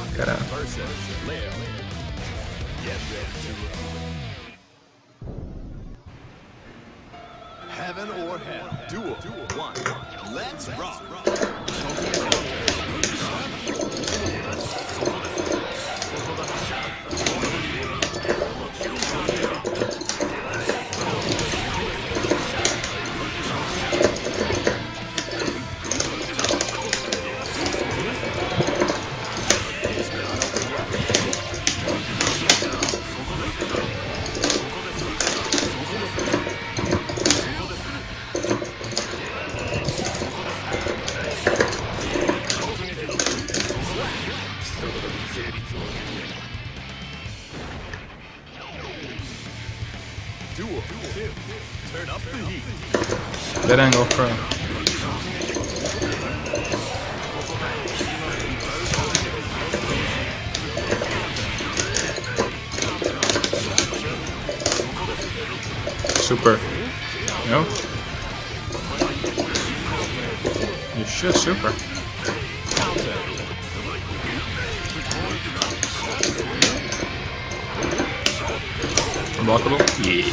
Heaven or hell. Duel 1. Let's rock. Duel 2. Turn up the heat. Dead angle pro. Super. No? You should super. Unblockable? Yeah.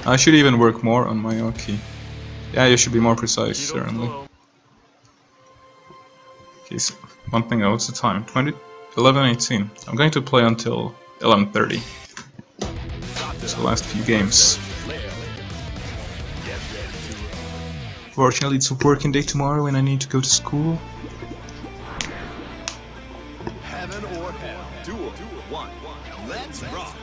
I should even work more on my Oki. Yeah, you should be more precise, certainly. Okay, so one thing, what's the time? 11:18. I'm going to play until 11:30. So last few games. Fortunately, it's a working day tomorrow and I need to go to school. Heaven or hell. Duel 1. Let's rock.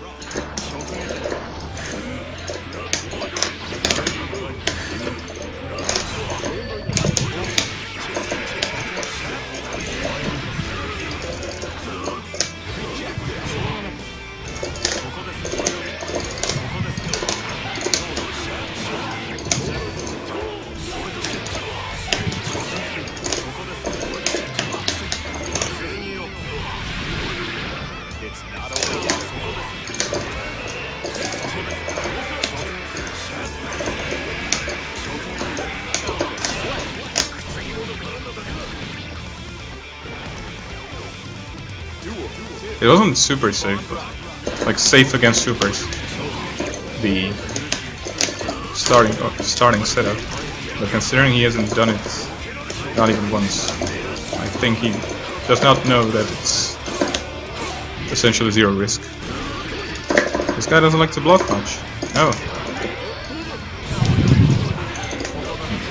It wasn't super safe, but like safe against supers. The starting setup, but considering he hasn't done it not even once, I think he does not know that it's essentially zero risk. This guy doesn't like to block much. No.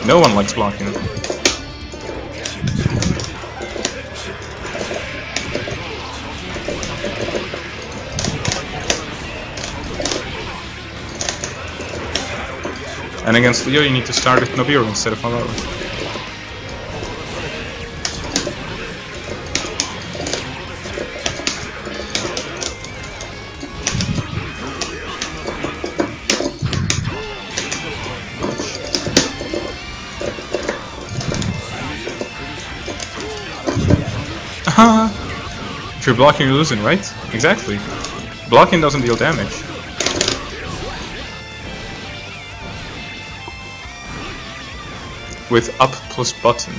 No one likes blocking. And against Leo you need to start with Nobiru instead of Amaru. If you're blocking, you're losing, right? Exactly. Blocking doesn't deal damage. With up plus button.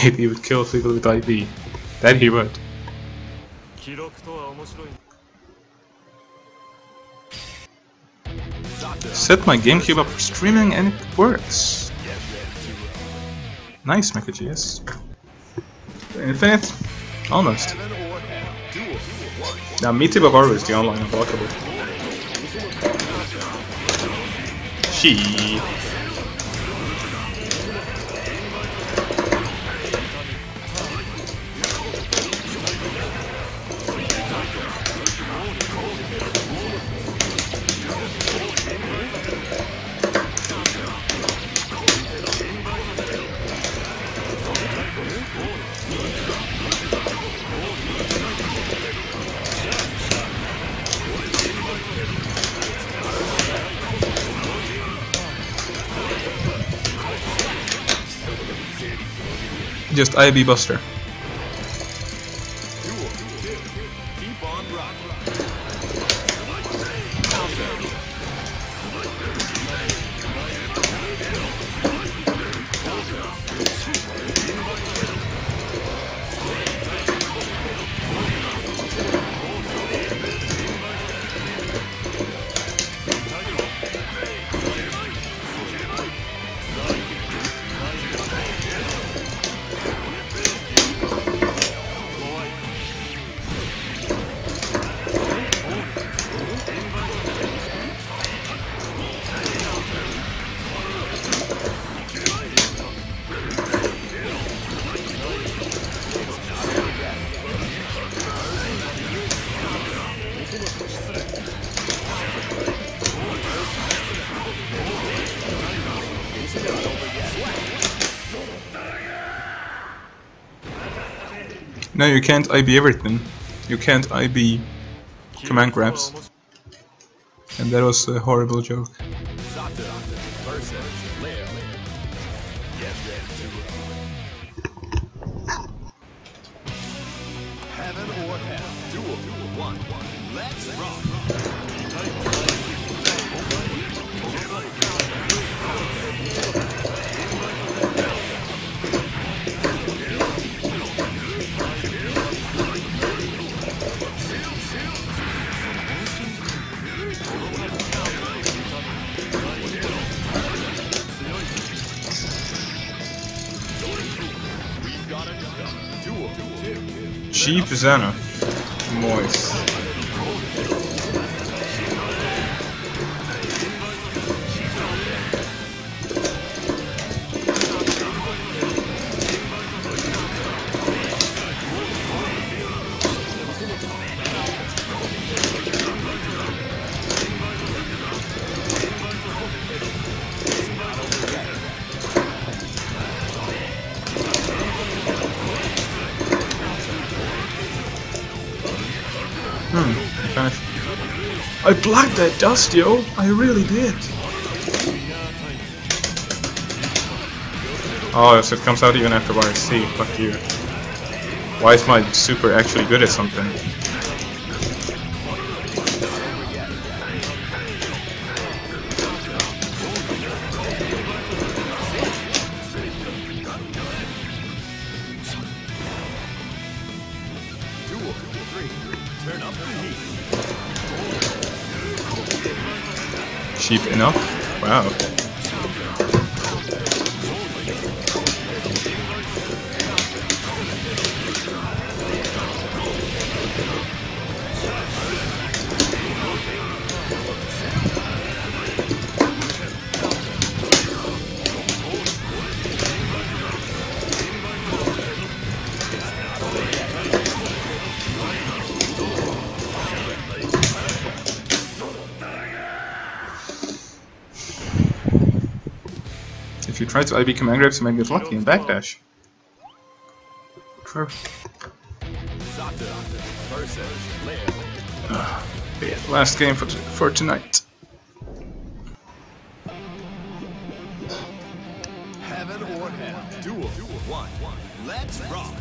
Maybe he would kill people with IV. That he would. Set my GameCube up for streaming and it works. Nice, Mecha GS. Infinite? Almost. Now, Meaty Bavaru is the online unblockable. She. Just IB Buster. No, you can't IB everything. You can't IB command grabs. And that was a horrible joke. Heaven or hell. Duel 1. Let's rock. Cheap Zana. Moist. I blocked that dust, yo! I really did! Oh, so it comes out even after YRC, fuck you. Why is my super actually good at something? cheap enough. Wow. If you try to IB command grabs, you might get lucky and backdash. True. Last game for tonight. Heaven or hell. Duel 1. Let's rock.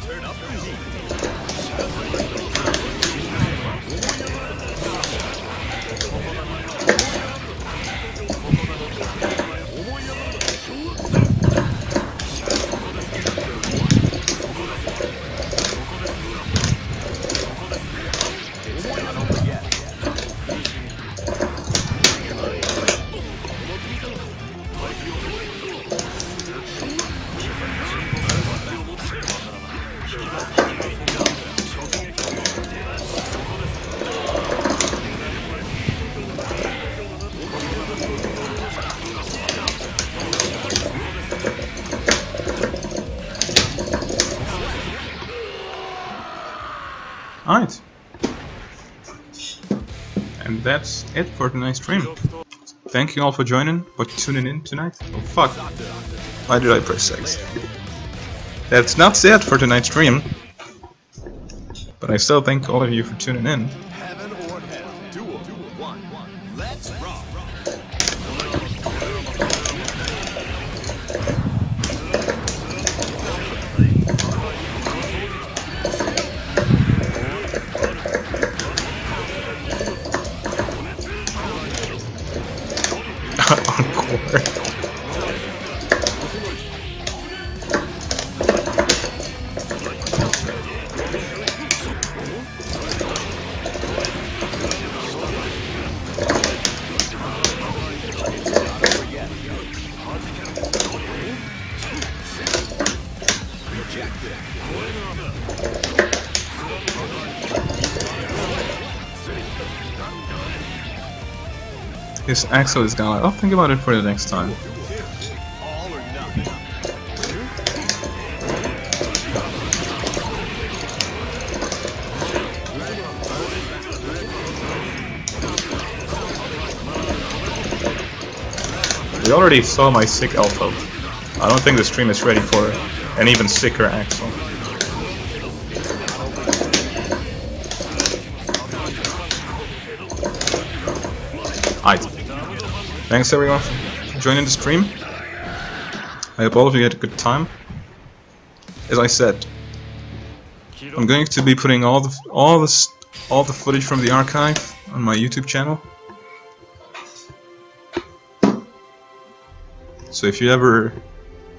Turn up the heat. Alright. And that's it for tonight's stream. Thank you all for joining, or tuning in tonight. Oh fuck. Why did I press X? That's not it for tonight's stream. But I still thank all of you for tuning in. Heaven or hell. Duel 1. Let's rock. Encore. His Axel is gone. I'll think about it for the next time. All or nothing. We already saw my sick Alpha. I don't think the stream is ready for an even sicker Axel. Alright. Thanks everyone for joining the stream. I hope all of you had a good time. As I said, I'm going to be putting all the footage from the archive on my YouTube channel. So if you ever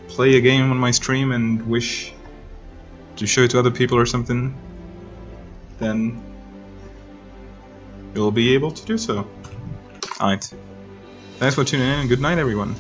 play a game on my stream and wish to show it to other people or something, then you'll be able to do so. Alright. Thanks for tuning in and good night everyone.